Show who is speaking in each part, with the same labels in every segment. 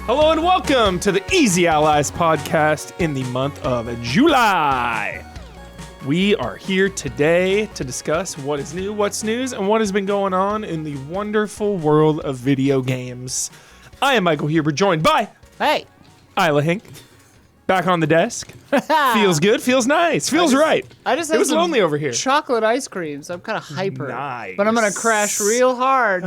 Speaker 1: Hello and welcome to the Easy Allies podcast in the month of July. We are here today to discuss what is new, what's news, and what has been going on in the wonderful world of video games. I am Michael Huber, joined by Isla Hink. Back on the desk. Feels good, feels nice, feels right.
Speaker 2: It
Speaker 1: was lonely over here.
Speaker 2: Chocolate ice cream, so I'm kind of hyper.
Speaker 1: Nice.
Speaker 2: But I'm going to crash real hard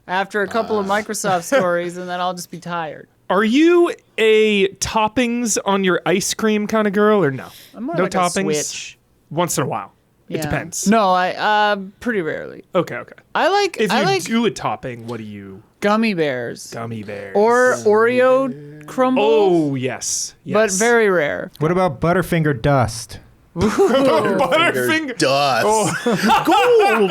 Speaker 2: after a couple of Microsoft stories, and then I'll just be tired.
Speaker 1: Are you a toppings on your ice cream kind of girl, or no?
Speaker 2: I'm more
Speaker 1: no
Speaker 2: like
Speaker 1: toppings?
Speaker 2: a switch.
Speaker 1: Once in a while. It
Speaker 2: Yeah.
Speaker 1: depends.
Speaker 2: No, I pretty rarely.
Speaker 1: Okay.
Speaker 2: I like
Speaker 1: If you do a topping, what do you?
Speaker 2: Gummy bears.
Speaker 1: Gummy bears.
Speaker 2: Or Oreo crumble.
Speaker 1: Oh, yes.
Speaker 2: But very rare.
Speaker 3: What about Butterfinger dust?
Speaker 1: Butterfinger.
Speaker 4: Dust.
Speaker 1: Oh.
Speaker 4: Gold.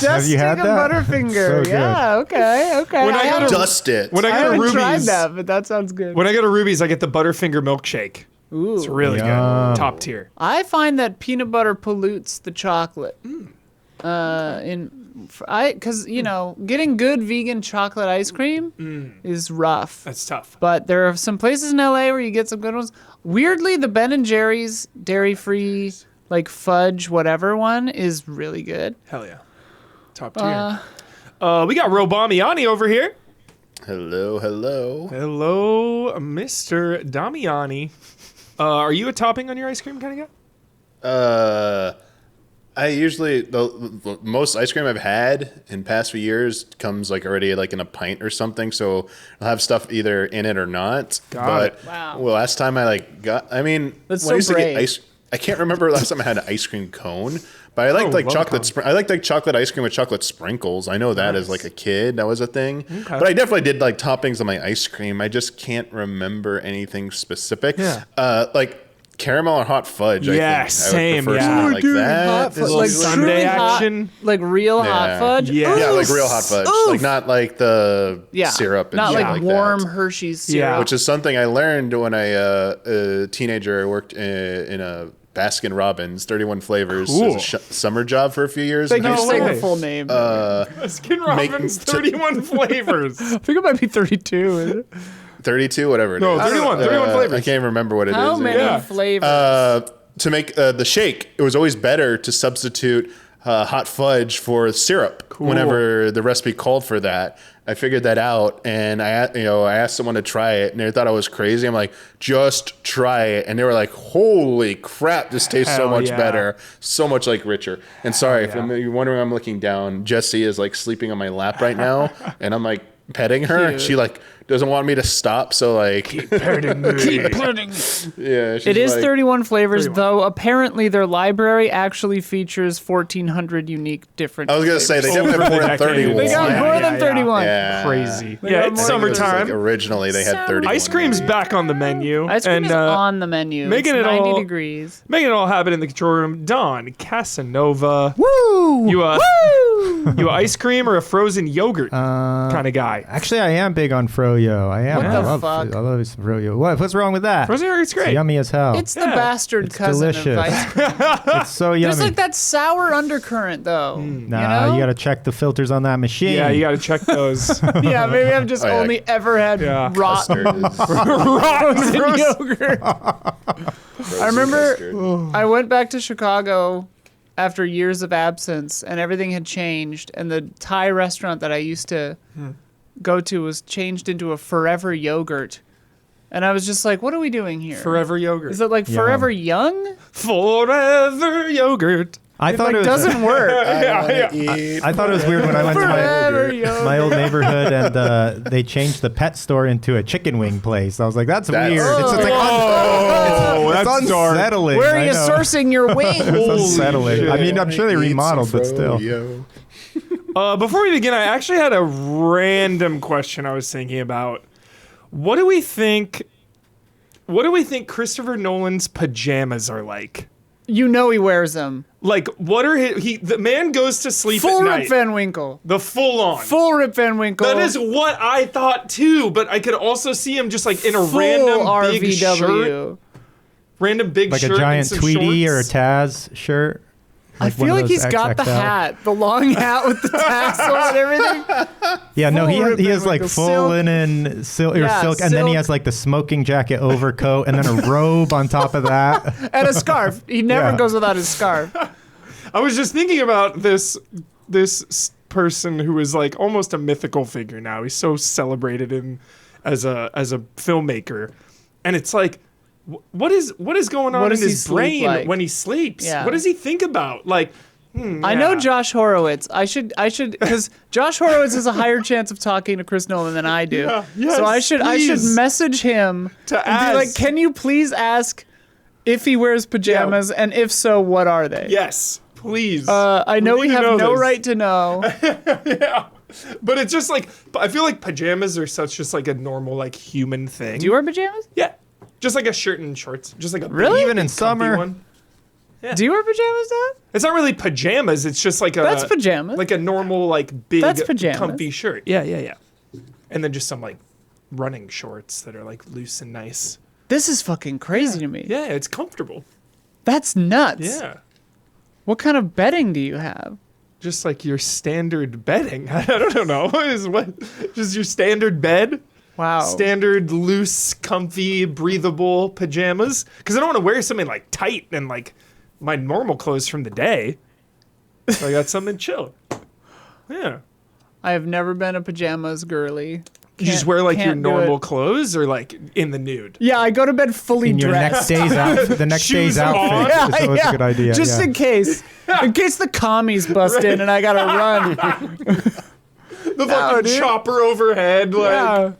Speaker 2: Have
Speaker 3: you had that?
Speaker 2: Butterfinger.
Speaker 3: So good.
Speaker 2: Yeah, okay.
Speaker 1: When I go to-
Speaker 4: Dust it.
Speaker 1: When I
Speaker 2: I
Speaker 1: go to
Speaker 2: haven't tried
Speaker 1: Ruby's,
Speaker 2: that, but that sounds good.
Speaker 1: when I go to Ruby's, I get the Butterfinger milkshake.
Speaker 2: Ooh.
Speaker 1: It's really
Speaker 3: Yum.
Speaker 1: good. Top tier.
Speaker 2: I find that peanut butter pollutes the chocolate. Because getting good vegan chocolate ice cream is rough.
Speaker 1: That's tough.
Speaker 2: But there are some places in LA where you get some good ones. Weirdly, the Ben and Jerry's dairy-free, like fudge whatever one is really good.
Speaker 1: Hell yeah. Top tier. We got Damiani over here.
Speaker 4: Hello.
Speaker 1: Hello, Mr. Damiani. Are you a topping on your ice cream kind of guy?
Speaker 4: I usually the most ice cream I've had in past few years comes like already like in a pint or something. So I'll have stuff either in it or not.
Speaker 1: Got it.
Speaker 2: Wow.
Speaker 4: Well, last time
Speaker 2: That's
Speaker 4: when
Speaker 2: so
Speaker 4: I used to
Speaker 2: brave.
Speaker 4: get ice, I can't remember last time I had an ice cream cone. But I liked like
Speaker 1: love
Speaker 4: chocolate.
Speaker 1: cone.
Speaker 4: I liked like chocolate ice cream with chocolate sprinkles. I know that as like a kid, that was a thing.
Speaker 1: Okay.
Speaker 4: But I definitely did like toppings on my ice cream. I just can't remember anything specific.
Speaker 1: Yeah.
Speaker 4: Like caramel or hot fudge.
Speaker 1: Yeah,
Speaker 4: I think.
Speaker 1: same,
Speaker 4: I would prefer
Speaker 1: yeah.
Speaker 4: something like
Speaker 2: Dude,
Speaker 4: that.
Speaker 2: hot fudge,
Speaker 1: little
Speaker 2: like
Speaker 1: Sunday
Speaker 2: truly
Speaker 1: action.
Speaker 2: hot, like real hot fudge.
Speaker 1: Yeah.
Speaker 4: Yeah, like
Speaker 2: Oof.
Speaker 4: real hot fudge,
Speaker 2: Oof.
Speaker 4: like not like the
Speaker 2: Yeah.
Speaker 4: syrup and
Speaker 2: not
Speaker 4: shit
Speaker 2: like
Speaker 4: like
Speaker 2: warm
Speaker 4: that.
Speaker 2: Hershey's
Speaker 1: Yeah.
Speaker 2: syrup.
Speaker 4: Which is something I learned when I, a teenager, I worked in a Baskin Robbins, 31 flavors,
Speaker 1: Cool.
Speaker 4: as a summer job for a few years.
Speaker 2: Thank
Speaker 4: And
Speaker 2: you
Speaker 4: I
Speaker 2: for
Speaker 4: used
Speaker 2: saying
Speaker 4: to-
Speaker 2: the full name.
Speaker 1: Baskin Robbins, 31 flavors.
Speaker 2: I think it might be 32.
Speaker 4: 32, whatever it
Speaker 1: No,
Speaker 4: is.
Speaker 1: 31 flavors.
Speaker 4: I can't even remember what it is.
Speaker 2: How many
Speaker 1: Yeah.
Speaker 2: flavors?
Speaker 4: To make the shake, it was always better to substitute hot fudge for syrup whenever the recipe called for that. I figured that out, and I asked someone to try it, and they thought I was crazy. I'm like, just try it, and they were like, "Holy crap, this tastes so
Speaker 1: Hell
Speaker 4: much
Speaker 1: yeah.
Speaker 4: better, so much like richer." And sorry if
Speaker 1: yeah.
Speaker 4: you're wondering, I'm looking down. Jessie is like sleeping on my lap right now, and I'm like petting her.
Speaker 2: Cute.
Speaker 4: She like doesn't want me to stop, so like
Speaker 2: Keep pudding.
Speaker 4: yeah, she's
Speaker 2: It is
Speaker 4: like,
Speaker 2: 31 flavors, though apparently their library actually features 1,400 unique different
Speaker 4: I was gonna say they definitely have more than 31.
Speaker 2: They got
Speaker 1: Yeah,
Speaker 2: more
Speaker 1: yeah,
Speaker 2: than
Speaker 1: yeah.
Speaker 2: 31.
Speaker 4: Yeah.
Speaker 1: Crazy.
Speaker 2: They
Speaker 1: Yeah,
Speaker 2: got
Speaker 1: it's
Speaker 2: more than
Speaker 1: summertime.
Speaker 4: Like originally they had 31.
Speaker 1: Ice cream's back on the menu.
Speaker 2: Ice cream
Speaker 1: and,
Speaker 2: is on the menu.
Speaker 1: making
Speaker 2: It's
Speaker 1: it
Speaker 2: 90
Speaker 1: all-
Speaker 2: degrees.
Speaker 1: Making it all happen in the control room, Don Casanova.
Speaker 3: Woo!
Speaker 1: You you a ice cream or a frozen yogurt kind of guy?
Speaker 3: Actually, I am big on froyo. I am.
Speaker 2: What
Speaker 3: I
Speaker 2: the
Speaker 3: love
Speaker 2: fuck?
Speaker 3: I love some froyo. What's wrong with that?
Speaker 1: Frozen yogurt's
Speaker 3: It's
Speaker 1: great.
Speaker 3: yummy as hell.
Speaker 2: It's the
Speaker 1: Yeah.
Speaker 2: bastard
Speaker 3: It's
Speaker 2: cousin
Speaker 3: delicious.
Speaker 2: of ice cream.
Speaker 3: It's so yummy.
Speaker 2: There's like that sour undercurrent, though.
Speaker 3: Nah, you gotta check the filters on that machine.
Speaker 1: Yeah, you got to check those.
Speaker 2: Yeah, maybe I've just
Speaker 4: Oh, yeah.
Speaker 2: only ever had
Speaker 1: Yeah.
Speaker 2: rotten
Speaker 4: Custard is-
Speaker 2: frozen yogurt. I remember
Speaker 4: custard.
Speaker 2: I went back to Chicago after years of absence, and everything had changed. And the Thai restaurant that I used to go to was changed into a Forever Yogurt. And I was just like, what are we doing here?
Speaker 1: Forever yogurt.
Speaker 2: Is it like
Speaker 3: Yum.
Speaker 2: Forever Young?
Speaker 1: Forever yogurt.
Speaker 3: I
Speaker 2: It
Speaker 3: thought
Speaker 2: like
Speaker 3: it was.
Speaker 2: doesn't work.
Speaker 3: I thought it was weird when I went to
Speaker 2: Forever Young.
Speaker 3: my old neighborhood and they changed the pet store into a chicken wing place. I was like, that's weird. It's just like
Speaker 1: Oh,
Speaker 3: it's
Speaker 1: that's dark.
Speaker 3: unsettling.
Speaker 2: Where are
Speaker 3: I
Speaker 2: you
Speaker 3: know.
Speaker 2: sourcing your wings?
Speaker 3: It's unsettling. I mean, I'm sure they
Speaker 4: Eat some
Speaker 3: remodeled, but still.
Speaker 4: froyo.
Speaker 1: Before we begin, I actually had a random question I was thinking about. What do we think Christopher Nolan's pajamas are like?
Speaker 2: You know he wears them.
Speaker 1: Like, what are the man goes to sleep
Speaker 2: Full
Speaker 1: at
Speaker 2: Rip
Speaker 1: night.
Speaker 2: Van Winkle.
Speaker 1: The full on.
Speaker 2: Full Rip Van Winkle.
Speaker 1: That is what I thought too, but I could also see him just like in a
Speaker 2: full
Speaker 1: random big
Speaker 2: RVW.
Speaker 1: shirt. Random big
Speaker 3: Like
Speaker 1: shirt
Speaker 3: a
Speaker 1: and
Speaker 3: giant
Speaker 1: some
Speaker 3: Tweety or a
Speaker 1: shorts.
Speaker 3: Taz shirt.
Speaker 2: I
Speaker 3: Like one
Speaker 2: feel
Speaker 3: of
Speaker 2: like
Speaker 3: those
Speaker 2: he's got the
Speaker 3: XXL.
Speaker 2: hat, the long hat with the tassel and everything.
Speaker 3: Yeah, no, he
Speaker 2: Full
Speaker 3: has
Speaker 2: ribbon
Speaker 3: like
Speaker 2: with the
Speaker 3: full
Speaker 2: silk.
Speaker 3: linen silk,
Speaker 2: Yeah,
Speaker 3: silk, and then he
Speaker 2: silk.
Speaker 3: has like the smoking jacket overcoat, and then a robe on top of that.
Speaker 2: And a scarf. He never
Speaker 3: Yeah.
Speaker 2: goes without his scarf.
Speaker 1: I was just thinking about this person who is like almost a mythical figure now. He's so celebrated as a filmmaker, and it's like, what is going on
Speaker 2: What
Speaker 1: in
Speaker 2: does he
Speaker 1: his
Speaker 2: sleep
Speaker 1: brain
Speaker 2: like?
Speaker 1: when he sleeps?
Speaker 2: Yeah.
Speaker 1: What does he think about? Like,
Speaker 2: I know Josh Horowitz. I should, because Josh Horowitz has a higher chance of talking to Chris Nolan than I do.
Speaker 1: Yeah, yes,
Speaker 2: so I should
Speaker 1: please.
Speaker 2: message him
Speaker 1: To
Speaker 2: and
Speaker 1: ask.
Speaker 2: be like, can you please ask if he wears pajamas, and if so, what are they?
Speaker 1: Yes, please.
Speaker 2: I know we
Speaker 1: need to
Speaker 2: have
Speaker 1: know
Speaker 2: no
Speaker 1: this.
Speaker 2: right to know.
Speaker 1: Yeah. But it's just like, I feel like pajamas are such just like a normal like human thing.
Speaker 2: Do you wear pajamas?
Speaker 1: Yeah. Just like a shirt and shorts. Just like a
Speaker 2: Really?
Speaker 1: big,
Speaker 3: Even in
Speaker 1: comfy
Speaker 3: summer?
Speaker 1: one.
Speaker 2: Do you wear pajamas, Dad?
Speaker 1: It's not really pajamas. It's just like a
Speaker 2: That's pajamas.
Speaker 1: like a normal like big
Speaker 2: That's pajamas.
Speaker 1: comfy shirt. Yeah. And then just some like running shorts that are like loose and nice.
Speaker 2: This is fucking crazy to me.
Speaker 1: Yeah, it's comfortable.
Speaker 2: That's nuts.
Speaker 1: Yeah.
Speaker 2: What kind of bedding do you have?
Speaker 1: Just like your standard bedding. I don't know. Just your standard bed?
Speaker 2: Wow.
Speaker 1: Standard loose, comfy, breathable pajamas. Because I don't want to wear something like tight and like my normal clothes from the day. So I got something chill. Yeah.
Speaker 2: I have never been a pajamas girly.
Speaker 1: You just wear like your
Speaker 2: Can't do
Speaker 1: normal
Speaker 2: it.
Speaker 1: clothes or like in the nude?
Speaker 2: Yeah, I go to bed fully
Speaker 3: In your
Speaker 2: dressed.
Speaker 3: next day's outfit, the next
Speaker 1: Shoes
Speaker 3: day's
Speaker 1: on.
Speaker 3: outfit is always a good idea.
Speaker 2: Just
Speaker 3: yeah.
Speaker 2: in case the commies bust in and I gotta run.
Speaker 1: The fucking
Speaker 2: dude.
Speaker 1: chopper overhead. Like,
Speaker 2: Yeah.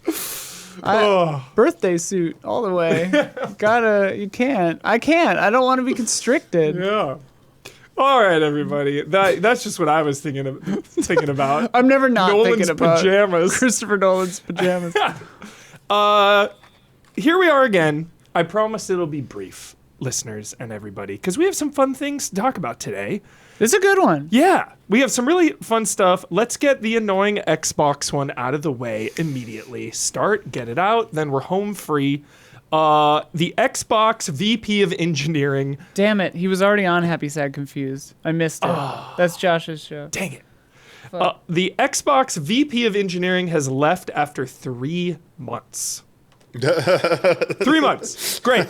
Speaker 1: oh.
Speaker 2: Birthday suit all the way. You can't. I can't. I don't want to be constricted.
Speaker 1: Yeah. All right, everybody. That's just what I was thinking about.
Speaker 2: I'm never not
Speaker 1: Nolan's
Speaker 2: thinking about
Speaker 1: pajamas.
Speaker 2: Christopher Nolan's pajamas.
Speaker 1: Here we are again. I promise it'll be brief, listeners and everybody, because we have some fun things to talk about today.
Speaker 2: It's a good one.
Speaker 1: Yeah, we have some really fun stuff. Let's get the annoying Xbox one out of the way immediately. Get it out, then we're home free. The Xbox VP of Engineering.
Speaker 2: Damn it. He was already on Happy, Sad, Confused. I missed it. That's Josh's show.
Speaker 1: Dang it. The Xbox VP of Engineering has left after 3 months. 3 months. Great.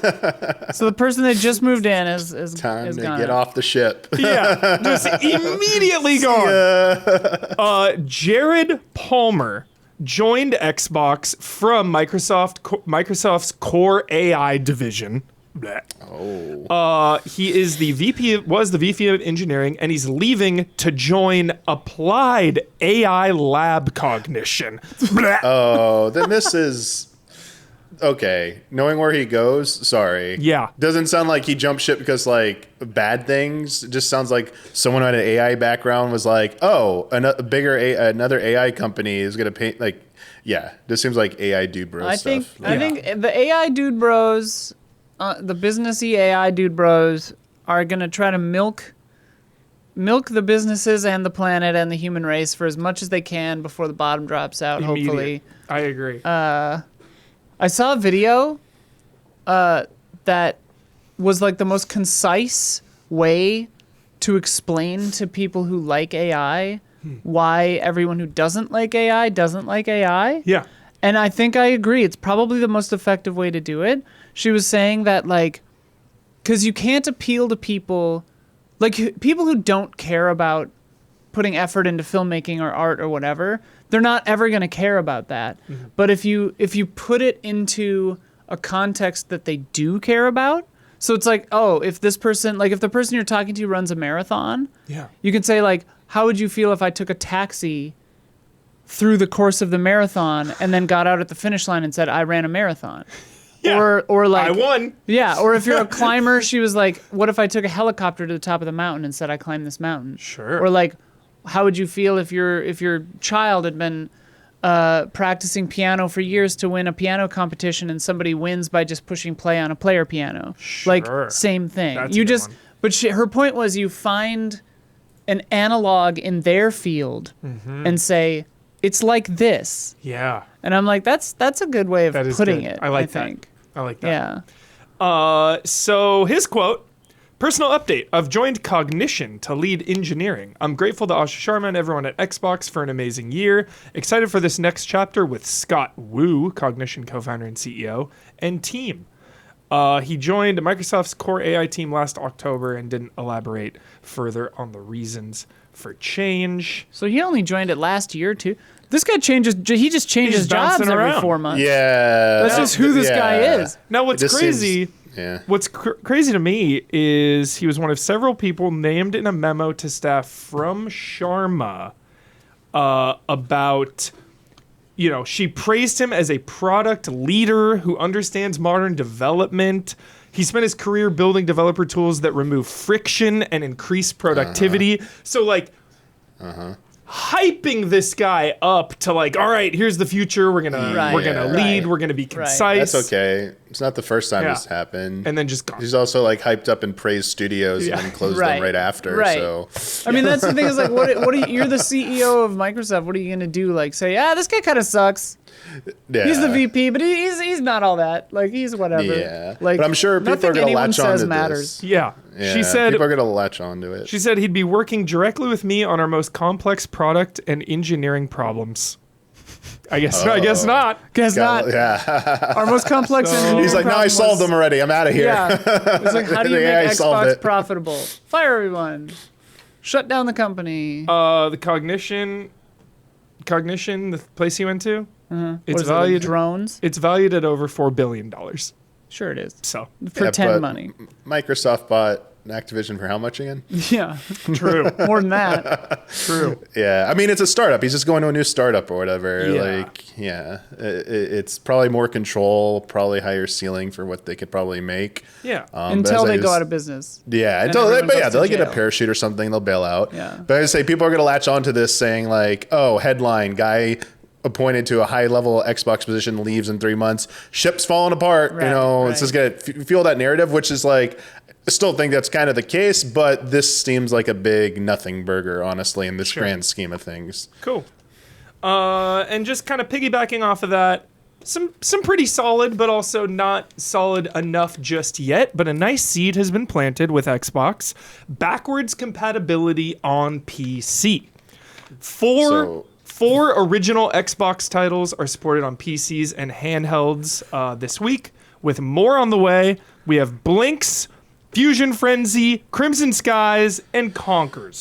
Speaker 2: So the person that just moved in is
Speaker 4: Time
Speaker 2: is
Speaker 4: to
Speaker 2: gone.
Speaker 4: get off the ship.
Speaker 1: Yeah, just immediately gone. Jared Palmer joined Xbox from Microsoft's Core AI division. Blech. He is was the VP of Engineering, and he's leaving to join Applied AI Lab Cognition. Blech.
Speaker 4: Oh, then this is okay. Knowing where he goes, sorry.
Speaker 1: Yeah.
Speaker 4: Doesn't sound like he jumped ship because like bad things. It just sounds like someone who had an AI background was like, oh, another AI company is gonna pay. Like, yeah, this seems like AI dude bro
Speaker 2: I
Speaker 4: stuff.
Speaker 2: think the AI dude bros, the businessy AI dude bros are gonna try to milk the businesses and the planet and the human race for as much as they can before the bottom drops out. Hopefully,
Speaker 1: I agree.
Speaker 2: I saw a video that was like the most concise way to explain to people who like AI why everyone who doesn't like AI doesn't like AI.
Speaker 1: Yeah.
Speaker 2: And I think I agree. It's probably the most effective way to do it. She was saying that, like, because you can't appeal to people, like, people who don't care about putting effort into filmmaking or art or whatever, they're not ever going to care about that. Mm-hmm. But if you put it into a context that they do care about, so it's like, oh, if this person, like, if the person you're talking to runs a marathon,
Speaker 1: Yeah.
Speaker 2: you can say, like, how would you feel if I took a taxi through the course of the marathon and then got out at the finish line and said, I ran a marathon?
Speaker 1: Yeah.
Speaker 2: Or like,
Speaker 1: I won.
Speaker 2: Yeah. Or if you're a climber, she was like, what if I took a helicopter to the top of the mountain and said, I climbed this mountain?
Speaker 1: Sure.
Speaker 2: Or like, how would you feel if your child had been practicing piano for years to win a piano competition and somebody wins by just pushing play on a player piano?
Speaker 1: Sure.
Speaker 2: Like, same thing.
Speaker 1: That's a good one.
Speaker 2: But her point was, you find an analog in their field and say, it's like this.
Speaker 1: Yeah.
Speaker 2: And I'm like, that's a good way of
Speaker 1: That is
Speaker 2: putting
Speaker 1: good.
Speaker 2: it.
Speaker 1: I like
Speaker 2: think.
Speaker 1: that. I like that.
Speaker 2: Yeah.
Speaker 1: So his quote, Personal update. I've joined Cognition to lead engineering. I'm grateful to Asha Sharma and everyone at Xbox for an amazing year. Excited for this next chapter with Scott Wu, Cognition co-founder and CEO, and team. He joined Microsoft's core AI team last October and didn't elaborate further on the reasons for change.
Speaker 2: So he only joined it last year too. This guy changes. He just changes
Speaker 1: He's
Speaker 2: jobs
Speaker 1: bouncing
Speaker 2: every
Speaker 1: around.
Speaker 2: 4 months.
Speaker 4: Yeah.
Speaker 2: That's just who this guy is.
Speaker 1: Now, what's
Speaker 4: It just
Speaker 1: crazy?
Speaker 4: yeah.
Speaker 1: What's crazy to me is he was one of several people named in a memo to staff from Sharma about, she praised him as a product leader who understands modern development. He spent his career building developer tools that remove friction and increase productivity. So, hyping this guy up to all right, here's the future. We're gonna lead. We're gonna be concise.
Speaker 4: That's okay. It's not the first time this happened.
Speaker 1: And then just gone.
Speaker 4: He's also hyped up and praised studios and then closed them right after.
Speaker 2: Right.
Speaker 4: So
Speaker 2: I mean, that's the thing is you're the CEO of Microsoft. What are you gonna do? Say, this guy kind of sucks.
Speaker 4: yeah.
Speaker 2: He's the VP, but he's not all that. He's whatever.
Speaker 4: Yeah. But I'm sure people
Speaker 2: nothing
Speaker 4: are gonna
Speaker 2: anyone
Speaker 4: latch
Speaker 2: says
Speaker 4: onto
Speaker 2: matters.
Speaker 4: this.
Speaker 1: Yeah.
Speaker 4: Yeah,
Speaker 1: She said
Speaker 4: people are gonna latch onto it.
Speaker 1: She said he'd be working directly with me on our most complex product and engineering problems. I guess not.
Speaker 2: Guess not.
Speaker 4: Yeah.
Speaker 2: Our most complex engineering
Speaker 4: He's like, no, I
Speaker 2: problem
Speaker 4: solved
Speaker 2: was-
Speaker 4: them already. I'm out of here.
Speaker 2: Yeah. It's like, how do you
Speaker 4: Yeah, I
Speaker 2: make
Speaker 4: solved
Speaker 2: Xbox
Speaker 4: it.
Speaker 2: profitable? Fire everyone. Shut down the company.
Speaker 1: The Cognition, the place he went to,
Speaker 2: What
Speaker 1: it's
Speaker 2: is it,
Speaker 1: valued.
Speaker 2: drones.
Speaker 1: It's valued at over $4 billion.
Speaker 2: Sure it is.
Speaker 1: So
Speaker 2: Pretend
Speaker 4: but
Speaker 2: money.
Speaker 4: Microsoft bought Activision for how much again?
Speaker 2: Yeah.
Speaker 1: true,
Speaker 2: More than that.
Speaker 1: true.
Speaker 4: Yeah, I mean it's a startup. He's just going to a new startup or whatever.
Speaker 1: Yeah.
Speaker 4: It's probably more control, probably higher ceiling for what they could probably make.
Speaker 1: Yeah.
Speaker 4: But
Speaker 2: Until
Speaker 4: as
Speaker 2: they
Speaker 4: I
Speaker 2: go
Speaker 4: was-
Speaker 2: out of business.
Speaker 4: Yeah,
Speaker 2: everyone goes to
Speaker 4: they'll get a
Speaker 2: jail.
Speaker 4: parachute or something. They'll bail out.
Speaker 2: Yeah.
Speaker 4: But I say people are going to latch onto this saying headline guy appointed to a high level Xbox position leaves in 3 months. Ship's falling apart.
Speaker 2: Right,
Speaker 4: It's just going to fuel that narrative, which is I still think that's kind of the case, but this seems like a big nothing burger, honestly, in this grand scheme of things.
Speaker 1: Cool. And just kind of piggybacking off of that, some pretty solid, but also not solid enough just yet. But a nice seed has been planted with Xbox. Backwards compatibility on PC. Four original Xbox titles are supported on PCs and handhelds this week, with more on the way. We have Blinks, Fusion Frenzy, Crimson Skies, and Conquer,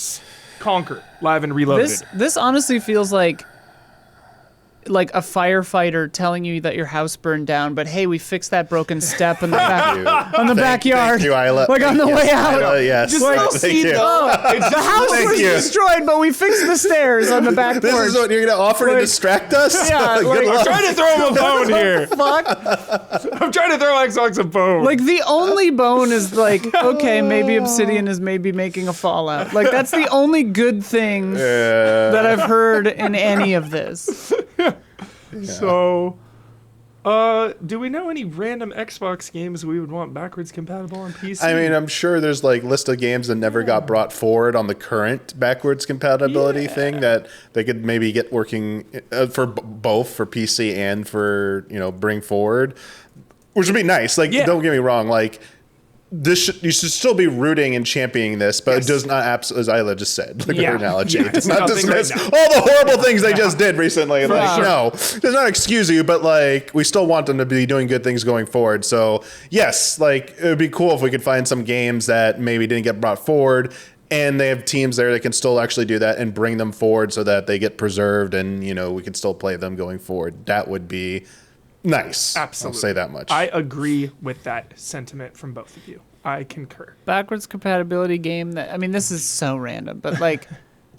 Speaker 1: Live and Reloaded.
Speaker 2: This honestly feels like a firefighter telling you that your house burned down, but hey, we fixed that broken step in the backyard.
Speaker 4: Thank you, Isla.
Speaker 2: On the way out.
Speaker 4: Isla, yes.
Speaker 2: Just
Speaker 4: Thank you.
Speaker 2: the house
Speaker 4: Thank
Speaker 2: was
Speaker 4: you.
Speaker 2: destroyed, but we fixed the stairs on the back
Speaker 4: This
Speaker 2: porch.
Speaker 4: is what you're going to offer to distract us?
Speaker 2: Yeah,
Speaker 4: Good luck.
Speaker 1: I'm trying to throw him a bone here.
Speaker 2: Fuck.
Speaker 1: I'm trying to throw Xbox a bone.
Speaker 2: The only bone is okay, maybe Obsidian is maybe making a Fallout. That's the only good thing that I've heard in any of this.
Speaker 1: So, do we know any random Xbox games we would want backwards compatible on PC?
Speaker 4: I mean, I'm sure there's list of games that never got brought forward on the current backwards compatibility thing that they could maybe get working for both for PC and for bring forward, which would be nice. Don't get me wrong, you should still be rooting and championing this, but it does not, as Isla just said, her analogy, it does not
Speaker 1: nothing
Speaker 4: dismiss
Speaker 1: right
Speaker 4: all the horrible things they just did recently. No, does not excuse you, but we still want them to be doing good things going forward. So yes, it would be cool if we could find some games that maybe didn't get brought forward, and they have teams there that can still actually do that and bring them forward so that they get preserved and we can still play them going forward. That would be nice.
Speaker 1: Absolutely.
Speaker 4: I'll say that much.
Speaker 1: I agree with that sentiment from both of you. I concur.
Speaker 2: Backwards compatibility game this is so random, but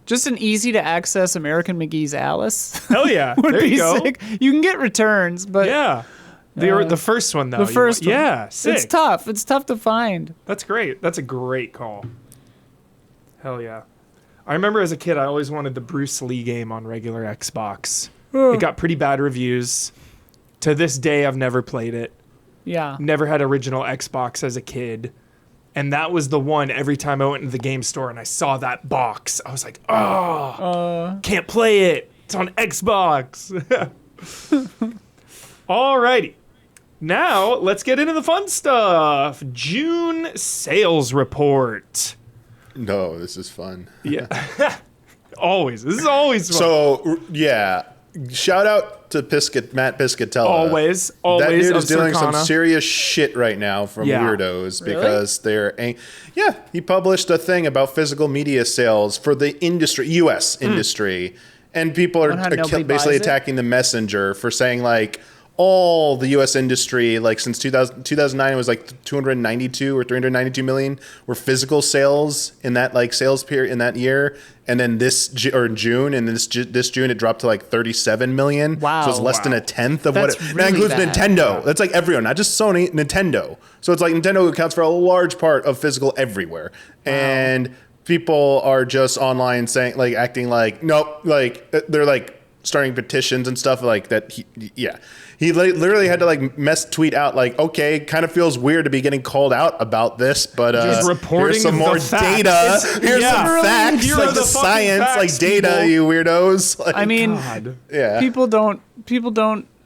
Speaker 2: just an easy to access American McGee's Alice
Speaker 1: Hell yeah.
Speaker 2: would
Speaker 1: there
Speaker 2: be
Speaker 1: you go.
Speaker 2: sick. You can get returns, but
Speaker 1: Yeah. The first one, though.
Speaker 2: the first one.
Speaker 1: Yeah, sick.
Speaker 2: It's tough. It's tough to find.
Speaker 1: That's great. That's a great call. Hell yeah. I remember as a kid, I always wanted the Bruce Lee game on regular Xbox. It got pretty bad reviews. To this day, I've never played it.
Speaker 2: Yeah.
Speaker 1: Never had original Xbox as a kid. And that was the one every time I went into the game store and I saw that box. I was like, can't play it. It's on Xbox. Alrighty. Now, let's get into the fun stuff. June sales report.
Speaker 4: No, this is fun.
Speaker 1: Yeah. Always. This is always fun.
Speaker 4: So, yeah. Shout out to Matt Piscatella.
Speaker 1: Always.
Speaker 4: That dude is
Speaker 1: of
Speaker 4: dealing some
Speaker 1: Circana.
Speaker 4: serious shit right now from weirdos because yeah, he published a thing about physical media sales for the industry, U.S. industry, and people are basically attacking the messenger for saying like all the U.S. industry, like since 2009, it was like 292 or 392 million were physical sales in that like sales period in that year. And then June, and this June, it dropped to like 37 million.
Speaker 2: Wow.
Speaker 4: So it's less than a tenth of
Speaker 2: That's
Speaker 4: what it,
Speaker 2: really
Speaker 4: that includes
Speaker 2: bad.
Speaker 4: Nintendo. That's like everyone, not just Sony, Nintendo. So it's like Nintendo accounts for a large part of physical everywhere. Wow. And people are just online saying, like, acting like, nope, like, they're like starting petitions and stuff like that. He literally had to like tweet out like, okay, kind of feels weird to be getting called out about this, but
Speaker 1: Just reporting
Speaker 4: here's some
Speaker 1: the
Speaker 4: more
Speaker 1: facts.
Speaker 4: data. Here's some facts,
Speaker 1: Here are
Speaker 4: like
Speaker 1: the
Speaker 4: the
Speaker 1: fucking
Speaker 4: science,
Speaker 1: facts,
Speaker 4: like data,
Speaker 1: people.
Speaker 4: you weirdos. Like,
Speaker 2: I mean,
Speaker 1: God.
Speaker 4: yeah.
Speaker 2: people don't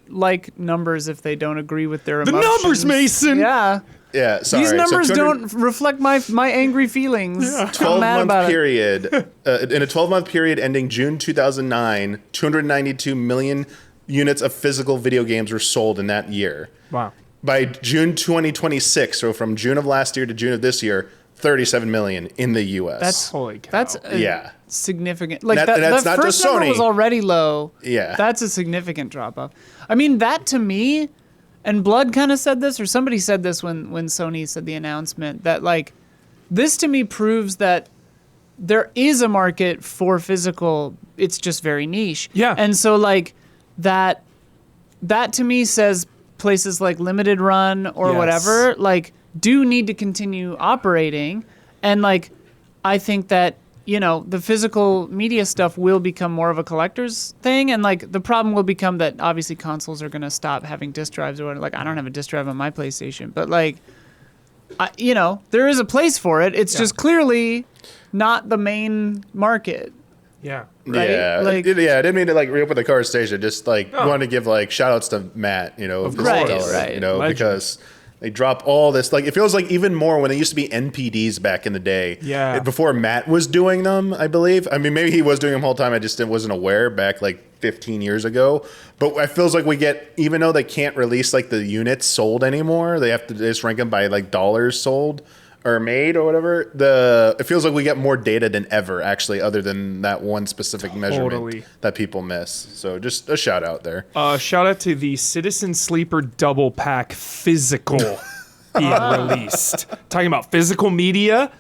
Speaker 2: like numbers if they don't agree with their
Speaker 1: The
Speaker 2: emotions.
Speaker 1: numbers, Mason.
Speaker 2: Yeah.
Speaker 4: Yeah, sorry.
Speaker 2: These numbers
Speaker 4: so
Speaker 2: don't reflect my angry feelings. I'm mad
Speaker 4: 12-month
Speaker 2: about
Speaker 4: period. In a 12-month period ending June 2009, 292 million units of physical video games were sold in that year.
Speaker 1: Wow.
Speaker 4: By June 2026, so from June of last year to June of this year, 37 million in the U.S.
Speaker 2: That's
Speaker 1: Holy cow.
Speaker 2: That's
Speaker 4: Yeah.
Speaker 2: significant. Like
Speaker 4: That's
Speaker 2: that
Speaker 4: not
Speaker 2: first
Speaker 4: just
Speaker 2: number
Speaker 4: Sony.
Speaker 2: was already low.
Speaker 4: Yeah.
Speaker 2: That's a significant drop off. I mean, that to me, and Blood kind of said this, or somebody said this when Sony said the announcement, that like this to me proves that there is a market for physical. It's just very niche.
Speaker 1: Yeah.
Speaker 2: And so like that to me says places like Limited Run or
Speaker 1: Yes.
Speaker 2: whatever like do need to continue operating, and like I think that the physical media stuff will become more of a collector's thing, and like the problem will become that obviously consoles are going to stop having disc drives or whatever. Like I don't have a disc drive on my PlayStation, but like there is a place for it. It's just clearly not the main market.
Speaker 1: Yeah.
Speaker 2: Right?
Speaker 4: Yeah,
Speaker 2: Like-
Speaker 4: I didn't mean to like reopen the conversation. Just like wanted to give like shout outs to Matt, of
Speaker 1: course.
Speaker 4: Piscatella,
Speaker 2: Right.
Speaker 1: Legend.
Speaker 4: because they drop all this. Like it feels like even more when they used to be NPDs back in the day.
Speaker 1: Yeah.
Speaker 4: Before Matt was doing them, I believe. I mean, maybe he was doing them the whole time. I just wasn't aware back like 15 years ago. But it feels like we get, even though they can't release like the units sold anymore, they just rank them by like dollars sold or made or whatever. It feels like we get more data than ever, actually, other than that one specific measurement that people miss. So just a shout out there.
Speaker 1: Shout out to the Citizen Sleeper double pack physical being released. Talking about physical media.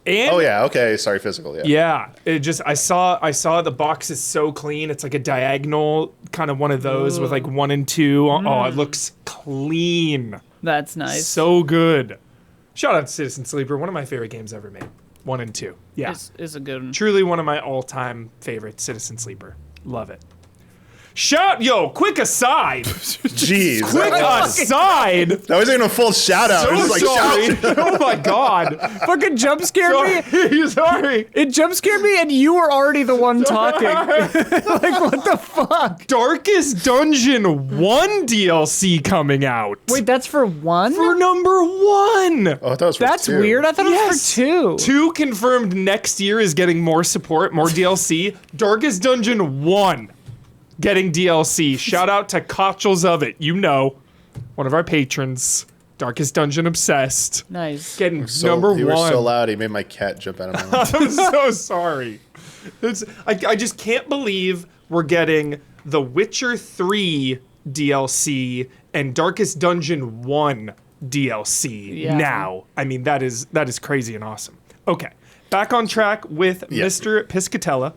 Speaker 1: And
Speaker 4: Oh yeah, okay. Sorry, physical. Yeah.
Speaker 1: yeah, it just I saw the box is so clean. It's like a diagonal kind of one of those with like 1 and 2. Oh, it looks clean.
Speaker 2: That's nice.
Speaker 1: So good. Shout out to Citizen Sleeper, one of my favorite games ever made. 1 and 2. Yeah.
Speaker 2: Is a good one.
Speaker 1: Truly one of my all-time favorite, Citizen Sleeper. Love it. Quick aside.
Speaker 4: Jeez.
Speaker 1: Quick aside.
Speaker 4: That wasn't even a full shout out.
Speaker 1: So
Speaker 4: It was like,
Speaker 1: sorry. Oh my God.
Speaker 2: Fucking jump scared me.
Speaker 1: Sorry.
Speaker 2: It jump scared me, and you were already the one talking. Like, what the fuck?
Speaker 1: Darkest Dungeon 1 DLC coming out.
Speaker 2: Wait, that's for one?
Speaker 1: For number 1.
Speaker 4: Oh, I thought it was for
Speaker 2: That's
Speaker 4: two.
Speaker 2: weird. I thought it was for two.
Speaker 1: 2 confirmed next year is getting more support, more DLC. Darkest Dungeon 1 getting DLC. Shout out to Kochels of it. One of our patrons. Darkest Dungeon obsessed.
Speaker 2: Nice.
Speaker 1: Getting
Speaker 4: So,
Speaker 1: number 1.
Speaker 4: You were so loud, he made my cat jump out of my mouth.
Speaker 1: I'm so sorry. I just can't believe we're getting The Witcher 3 DLC and Darkest Dungeon 1 DLC now. I mean, that is crazy and awesome. Okay, back on track with Mr. Piscatella.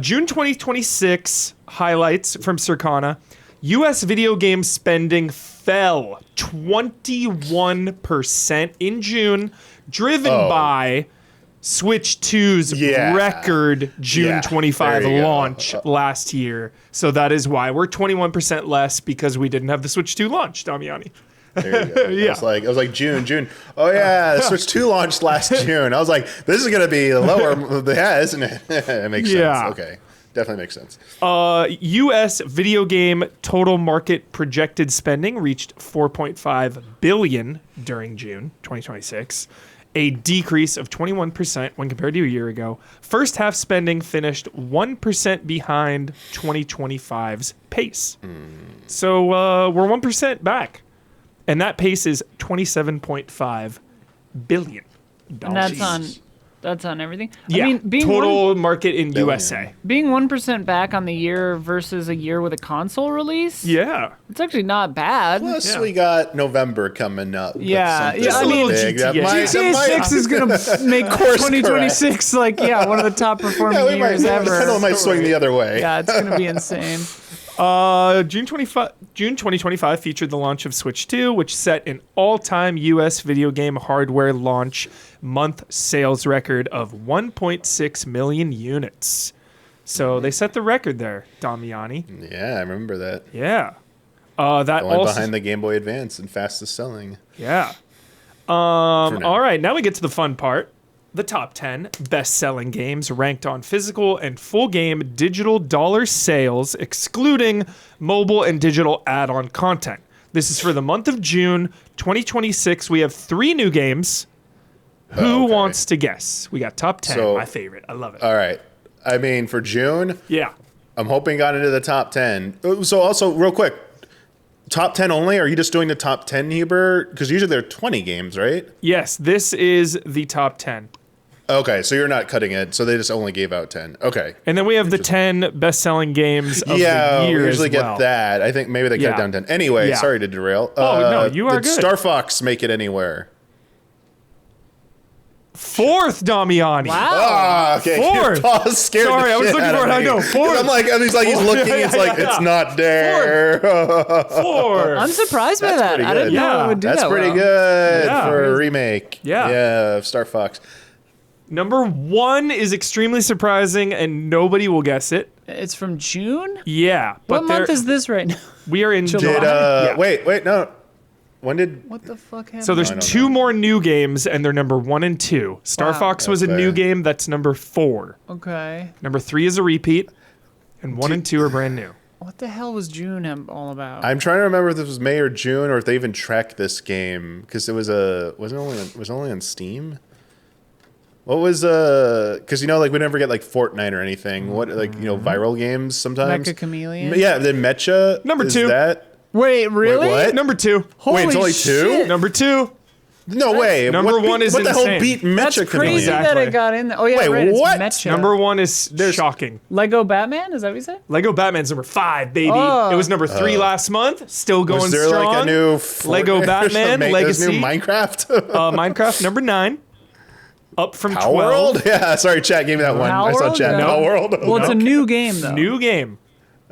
Speaker 1: June 2026 highlights from Circana. U.S. video game spending fell 21% in June, driven by Switch 2's record June 25
Speaker 4: there you go.
Speaker 1: launch last year. So that is why we're 21% less, because we didn't have the Switch 2 launch, Damiani.
Speaker 4: There you go. I was like June. Oh yeah, Switch 2 launched last June. I was like, this is gonna be lower. Yeah, isn't it? It makes sense. Okay. Definitely makes sense.
Speaker 1: U.S. video game total market projected spending reached $4.5 billion during June 2026, a decrease of 21% when compared to a year ago. First half spending finished 1% behind 2025's pace. So we're 1% back. And that pace is $27.5 billion.
Speaker 2: And that's on everything.
Speaker 1: Yeah,
Speaker 2: I mean, being
Speaker 1: total market in USA.
Speaker 2: being 1% back on the year versus a year with a console release.
Speaker 1: Yeah.
Speaker 2: It's actually not bad.
Speaker 4: Plus,
Speaker 1: Yeah.
Speaker 4: we got November coming up. with
Speaker 2: Yeah,
Speaker 4: something
Speaker 2: yeah, I mean,
Speaker 4: big. That
Speaker 1: GTA.
Speaker 4: might- that
Speaker 2: GTA
Speaker 4: might-
Speaker 2: 6 is gonna make
Speaker 4: Course
Speaker 2: 2026 like one of the top performing
Speaker 4: Yeah, we might,
Speaker 2: years
Speaker 4: the
Speaker 2: ever.
Speaker 4: pendulum might swing the other way.
Speaker 2: Yeah, it's gonna be insane.
Speaker 1: June 2025 featured the launch of Switch 2, which set an all-time U.S. video game hardware launch month sales record of 1.6 million units. So they set the record there, Damiani.
Speaker 4: Yeah, I remember that.
Speaker 1: Yeah. That
Speaker 4: Going
Speaker 1: also
Speaker 4: behind the Game Boy Advance and fastest selling.
Speaker 1: Yeah.
Speaker 4: For now.
Speaker 1: All right, now we get to the fun part. The top 10 best-selling games ranked on physical and full game digital dollar sales, excluding mobile and digital add-on content. This is for the month of June 2026. We have 3 new games. Who
Speaker 4: Okay.
Speaker 1: wants to guess? We got top 10,
Speaker 4: So-
Speaker 1: my favorite. I love it.
Speaker 4: All right. I mean, for June,
Speaker 1: Yeah.
Speaker 4: I'm hoping got into the top 10. So also, real quick, top 10 only? Are you just doing the top 10, Huber? Because usually there are 20 games, right?
Speaker 1: Yes, this is the top 10.
Speaker 4: Okay, so you're not cutting it. So they just only gave out 10. Okay.
Speaker 1: And then we have the 10 best-selling games of
Speaker 4: Yeah,
Speaker 1: the year
Speaker 4: we usually
Speaker 1: as well.
Speaker 4: get that. I think maybe they cut
Speaker 1: Yeah.
Speaker 4: it down 10. Anyway,
Speaker 1: Yeah.
Speaker 4: sorry to derail.
Speaker 1: Oh, no, you are
Speaker 4: did
Speaker 1: good.
Speaker 4: Star Fox make it anywhere?
Speaker 1: Fourth, Damiani.
Speaker 2: Wow.
Speaker 4: Ah, okay.
Speaker 1: Fourth.
Speaker 4: Pause scared
Speaker 1: Sorry,
Speaker 4: the
Speaker 1: I was
Speaker 4: shit
Speaker 1: looking
Speaker 4: out
Speaker 1: for
Speaker 4: of
Speaker 1: it. I
Speaker 4: me.
Speaker 1: know. Fourth.
Speaker 4: I'm like, and he's like, he's looking.
Speaker 1: Yeah,
Speaker 4: It's like,
Speaker 1: yeah.
Speaker 4: it's not there.
Speaker 1: Fourth.
Speaker 2: I'm surprised by
Speaker 4: That's
Speaker 2: that.
Speaker 4: pretty
Speaker 2: I didn't
Speaker 4: good.
Speaker 2: know
Speaker 1: Yeah.
Speaker 2: it would do
Speaker 4: That's
Speaker 2: that
Speaker 4: pretty
Speaker 2: well.
Speaker 4: good
Speaker 1: Yeah.
Speaker 4: for a remake.
Speaker 1: Yeah.
Speaker 4: Yeah, of Star Fox.
Speaker 1: Number 1 is extremely surprising, and nobody will guess it.
Speaker 2: It's from June?
Speaker 1: Yeah, but
Speaker 2: What month is this right now?
Speaker 1: we are in
Speaker 2: July?
Speaker 1: July.
Speaker 4: Did
Speaker 1: Yeah.
Speaker 4: wait, no. When did
Speaker 2: What the fuck happened?
Speaker 1: So there's
Speaker 4: I don't
Speaker 1: 2
Speaker 4: know.
Speaker 1: more new games, and they're number 1 and 2. Star
Speaker 2: Wow.
Speaker 1: Fox was a
Speaker 4: Okay.
Speaker 1: new game. That's number 4.
Speaker 2: Okay.
Speaker 1: Number 3 is a repeat, and 1 and 2 are brand new.
Speaker 2: What the hell was June all about?
Speaker 4: I'm trying to remember if this was May or June, or if they even tracked this game because it was only on Steam. What was because like we never get like Fortnite or anything. What viral games sometimes.
Speaker 2: Mecha Chameleon?
Speaker 4: Yeah, the Mecha.
Speaker 1: Number
Speaker 4: is
Speaker 1: 2.
Speaker 4: That
Speaker 2: Wait, really?
Speaker 4: what?
Speaker 1: Number 2.
Speaker 2: Holy
Speaker 4: Wait, it's only
Speaker 2: shit.
Speaker 4: 2?
Speaker 1: Number 2.
Speaker 4: No way.
Speaker 1: Number
Speaker 4: What
Speaker 1: one
Speaker 4: beat-
Speaker 1: is
Speaker 4: what the
Speaker 1: insane.
Speaker 4: hell beat
Speaker 2: That's
Speaker 4: Mecha
Speaker 2: crazy
Speaker 4: Chameleon?
Speaker 2: that
Speaker 1: Exactly.
Speaker 2: it got in there. Oh, yeah,
Speaker 4: Wait,
Speaker 2: right. It's
Speaker 4: what?
Speaker 2: Mecha.
Speaker 1: Number 1 is shocking.
Speaker 2: Lego Batman? Is that what you said?
Speaker 1: Lego Batman's number 5, baby.
Speaker 2: Oh.
Speaker 1: It was number 3 last month. Still going
Speaker 4: Was there
Speaker 1: strong.
Speaker 4: like a new
Speaker 1: Lego
Speaker 4: Fortnite or
Speaker 1: Batman
Speaker 4: something? There's
Speaker 1: Legacy.
Speaker 4: new Minecraft?
Speaker 1: Minecraft number 9, up from
Speaker 4: Power
Speaker 1: 12.
Speaker 4: World? Yeah, sorry, chat gave me that one. I saw
Speaker 2: World?
Speaker 4: chat.
Speaker 2: No.
Speaker 4: Power World.
Speaker 2: Well, it's a new game, though.
Speaker 1: New game.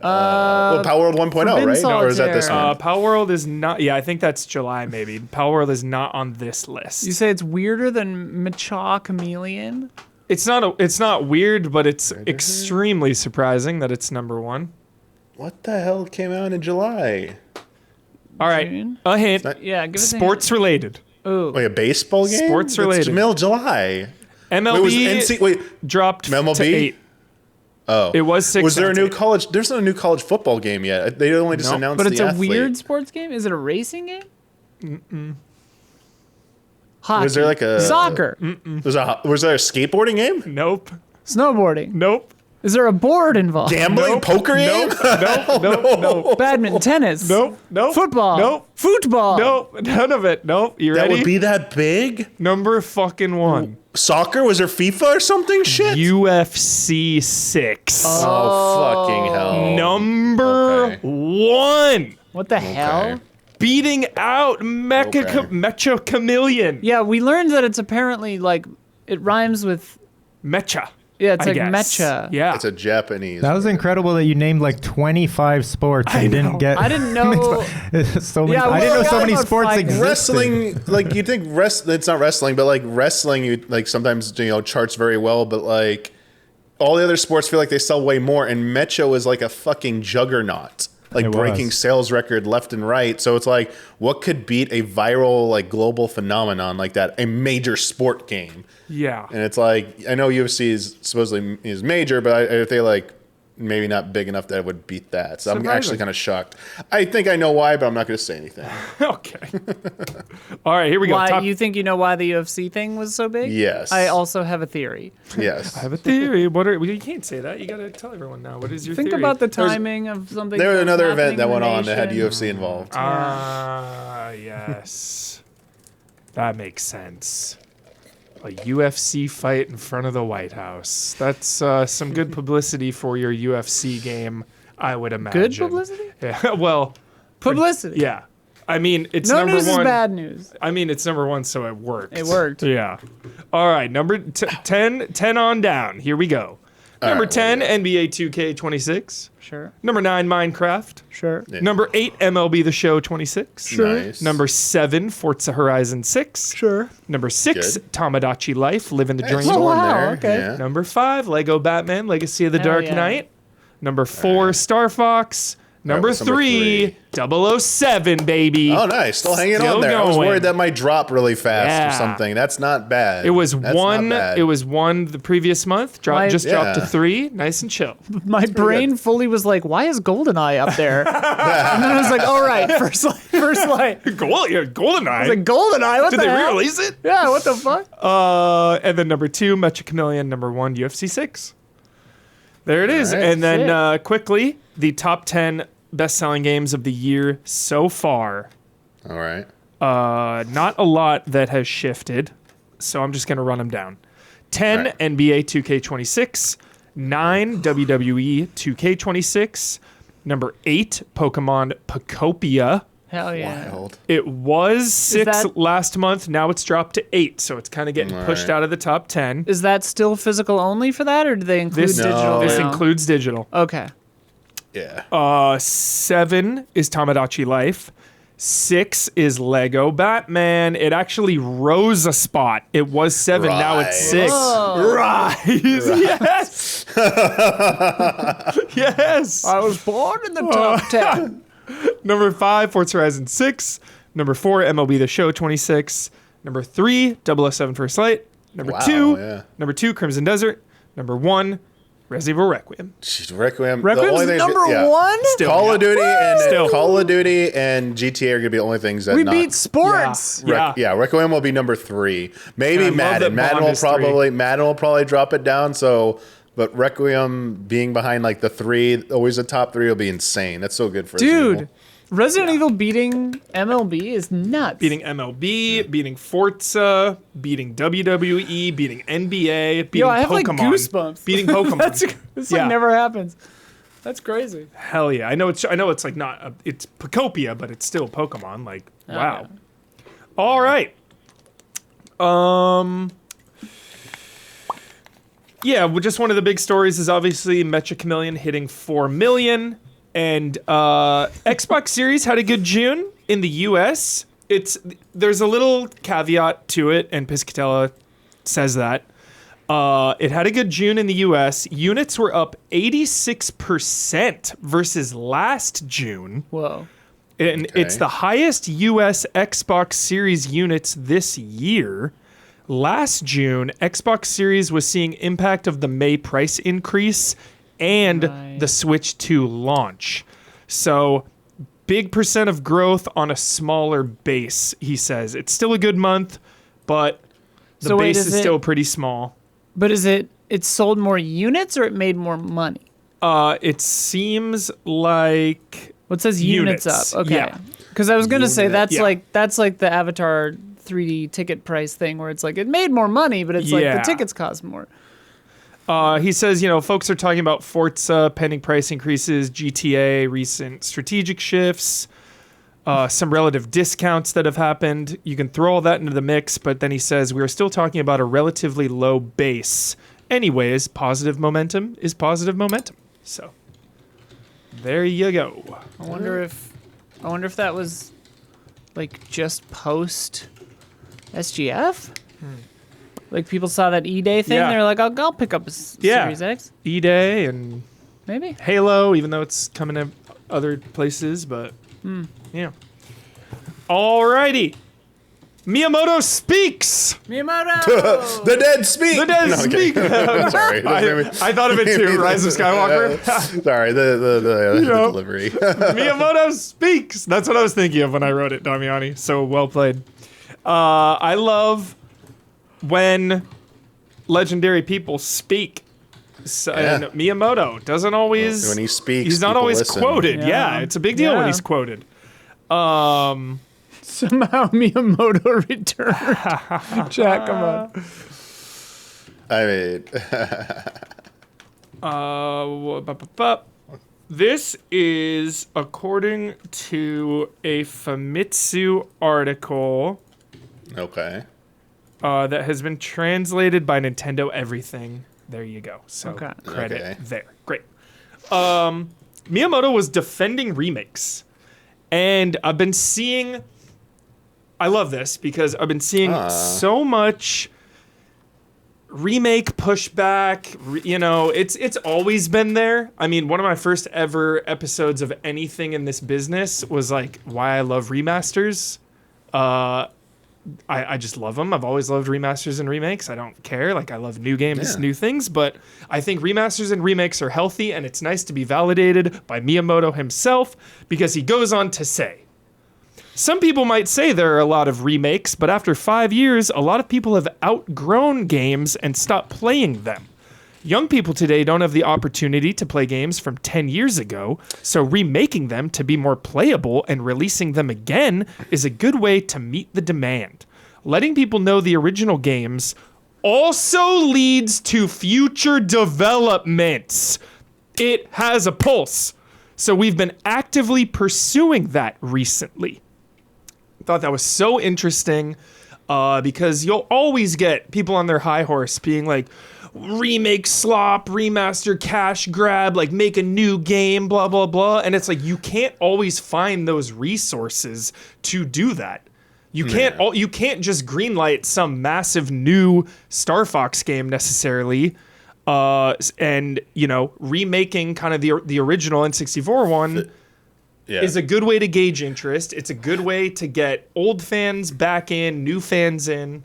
Speaker 4: Well, Power World 1.0,
Speaker 2: Forbidden
Speaker 4: right? Or is that this
Speaker 2: Solitaire.
Speaker 4: one?
Speaker 1: Power World is not. Yeah, I think that's July maybe. Power World is not on this list.
Speaker 2: You say it's weirder than Mecha Chameleon?
Speaker 1: It's not. It's not weird, but it's extremely surprising that it's number 1.
Speaker 4: What the hell came out in July?
Speaker 1: All right,
Speaker 2: June?
Speaker 1: a hint.
Speaker 2: Yeah, give us
Speaker 1: Sports related.
Speaker 2: a hint. Ooh.
Speaker 4: Wait, a baseball game?
Speaker 1: Sports related.
Speaker 4: It's middle July.
Speaker 1: MLB
Speaker 4: Wait, was NC? Wait,
Speaker 1: dropped
Speaker 4: MLB?
Speaker 1: to 8.
Speaker 4: oh,
Speaker 1: It was 6.
Speaker 4: Was there a
Speaker 1: now
Speaker 4: new
Speaker 1: it's 8.
Speaker 4: college? There's not a new college football game yet. They only just
Speaker 1: Nope.
Speaker 4: announced.
Speaker 2: But it's
Speaker 4: the
Speaker 2: a
Speaker 4: athlete.
Speaker 2: weird sports game? Is it a racing game? Hockey.
Speaker 4: Was there like a
Speaker 2: Soccer.
Speaker 4: Was there a skateboarding game?
Speaker 1: Nope.
Speaker 2: Snowboarding.
Speaker 1: Nope.
Speaker 2: Is there a board involved?
Speaker 4: Gambling? Poker game?
Speaker 1: Nope.
Speaker 2: Badminton, tennis.
Speaker 1: Nope. Nope.
Speaker 2: Football.
Speaker 1: Nope.
Speaker 2: Football.
Speaker 1: Nope. None of it. Nope. You
Speaker 4: That
Speaker 1: ready?
Speaker 4: would be that big?
Speaker 1: Number fucking 1.
Speaker 4: Soccer? Was there FIFA or something? Shit.
Speaker 1: UFC 6.
Speaker 4: Oh, fucking hell.
Speaker 1: Number
Speaker 4: Okay.
Speaker 1: 1.
Speaker 2: What the hell?
Speaker 1: Beating out
Speaker 4: Okay.
Speaker 1: Mecha Chameleon.
Speaker 2: Yeah, we learned that it's apparently like it rhymes with
Speaker 1: Mecha.
Speaker 2: yeah, it's
Speaker 1: I
Speaker 2: like
Speaker 1: guess.
Speaker 2: mecha.
Speaker 1: Yeah.
Speaker 4: It's a Japanese.
Speaker 3: That was incredible that you named like 25 sports.
Speaker 1: I
Speaker 3: You
Speaker 1: know.
Speaker 3: didn't get.
Speaker 2: I didn't know.
Speaker 3: so many.
Speaker 2: Yeah,
Speaker 3: I didn't know
Speaker 2: well,
Speaker 3: so
Speaker 2: yeah,
Speaker 3: many
Speaker 2: about
Speaker 3: sports
Speaker 2: fighting.
Speaker 3: existed.
Speaker 4: Wrestling, like you think it's not wrestling, but like wrestling, you like sometimes charts very well, but like all the other sports feel like they sell way more. And Mecha is like a fucking juggernaut, like
Speaker 3: It
Speaker 4: breaking
Speaker 3: was.
Speaker 4: sales record left and right. So it's like, what could beat a viral like global phenomenon like that? A major sport game.
Speaker 1: Yeah.
Speaker 4: And it's like, I know UFC is supposedly is major, but if they like maybe not big enough that it would beat that. So I'm
Speaker 1: Surprising.
Speaker 4: actually kind of shocked. I think I know why, but I'm not going to say anything.
Speaker 1: Okay. All right, here we go.
Speaker 2: Why
Speaker 1: Top-
Speaker 2: you think you know why the UFC thing was so big?
Speaker 4: Yes.
Speaker 2: I also have a theory.
Speaker 4: Yes.
Speaker 1: I have a theory. Well, you can't say that. You got to tell everyone now. What is your
Speaker 2: Think
Speaker 1: theory?
Speaker 2: about the timing of something.
Speaker 4: There was
Speaker 2: that
Speaker 4: another
Speaker 2: happening
Speaker 4: event that
Speaker 2: in the
Speaker 4: went on that had
Speaker 2: nation.
Speaker 4: UFC involved.
Speaker 1: Yes. That makes sense. A UFC fight in front of the White House. That's some good publicity for your UFC game, I would imagine.
Speaker 2: Good publicity?
Speaker 1: Yeah. Well,
Speaker 2: Publicity.
Speaker 1: yeah. I mean, it's
Speaker 2: No
Speaker 1: number
Speaker 2: news
Speaker 1: one.
Speaker 2: is bad news.
Speaker 1: I mean, it's number one, so it worked.
Speaker 2: It worked.
Speaker 1: Yeah. All right, number 10 on down. Here we go. Number
Speaker 4: right,
Speaker 1: 10,
Speaker 4: well,
Speaker 1: NBA 2K26.
Speaker 2: Sure.
Speaker 1: Number 9, Minecraft.
Speaker 2: Sure.
Speaker 4: Yeah.
Speaker 1: Number 8, MLB The Show 26.
Speaker 4: Nice.
Speaker 1: Number 7, Forza Horizon 6.
Speaker 2: Sure.
Speaker 1: Number 6,
Speaker 4: Good.
Speaker 1: Tamagotchi Life, Living the Dream.
Speaker 4: Still in
Speaker 2: wow,
Speaker 4: there.
Speaker 2: okay.
Speaker 4: Yeah.
Speaker 1: Number 5, Lego Batman, Legacy of the
Speaker 2: Hell
Speaker 1: Dark
Speaker 2: yeah.
Speaker 1: Knight. Number 4, Star Fox. Number
Speaker 4: was number
Speaker 1: 3, 007, baby.
Speaker 4: Oh, nice. Still hanging
Speaker 1: Still
Speaker 4: on there. I was
Speaker 1: going.
Speaker 4: worried that might drop really fast
Speaker 1: Yeah.
Speaker 4: or something. That's not bad.
Speaker 1: It was
Speaker 4: That's
Speaker 1: one.
Speaker 4: not bad.
Speaker 1: It was one the previous month.
Speaker 2: Why-
Speaker 1: Dropped to
Speaker 4: Yeah.
Speaker 1: 3. Nice and chill.
Speaker 2: My brain fully was like, "Why is GoldenEye up there?" And then I was like, "All right, first light."
Speaker 1: Goldeneye.
Speaker 2: I was like, "GoldenEye, what
Speaker 1: Did
Speaker 2: the
Speaker 1: they
Speaker 2: hell?"
Speaker 1: re-release it?
Speaker 2: Yeah, what the fuck?
Speaker 1: And then number 2, Mecha Chameleon. Number 1, UFC 6. There it is.
Speaker 4: right.
Speaker 1: And then
Speaker 2: Sick.
Speaker 1: quickly, the top 10 best-selling games of the year so far.
Speaker 4: All right.
Speaker 1: Not a lot that has shifted, so I'm just going to run them down. 10,
Speaker 4: Right.
Speaker 1: NBA 2K26. 9, WWE 2K26. Number 8, Pokemon Pocopia.
Speaker 2: Hell yeah.
Speaker 4: Wild.
Speaker 1: It was 6
Speaker 2: that-
Speaker 1: last month. Now it's dropped to 8, so it's kind of getting
Speaker 4: All
Speaker 1: pushed
Speaker 4: right.
Speaker 1: out of the top 10.
Speaker 2: Is that still physical only for that, or do they include
Speaker 1: This,
Speaker 2: digital?
Speaker 1: this
Speaker 2: now?
Speaker 1: includes digital.
Speaker 2: Okay.
Speaker 4: Yeah.
Speaker 1: 7 is Tamagotchi Life. 6 is Lego Batman. It actually rose a spot. It was 7, now it's
Speaker 4: Rise.
Speaker 1: 6.
Speaker 2: Oh.
Speaker 1: Rise. Yes. Yes.
Speaker 2: I was born in the top 10.
Speaker 1: Number 5, Forza Horizon 6. Number 4, MLB The Show 26. Number 3, 007 First Light. Number
Speaker 4: Wow,
Speaker 1: 2,
Speaker 4: yeah.
Speaker 1: Number 2, Crimson Desert. Number 1, Resident Evil Requiem.
Speaker 4: Jeez, Requiem. the
Speaker 2: Requiem's
Speaker 4: only things-
Speaker 2: number
Speaker 4: yeah.
Speaker 2: 1?
Speaker 1: Still,
Speaker 4: Call
Speaker 1: yeah.
Speaker 4: of Duty and
Speaker 1: Still.
Speaker 4: Call of Duty and GTA are gonna be the only things that
Speaker 2: We
Speaker 4: not,
Speaker 2: beat sports.
Speaker 1: Yeah.
Speaker 4: Requiem will be number 3. Maybe
Speaker 1: I love that
Speaker 4: Madden.
Speaker 1: Bond is 3.
Speaker 4: Madden will probably drop it down. So, but Requiem being behind like the 3, always the top 3 will be insane. That's so good for Resident
Speaker 2: Dude,
Speaker 4: Evil.
Speaker 2: Resident Evil beating MLB is nuts.
Speaker 1: Beating MLB, beating Forza, beating WWE, beating NBA, beating
Speaker 2: Yo, I have
Speaker 1: Pokemon.
Speaker 2: like goosebumps.
Speaker 1: Beating Pokemon.
Speaker 2: This
Speaker 1: Yeah.
Speaker 2: like never happens. That's crazy.
Speaker 1: Hell yeah. I know it's like not it's Pocopia, but it's still Pokemon. Like, wow. All right. Yeah, well, just one of the big stories is obviously Mecha Chameleon hitting 4 million. And Xbox Series had a good June in the US. There's a little caveat to it, and Piscatella says that. It had a good June in the US. Units were up 86% versus last June.
Speaker 2: Whoa.
Speaker 1: And it's the highest US Xbox Series units this year. Last June, Xbox Series was seeing impact of the May price increase and
Speaker 2: Right.
Speaker 1: the Switch 2 launch. So, big percent of growth on a smaller base, he says. It's still a good month, but the
Speaker 2: So wait,
Speaker 1: base
Speaker 2: is
Speaker 1: is
Speaker 2: it-
Speaker 1: still pretty small.
Speaker 2: But is it sold more units or it made more money?
Speaker 1: It seems like
Speaker 2: Well, it says units
Speaker 1: Units,
Speaker 2: up. Okay.
Speaker 1: yeah.
Speaker 2: Because I was gonna say that's
Speaker 1: Yeah.
Speaker 2: like the Avatar 3D ticket price thing where it's like it made more money, but it's like
Speaker 1: Yeah.
Speaker 2: the tickets cost more.
Speaker 1: He says, folks are talking about Forza, pending price increases, GTA, recent strategic shifts, some relative discounts that have happened. You can throw all that into the mix, but then he says, we are still talking about a relatively low base. Anyways, positive momentum is positive momentum. So, there you go.
Speaker 2: I wonder if that was like just post SGF. Like people saw that E-Day thing,
Speaker 1: Yeah.
Speaker 2: they're like, I'll pick up a
Speaker 1: Yeah.
Speaker 2: Series X,
Speaker 1: E-Day and
Speaker 2: maybe.
Speaker 1: Halo, even though it's coming to other places, but yeah. Alrighty. Miyamoto Speaks.
Speaker 2: Miyamoto!
Speaker 4: The dead speak.
Speaker 1: The dead
Speaker 4: No, I'm kidding.
Speaker 1: speak.
Speaker 4: I'm sorry.
Speaker 1: I thought of it too. Rise of Skywalker.
Speaker 4: Sorry, the delivery.
Speaker 1: Miyamoto Speaks. That's what I was thinking of when I wrote it, Damiani. So well played. I love when legendary people speak. So, and Miyamoto doesn't always.
Speaker 4: When he speaks,
Speaker 1: he's not
Speaker 4: people
Speaker 1: always
Speaker 4: listen.
Speaker 1: quoted.
Speaker 2: Yeah.
Speaker 1: Yeah, it's a big deal when
Speaker 2: Yeah.
Speaker 1: he's quoted.
Speaker 2: Somehow Miyamoto returned. Jack, come on.
Speaker 4: I mean,
Speaker 1: This is according to a Famitsu article
Speaker 4: okay.
Speaker 1: that has been translated by Nintendo Everything. There you go. So
Speaker 2: Okay.
Speaker 1: credit
Speaker 4: Okay.
Speaker 1: there. Great. Miyamoto was defending remakes. And I've been seeing... I love this because I've been seeing so much remake pushback. It's always been there. I mean, one of my first ever episodes of anything in this business was like why I love remasters. I just love them. I've always loved remasters and remakes. I don't care. Like I love new games, new things, but I think remasters and remakes are healthy, and it's nice to be validated by Miyamoto himself because he goes on to say, some people might say there are a lot of remakes, but after 5 years, a lot of people have outgrown games and stopped playing them. Young people today don't have the opportunity to play games from 10 years ago, so remaking them to be more playable and releasing them again is a good way to meet the demand. Letting people know the original games also leads to future developments. It has a pulse. So we've been actively pursuing that recently. Thought that was so interesting because you'll always get people on their high horse being like, remake slop, remaster cash grab, like make a new game, blah, blah, blah. And it's like, you can't always find those resources to do that. You can't just greenlight some massive new Star Fox game necessarily. And, remaking kind of the original N64 one is a good way to gauge interest. It's a good way to get old fans back in, new fans in.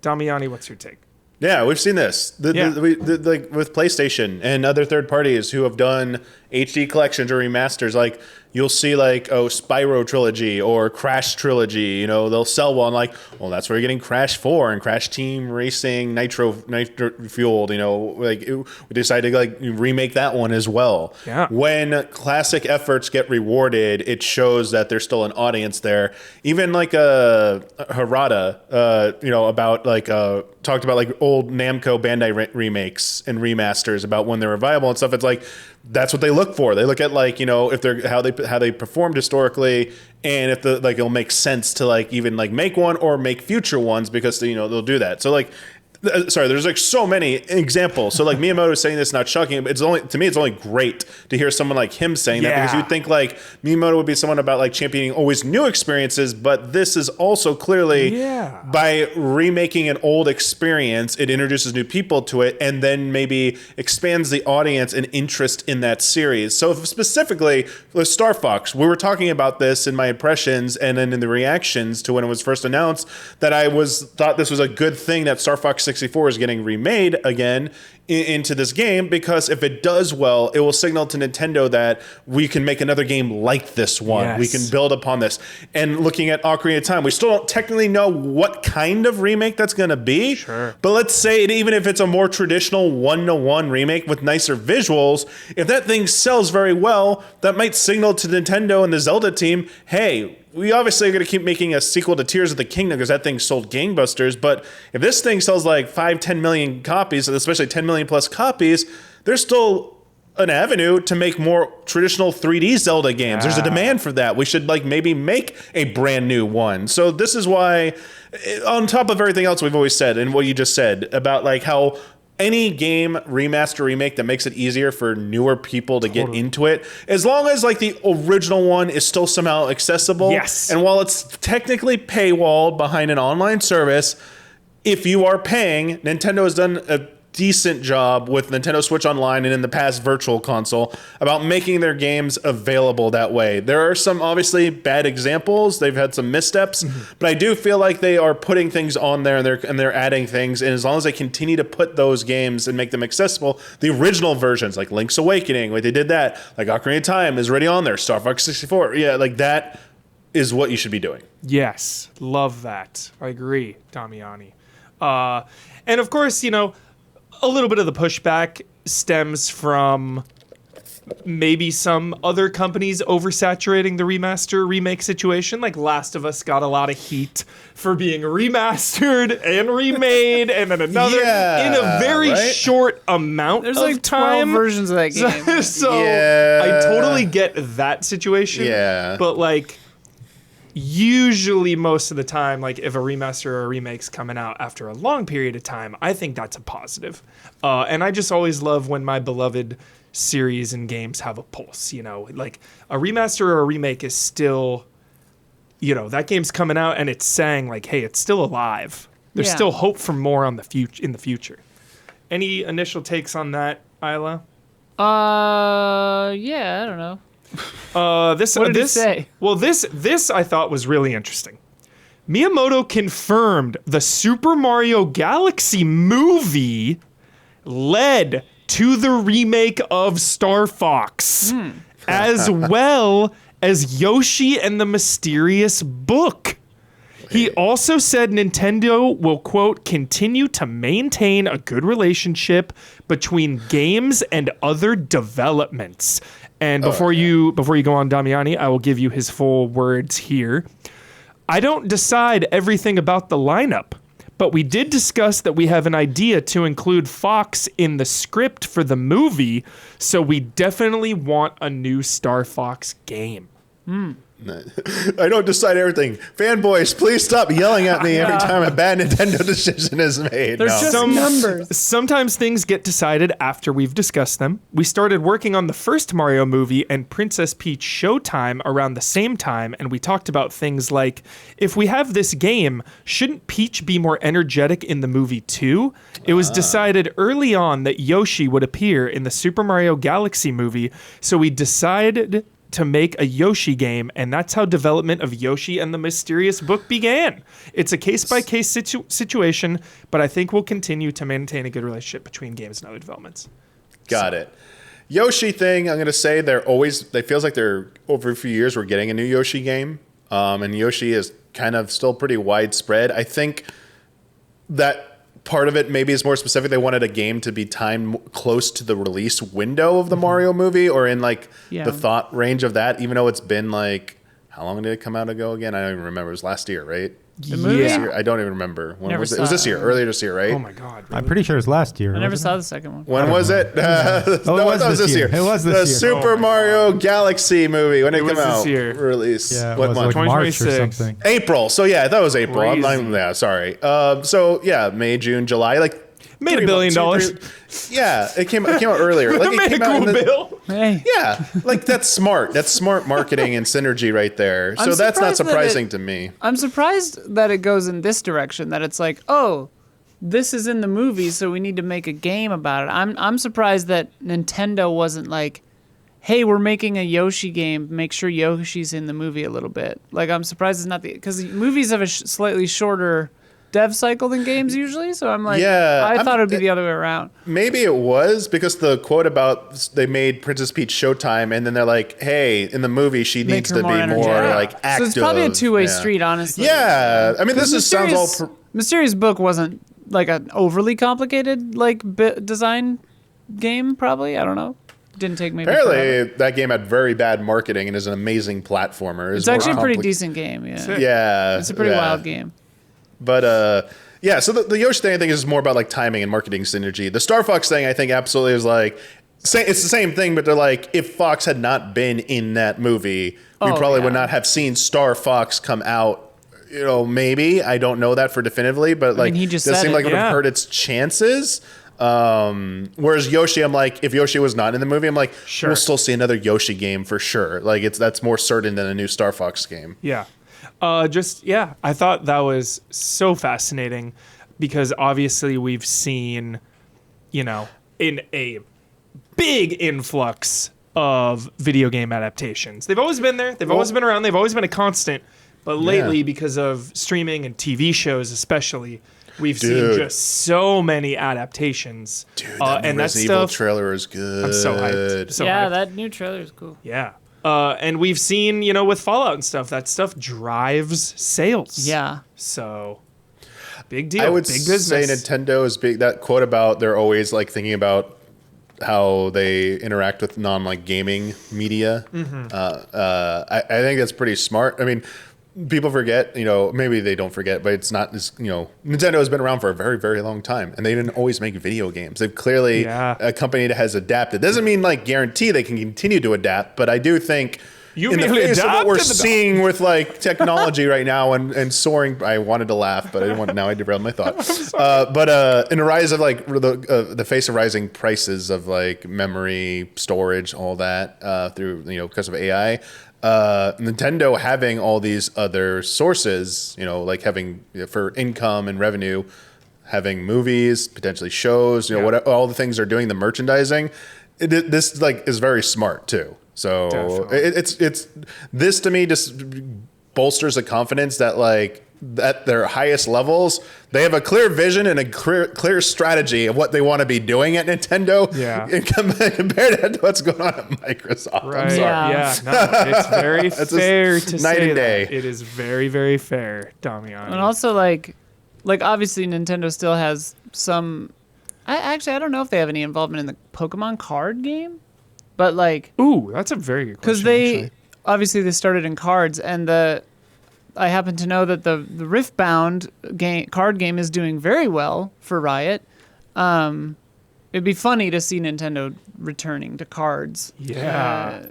Speaker 1: Damiani, what's your take?
Speaker 4: Yeah, we've seen this. Like with PlayStation and other third parties who have done HD collections or remasters. Like you'll see like Spyro Trilogy or Crash Trilogy. They'll sell one like, well, that's where you're getting Crash 4 and Crash Team Racing Nitro Fueled. We decided to like remake that one as well.
Speaker 1: Yeah.
Speaker 4: When classic efforts get rewarded, it shows that there's still an audience there. Even like Harada, about like talked about like old Namco Bandai remakes and remasters about when they were viable and stuff. It's like that's what they look for. They look at like if they're how they performed historically, and if it'll make sense to like even like make one or make future ones because they'll do that. So like. Sorry, there's like so many examples. So like Miyamoto saying this, not shocking, but to me it's only great to hear someone like him saying that, because you'd think like Miyamoto would be someone about like championing always new experiences, but this is also clearly by remaking an old experience, it introduces new people to it and then maybe expands the audience and interest in that series. So specifically with Star Fox, we were talking about this in my impressions and then in the reactions to when it was first announced, that I thought this was a good thing that Star Fox 64 is getting remade again into this game, because if it does well, it will signal to Nintendo that we can make another game like this one.
Speaker 1: Yes.
Speaker 4: We can build upon this. And looking at Ocarina of Time, we still don't technically know what kind of remake that's going to be.
Speaker 1: Sure.
Speaker 4: But let's say even if it's a more traditional one-to-one remake with nicer visuals, if that thing sells very well, that might signal to Nintendo and the Zelda team, hey, we obviously are going to keep making a sequel to Tears of the Kingdom because that thing sold gangbusters. But if this thing sells like 5-10 million copies, especially 10 million plus copies, there's still an avenue to make more traditional 3D Zelda games. There's a demand for that. We should like maybe make a brand new one. So this is why, on top of everything else we've always said and what you just said about like how any game remaster remake that makes it easier for newer people to get into it, as long as like the original one is still somehow accessible.
Speaker 1: Yes.
Speaker 4: And while it's technically paywalled behind an online service, if you are paying, Nintendo has done a decent job with Nintendo Switch Online and in the past Virtual Console about making their games available that way. There are some obviously bad examples. They've had some missteps, but I do feel like they are putting things on there and they're adding things. And as long as they continue to put those games and make them accessible, the original versions like Link's Awakening, like they did that, like Ocarina of Time is already on there, Star Fox 64, yeah, like that is what you should be doing.
Speaker 1: Yes, love that. I agree, Damiani. And of course, you know, a little bit of the pushback stems from maybe some other companies oversaturating the remaster remake situation. Like Last of Us got a lot of heat for being remastered and remade and then another in a very short amount
Speaker 2: There's
Speaker 1: of
Speaker 2: like 12
Speaker 1: time.
Speaker 2: versions of that game.
Speaker 1: So
Speaker 4: Yeah.
Speaker 1: I totally get that situation.
Speaker 4: Yeah.
Speaker 1: But like usually most of the time, like if a remaster or a remake's coming out after a long period of time, I think that's a positive. And I just always love when my beloved series and games have a pulse, you know, like a remaster or a remake is still, you know, that game's coming out and it's saying like, hey, it's still alive. There's still hope for more on the in the future. Any initial takes on that, Isla?
Speaker 2: Yeah, I don't know. What did he say?
Speaker 1: Well, this I thought was really interesting. Miyamoto confirmed the Super Mario Galaxy movie led to the remake of Star Fox, as well as Yoshi and the Mysterious Book. He also said Nintendo will, quote, continue to maintain a good relationship between games and other developments. And before you go on, Damiani, I will give you his full words here. I don't decide everything about the lineup, but we did discuss that we have an idea to include Fox in the script for the movie, so we definitely want a new Star Fox game.
Speaker 4: I don't decide everything. Fanboys, please stop yelling at me every time a bad Nintendo decision is made.
Speaker 2: There's just numbers.
Speaker 1: Sometimes things get decided after we've discussed them. We started working on the first Mario movie and Princess Peach Showtime around the same time, and we talked about things like, if we have this game, shouldn't Peach be more energetic in the movie too? It was decided early on that Yoshi would appear in the Super Mario Galaxy movie, so we decided to make a Yoshi game, and that's how development of Yoshi and the Mysterious Book began. It's a case-by-case situation, but I think we'll continue to maintain a good relationship between games and other developments.
Speaker 4: Got it. Yoshi thing, I'm going to say they feels like they're, over a few years, we're getting a new Yoshi game, and Yoshi is kind of still pretty widespread. I think that part of it maybe is more specific. They wanted a game to be timed close to the release window of the Mario movie, or in like the thought range of that, even though it's been like, how long did it come out ago again? I don't even remember. It was last year, right?
Speaker 2: The movie?
Speaker 1: Yeah.
Speaker 4: I don't even remember. When
Speaker 2: Never
Speaker 4: was it? It
Speaker 2: saw
Speaker 4: was this
Speaker 2: it.
Speaker 4: year, earlier this year, right?
Speaker 1: Oh my God.
Speaker 3: I'm pretty sure it was last year.
Speaker 2: I never
Speaker 3: wasn't
Speaker 2: saw the second one.
Speaker 4: When was it? No,
Speaker 3: it
Speaker 4: I
Speaker 3: was
Speaker 4: thought it was this year.
Speaker 3: It was this
Speaker 4: the
Speaker 3: year.
Speaker 4: Super Mario Galaxy movie. When did it
Speaker 1: was
Speaker 4: come out?
Speaker 1: this year.
Speaker 4: Release.
Speaker 3: Yeah, it
Speaker 4: What
Speaker 3: was
Speaker 4: month?
Speaker 3: like March or
Speaker 1: 2026.
Speaker 3: something.
Speaker 4: April. So yeah, I thought it was April. I'm not,
Speaker 1: Crazy.
Speaker 4: yeah, sorry. So yeah, May, June, July, like
Speaker 1: Made $1 billion.
Speaker 4: Yeah, it came out earlier. Like it
Speaker 1: Made a
Speaker 4: came out
Speaker 1: cool
Speaker 4: in the,
Speaker 1: bill.
Speaker 2: Hey.
Speaker 4: Yeah, like that's smart. That's smart marketing and synergy right there. So
Speaker 2: I'm
Speaker 4: that's not
Speaker 2: surprised that
Speaker 4: surprising to me.
Speaker 2: I'm surprised that it goes in this direction, that it's like, oh, this is in the movie, so we need to make a game about it. I'm surprised that Nintendo wasn't like, hey, we're making a Yoshi game, make sure Yoshi's in the movie a little bit. Like, I'm surprised it's not because movies have a slightly shorter dev cycle than games usually, so I'm like, I thought it would be the other way around.
Speaker 4: Maybe it was because the quote about they made Princess Peach Showtime, and then they're like, "Hey, in the movie, she
Speaker 2: Make
Speaker 4: needs
Speaker 2: her
Speaker 4: to be more
Speaker 2: energetic.
Speaker 4: like active."
Speaker 2: So it's probably a two-way street, honestly.
Speaker 4: Yeah, I mean, this sounds all.
Speaker 2: Mysterious Book wasn't like an overly complicated design game, probably. I don't know. Didn't take maybe
Speaker 4: Apparently,
Speaker 2: forever.
Speaker 4: that game had very bad marketing and is an amazing platformer.
Speaker 2: It's actually a pretty decent game. Yeah,
Speaker 4: Yeah,
Speaker 2: it's a pretty wild game.
Speaker 4: But yeah, so the Yoshi thing I think is more about like timing and marketing synergy. The Star Fox thing I think absolutely is like it's the same thing, but they're like, if Fox had not been in that movie, we probably would not have seen Star Fox come out. You know, maybe I don't know that for definitively, but like
Speaker 2: he just
Speaker 4: does
Speaker 2: said
Speaker 4: seem
Speaker 2: it.
Speaker 4: like it would have hurt its chances. Whereas Yoshi, I'm like, if Yoshi was not in the movie, I'm like, we'll still see another Yoshi game for sure. Like that's more certain than a new Star Fox game.
Speaker 1: Yeah. I thought that was so fascinating because obviously we've seen in a big influx of video game adaptations. They've always been there. They've always been around. They've always been a constant. But lately, because of streaming and TV shows especially, we've seen just so many adaptations.
Speaker 4: Dude, that Resident Evil trailer is good.
Speaker 1: I'm so hyped.
Speaker 2: That new trailer is cool.
Speaker 1: Yeah. And we've seen, with Fallout and stuff, that stuff drives sales.
Speaker 2: Yeah.
Speaker 1: So, big deal.
Speaker 4: I would
Speaker 1: big
Speaker 4: say
Speaker 1: business.
Speaker 4: Nintendo is big. That quote about they're always like thinking about how they interact with gaming media. I think that's pretty smart. I mean, people forget, maybe they don't forget, but it's not this, Nintendo has been around for a very, very long time, and they didn't always make video games. They've clearly a company that has adapted. Doesn't mean guarantee they can continue to adapt, but I do think in the face of what we're seeing with technology right now and soaring, I wanted to laugh, but I didn't want. Now I derailed my thought. But in the rise of the face of rising prices of memory, storage, all that through because of AI. Nintendo having all these other sources, having for income and revenue, having movies, potentially shows, what all the things they're doing, the merchandising, this is very smart too. So it's this to me just bolsters the confidence that at their highest levels, they have a clear vision and a clear strategy of what they want to be doing at Nintendo.
Speaker 1: Yeah.
Speaker 2: Compared
Speaker 4: to what's going on at Microsoft.
Speaker 1: Right.
Speaker 4: I'm sorry.
Speaker 1: Yeah. No, it's very fair to
Speaker 4: night
Speaker 1: say
Speaker 4: and day.
Speaker 1: that. It is very, very fair, Damiani.
Speaker 2: And also, obviously, Nintendo still has some. I don't know if they have any involvement in the Pokemon card game, but
Speaker 1: ooh, that's a very good question.
Speaker 2: Because obviously they started in cards, and I happen to know that the Riftbound card game is doing very well for Riot. It'd be funny to see Nintendo returning to cards.
Speaker 1: Yeah.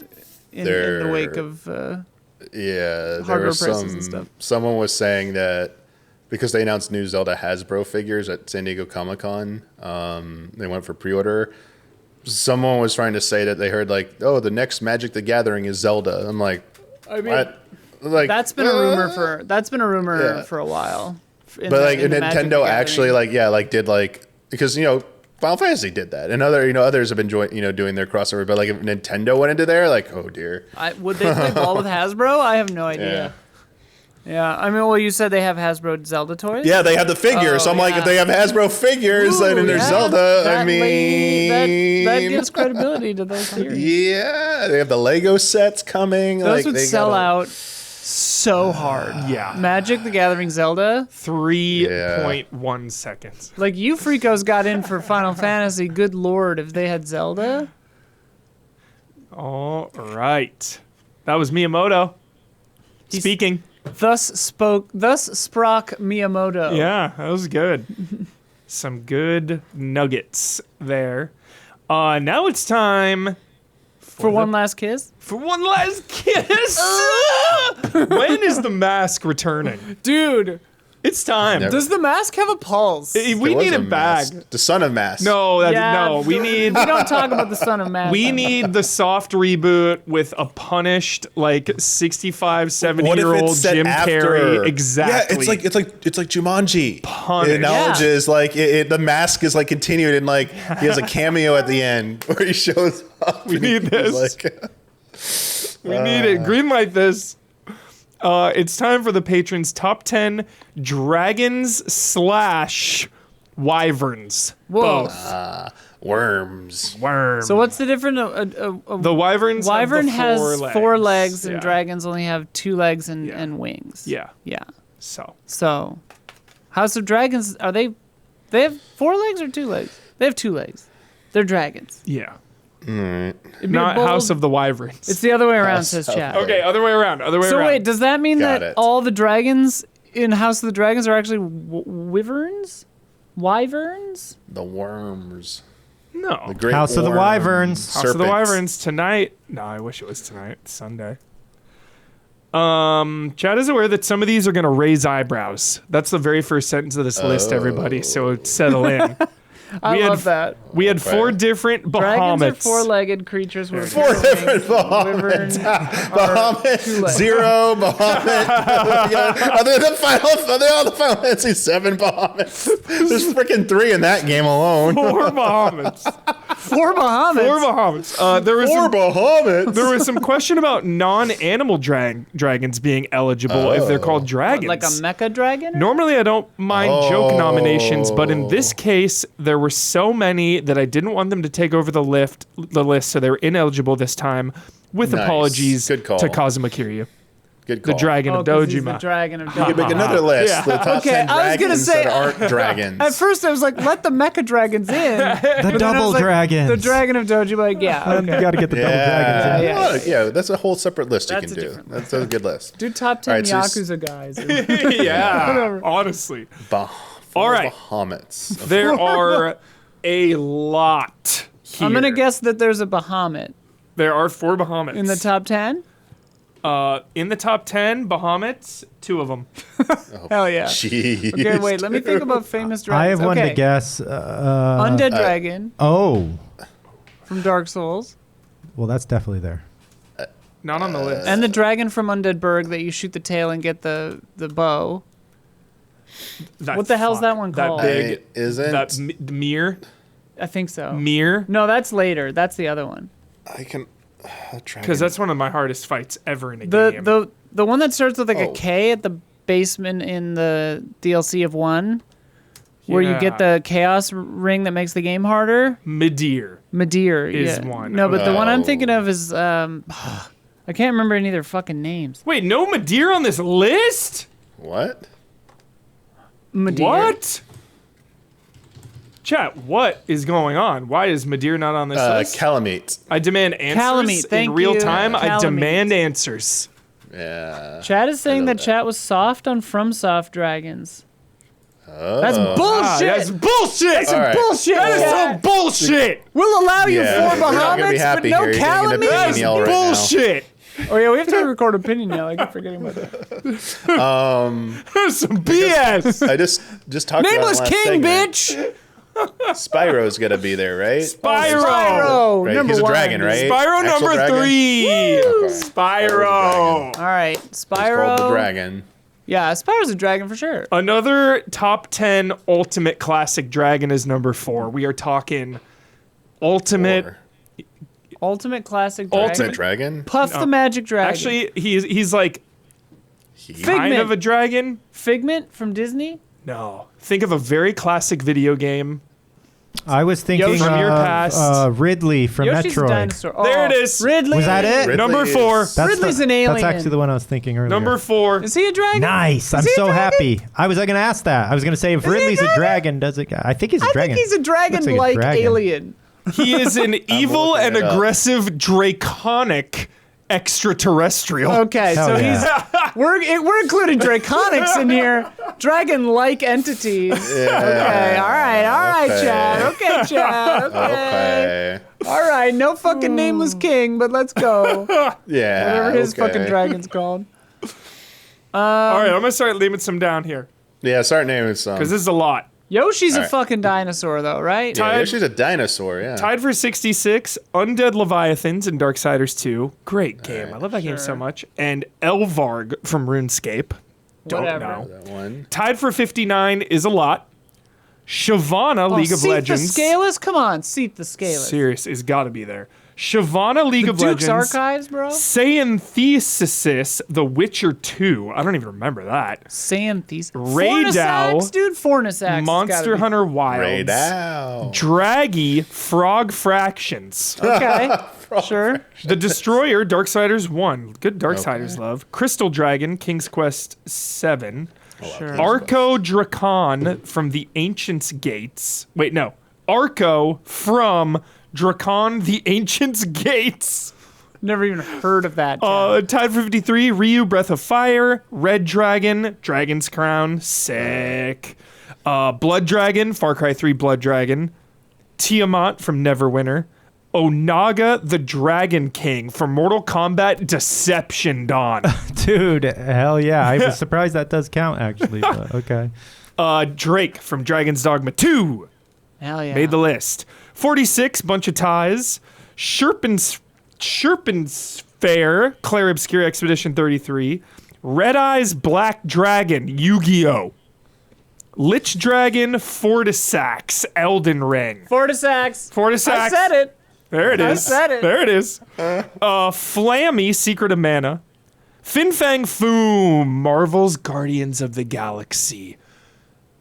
Speaker 2: In the wake of hardware prices and stuff.
Speaker 4: Someone was saying that because they announced new Zelda Hasbro figures at San Diego Comic-Con, they went for pre-order. Someone was trying to say that they heard the next Magic the Gathering is Zelda. I'm like,
Speaker 2: I mean,
Speaker 4: what?
Speaker 2: That's been a rumor for a while.
Speaker 4: But Nintendo actually did because Final Fantasy did that, and others have been doing their crossover. But if Nintendo went into there, oh dear,
Speaker 2: would they play ball with Hasbro? I have no idea. Yeah, I mean, you said they have Hasbro Zelda toys.
Speaker 4: Yeah, they have the figures. So I'm if they have Hasbro figures and there's Zelda, that
Speaker 2: gives credibility to those theories.
Speaker 4: Yeah, they have the Lego sets coming.
Speaker 2: Those would sell out so hard.
Speaker 1: Yeah.
Speaker 2: Magic the Gathering Zelda.
Speaker 1: 3.1 seconds.
Speaker 2: You freakos got in for Final Fantasy. Good lord, if they had Zelda.
Speaker 1: All right. That was Miyamoto speaking.
Speaker 2: Thus sprak Miyamoto.
Speaker 1: Yeah, that was good. Some good nuggets there. Now it's time
Speaker 2: for one last kiss.
Speaker 1: For one last kiss. When is the mask returning,
Speaker 2: dude?
Speaker 1: It's time.
Speaker 2: Does the mask have a pulse?
Speaker 1: We need it back.
Speaker 4: The son of Mask.
Speaker 1: No, no. We need.
Speaker 2: We don't talk about the son of Mask.
Speaker 1: We need the soft reboot with a punished 65, 70-year-old Jim Carrey. Exactly.
Speaker 4: Yeah, it's like Jumanji.
Speaker 1: Punished.
Speaker 4: It acknowledges the mask is continued and he has a cameo at the end where he shows up.
Speaker 1: We need this. We need it. Greenlight this. It's time for the patrons' top 10 dragons / wyverns.
Speaker 2: Whoa.
Speaker 1: Both.
Speaker 4: Worms.
Speaker 2: So what's the difference?
Speaker 1: The wyverns
Speaker 2: has
Speaker 1: legs.
Speaker 2: 4 legs, and dragons only have 2 legs and wings.
Speaker 1: Yeah.
Speaker 2: Yeah.
Speaker 1: So
Speaker 2: House of Dragons, they have 4 legs or 2 legs? They have 2 legs. They're dragons.
Speaker 1: Yeah.
Speaker 4: Right.
Speaker 1: Not House of the Wyverns.
Speaker 2: It's the other way around, says chat.
Speaker 1: Okay, other way around.
Speaker 2: So wait, does that mean that all the dragons in House of the Dragons are actually wyverns? Wyverns?
Speaker 4: The worms.
Speaker 1: No.
Speaker 4: The great
Speaker 3: House of the Wyverns.
Speaker 1: House of the Wyverns tonight. No, I wish it was tonight. It's Sunday. Chad is aware that some of these are going to raise eyebrows. That's the very first sentence of this list, everybody. So settle in.
Speaker 2: I love that.
Speaker 1: We had 4 different
Speaker 2: Dragons are
Speaker 1: Bahamets.
Speaker 2: 4-legged creatures with
Speaker 4: 4 different
Speaker 2: Wyverns
Speaker 4: Bahamut,
Speaker 2: two-legged.
Speaker 4: 0 Bahamut. Other than all the Final Fantasy 7 Bahamets. There's freaking 3 in that game alone.
Speaker 1: 4 Bahamets.
Speaker 2: 4 Bahamets.
Speaker 1: 4 Bahamets. There was
Speaker 4: 4
Speaker 1: some,
Speaker 4: Bahamets.
Speaker 1: there was some question about non-animal dragons being eligible if they're called dragons.
Speaker 2: Like a mecha dragon?
Speaker 1: Normally, I don't mind joke nominations, but in this case, there were so many that I didn't want them to take over the list, so they were ineligible this time. With
Speaker 4: Nice.
Speaker 1: apologies
Speaker 4: Good call.
Speaker 1: to Kazuma Kiryu,
Speaker 4: Good
Speaker 1: the
Speaker 4: call.
Speaker 1: dragon of
Speaker 2: 'cause he's the
Speaker 1: Dojima.
Speaker 2: dragon of
Speaker 4: You can make
Speaker 2: Dojima.
Speaker 4: another list.
Speaker 1: Yeah.
Speaker 4: The top
Speaker 2: Okay,
Speaker 4: 10
Speaker 2: I was gonna
Speaker 4: dragons
Speaker 2: say-
Speaker 4: that aren't dragons.
Speaker 2: At first, I was like, let the mecha dragons in.
Speaker 3: The double dragons.
Speaker 2: The dragon of Dojima, like, yeah.
Speaker 3: You
Speaker 2: Okay.
Speaker 3: got to get the double dragons in.
Speaker 2: Yeah.
Speaker 4: Yeah, that's a whole separate list
Speaker 2: That's
Speaker 4: you
Speaker 2: a
Speaker 4: can do.
Speaker 2: different
Speaker 4: That's a good list.
Speaker 2: Do top 10
Speaker 4: All right, so
Speaker 2: Yakuza guys.
Speaker 1: Yeah, honestly.
Speaker 4: All
Speaker 1: All right.
Speaker 4: Bahamets.
Speaker 1: There are a lot here.
Speaker 2: I'm going to guess that there's a Bahamut
Speaker 1: There are 4 Bahamets.
Speaker 2: in the top 10.
Speaker 1: In the top 10 Bahamets, 2 of them.
Speaker 2: Hell yeah.
Speaker 4: Jeez.
Speaker 2: Okay, wait, let me think about famous dragons.
Speaker 3: I have one
Speaker 2: okay.
Speaker 3: to guess.
Speaker 2: Undead Dragon
Speaker 3: Oh,
Speaker 2: from Dark Souls.
Speaker 3: well, that's definitely there.
Speaker 1: Not on the list.
Speaker 2: And the dragon from Undead Burg that you shoot the tail and get the bow. What the hell's that one called?
Speaker 1: That big.
Speaker 4: Isn't
Speaker 1: That Mir.
Speaker 2: I think so.
Speaker 1: Mir.
Speaker 2: No, that's later. That's the other one.
Speaker 4: I can try
Speaker 1: Because that's one of my hardest fights ever in a
Speaker 2: The
Speaker 1: game.
Speaker 2: the one that starts with like a
Speaker 4: Oh.
Speaker 2: K at the basement in the DLC of 1, where you
Speaker 1: Yeah.
Speaker 2: get the chaos ring that makes the game harder.
Speaker 1: Midir.
Speaker 2: Midir
Speaker 1: Is
Speaker 2: yeah.
Speaker 1: one.
Speaker 2: No, but the one I'm
Speaker 4: Oh.
Speaker 2: thinking of is I can't remember any of their fucking names.
Speaker 1: Wait, no Midir on this list?
Speaker 4: what?
Speaker 2: Midir.
Speaker 1: What? Chat, what is going on? Why is Midir not on this list?
Speaker 4: Calamite.
Speaker 1: I demand answers
Speaker 2: Calamite,
Speaker 1: in
Speaker 2: thank
Speaker 1: real
Speaker 2: you.
Speaker 1: time. I
Speaker 2: Calamite.
Speaker 1: demand answers.
Speaker 4: Yeah.
Speaker 2: Chat is saying
Speaker 4: know
Speaker 2: that
Speaker 4: that.
Speaker 2: chat was soft on FromSoft dragons.
Speaker 4: Oh.
Speaker 2: That's bullshit.
Speaker 1: That's bullshit.
Speaker 2: That's
Speaker 4: All right.
Speaker 2: bullshit.
Speaker 1: That is
Speaker 2: chat.
Speaker 1: some bullshit.
Speaker 2: We'll allow you
Speaker 4: Yeah,
Speaker 2: 4
Speaker 4: you're not gonna be
Speaker 2: Bahamets, but
Speaker 4: happy
Speaker 2: no
Speaker 4: here. You're gonna get
Speaker 2: Calamite.
Speaker 4: opinion yell right now.
Speaker 1: Bullshit.
Speaker 2: Oh yeah, we have to record opinion now. I keep forgetting about that.
Speaker 1: That's some BS.
Speaker 4: I just talked
Speaker 2: Nameless
Speaker 4: about it
Speaker 2: King,
Speaker 4: last segment.
Speaker 2: bitch.
Speaker 4: Spyro's gonna be there, right?
Speaker 1: Spyro.
Speaker 2: Spyro,
Speaker 4: Right,
Speaker 2: number
Speaker 4: he's a
Speaker 2: 1.
Speaker 4: dragon, right?
Speaker 1: Spyro
Speaker 4: Actual
Speaker 1: number
Speaker 4: dragon?
Speaker 1: 3.
Speaker 4: Okay.
Speaker 1: Spyro.
Speaker 2: All right,
Speaker 4: It's
Speaker 2: Spyro.
Speaker 4: called the dragon.
Speaker 2: Yeah, Spyro's a dragon for sure.
Speaker 1: Another top 10 ultimate classic dragon is number 4. We are talking ultimate.
Speaker 4: Or
Speaker 2: Ultimate classic dragon.
Speaker 4: Ultimate dragon.
Speaker 2: Puff
Speaker 1: No.
Speaker 2: the Magic Dragon.
Speaker 1: Actually, he's like
Speaker 2: Figment.
Speaker 1: kind of a dragon.
Speaker 2: Figment from Disney.
Speaker 1: No. Think of a very classic video game.
Speaker 3: I was thinking
Speaker 1: Yoshi from your past.
Speaker 3: Ridley from
Speaker 2: Yoshi's a
Speaker 3: Metroid.
Speaker 2: dinosaur. Oh,
Speaker 1: There it is.
Speaker 2: Ridley.
Speaker 3: Was that it?
Speaker 4: Ridley
Speaker 1: Number
Speaker 4: is-
Speaker 1: 4.
Speaker 2: Ridley's an alien.
Speaker 3: That's actually the one I was thinking earlier.
Speaker 1: Number 4.
Speaker 2: Is he a dragon?
Speaker 3: Nice. I'm
Speaker 2: he a
Speaker 3: so
Speaker 2: dragon?
Speaker 3: happy. I was going to ask that. I was going to say if
Speaker 2: he a
Speaker 3: Ridley's a
Speaker 2: dragon?
Speaker 3: dragon, does it? I think he's a
Speaker 2: I
Speaker 3: dragon.
Speaker 2: think he's a
Speaker 3: Looks like a
Speaker 2: dragon-like
Speaker 3: dragon.
Speaker 2: alien.
Speaker 1: He is an evil
Speaker 4: looking
Speaker 1: and
Speaker 4: it up.
Speaker 1: aggressive draconic extraterrestrial.
Speaker 2: Okay,
Speaker 3: Hell
Speaker 2: so
Speaker 3: yeah.
Speaker 2: we're including draconics in here, dragon-like entities. Okay, all right,
Speaker 4: okay.
Speaker 2: Chad. Okay, Chad. Okay.
Speaker 4: Okay.
Speaker 2: All right, no fucking nameless king, but let's go.
Speaker 4: Yeah.
Speaker 2: Whatever his
Speaker 4: okay.
Speaker 2: fucking dragon's called.
Speaker 1: All right, I'm going to start leaving some down here
Speaker 4: Yeah, start naming some.
Speaker 1: because this is a lot.
Speaker 2: Yoshi's a
Speaker 4: All right.
Speaker 2: fucking dinosaur, though, right?
Speaker 4: Yeah, she's a dinosaur. Yeah.
Speaker 1: Tied for 66, Undead Leviathans in Darksiders 2. Great game. I love that game so
Speaker 2: Sure.
Speaker 1: much. And Elvarg from RuneScape. Don't
Speaker 2: Whatever.
Speaker 1: know.
Speaker 4: That one.
Speaker 1: Tied for 59 is a lot. Shyvana, League of
Speaker 2: Seath
Speaker 1: Legends.
Speaker 2: the Scaleless? Come on, Seath the Scaleless.
Speaker 1: Serious, it's got to be there. Shyvana, League
Speaker 2: The
Speaker 1: of
Speaker 2: Duke's
Speaker 1: Legends.
Speaker 2: Archives, bro?
Speaker 1: Sayanthesis, The Witcher 2. I don't even remember that.
Speaker 2: Xanthes.
Speaker 1: Raydal.
Speaker 2: Fornisax, dude? Fornisax.
Speaker 1: Monster Hunter Wilds.
Speaker 4: Ray Dow.
Speaker 1: Draggy, Frog Fractions.
Speaker 2: Okay, sure.
Speaker 1: The Destroyer, Darksiders 1. Good Darksiders love. Crystal Dragon, King's Quest 7.
Speaker 2: Sure.
Speaker 1: Arco Dracon from the Ancient's Gates. Wait, no. Arco from Dracon the Ancient's Gates.
Speaker 2: Never even heard of that. Chad.
Speaker 1: Tied for 53, Ryu Breath of Fire. Red Dragon, Dragon's Crown. Sick. Blood Dragon, Far Cry 3 Blood Dragon. Tiamat from Neverwinter. Onaga the Dragon King from Mortal Kombat Deception Dawn.
Speaker 3: Dude, hell yeah. I was surprised that does count, actually. But okay.
Speaker 1: Drake from Dragon's Dogma 2.
Speaker 2: Hell yeah.
Speaker 1: Made the list. 46, bunch of ties. Sherpin's Fair, Clair Obscure Expedition 33. Red Eyes Black Dragon, Yu-Gi-Oh! Lich Dragon, Fortisax, Elden Ring.
Speaker 2: Fortisax.
Speaker 1: Fortisax.
Speaker 2: I said it.
Speaker 1: There it is.
Speaker 2: I said it.
Speaker 1: There it is. Flammy, Secret of Mana. Fin Fang Foom, Marvel's Guardians of the Galaxy.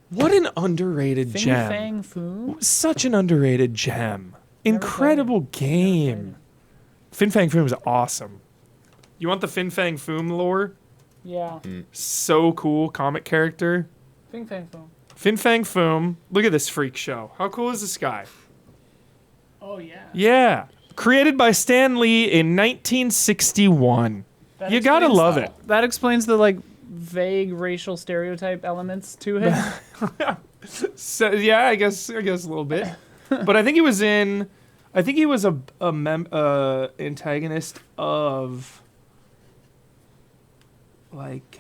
Speaker 1: What an underrated
Speaker 2: Fin
Speaker 1: gem.
Speaker 2: Fang Foom.
Speaker 1: Such an underrated gem. Incredible game. Fin Fang Foom is awesome. You want the Fin Fang Foom lore?
Speaker 2: Yeah.
Speaker 1: So cool, comic character.
Speaker 2: Fin Fang Foom.
Speaker 1: Fin Fang Foom. Look at this freak show. How cool is this guy?
Speaker 2: Oh yeah.
Speaker 1: Yeah. Created by Stan Lee in 1961. You gotta love it.
Speaker 2: That explains the like vague racial stereotype elements to him.
Speaker 1: So, yeah, I guess a little bit. But I think he was in. I think he was a antagonist of like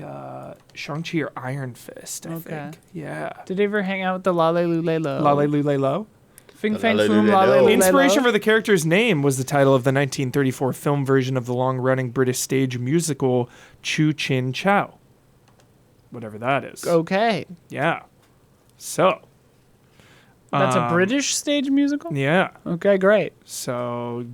Speaker 1: Shang-Chi or Iron Fist. I think. Yeah.
Speaker 2: Did he ever hang out with the Lale Lulelo?
Speaker 1: Lale Lulelo.
Speaker 2: Fin Fang
Speaker 4: Lale
Speaker 2: Foom,
Speaker 4: Lulelo.
Speaker 2: Lale
Speaker 1: The
Speaker 2: Lulelo.
Speaker 1: inspiration for the character's name was the title of the 1934 film version of the long-running British stage musical Chu Chin Chow. Whatever that is.
Speaker 2: Okay.
Speaker 1: Yeah. So.
Speaker 2: That's a British stage musical?
Speaker 1: Yeah.
Speaker 2: Okay, great.
Speaker 1: So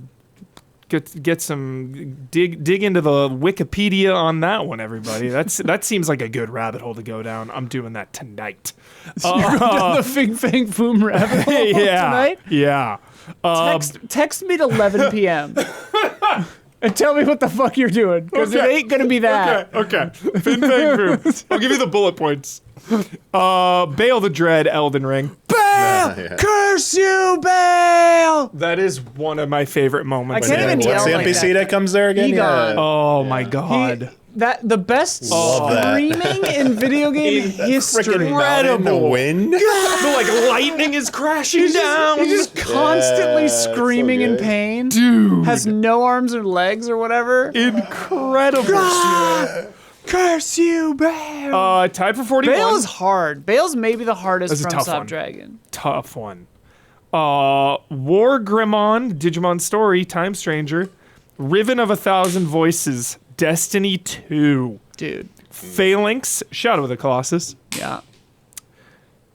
Speaker 1: get some dig into the Wikipedia on that one, everybody. That seems like a good rabbit hole to go down. I'm doing that tonight.
Speaker 2: The Fin Fang Foom rabbit hole tonight?
Speaker 1: Yeah.
Speaker 2: Text me at 11 p.m. and tell me what the fuck you're doing, because it ain't gonna be that.
Speaker 1: Okay. Fin Fang Foom. I'll give you the bullet points. Bale the Dread, Elden Ring.
Speaker 4: Yeah.
Speaker 2: Curse you, Bale!
Speaker 1: That is one of my favorite moments.
Speaker 2: I can't even
Speaker 4: What's
Speaker 2: yell
Speaker 4: the
Speaker 2: like
Speaker 4: NPC
Speaker 2: that.
Speaker 4: that comes there again?
Speaker 2: Egon.
Speaker 4: Yeah.
Speaker 1: Oh my god.
Speaker 2: The best
Speaker 4: Love that.
Speaker 2: screaming in video game history.
Speaker 4: Mountain in the wind.
Speaker 1: The like lightning is crashing down.
Speaker 2: He's just constantly
Speaker 4: Yeah, it's so
Speaker 2: screaming in
Speaker 4: good.
Speaker 2: pain.
Speaker 1: Dude.
Speaker 2: Has no arms or legs or whatever.
Speaker 1: Incredible.
Speaker 2: Curse you, Bale!
Speaker 1: Tied for 41.
Speaker 2: Bale is hard. Bale's maybe the hardest
Speaker 1: That's a
Speaker 2: from
Speaker 1: tough one.
Speaker 2: Dragon.
Speaker 1: Tough one. War Grimmon, Digimon Story, Time Stranger, Riven of 1,000 Voices, Destiny 2,
Speaker 2: Dude.
Speaker 1: Phalanx, Shadow of the Colossus,
Speaker 2: Yeah.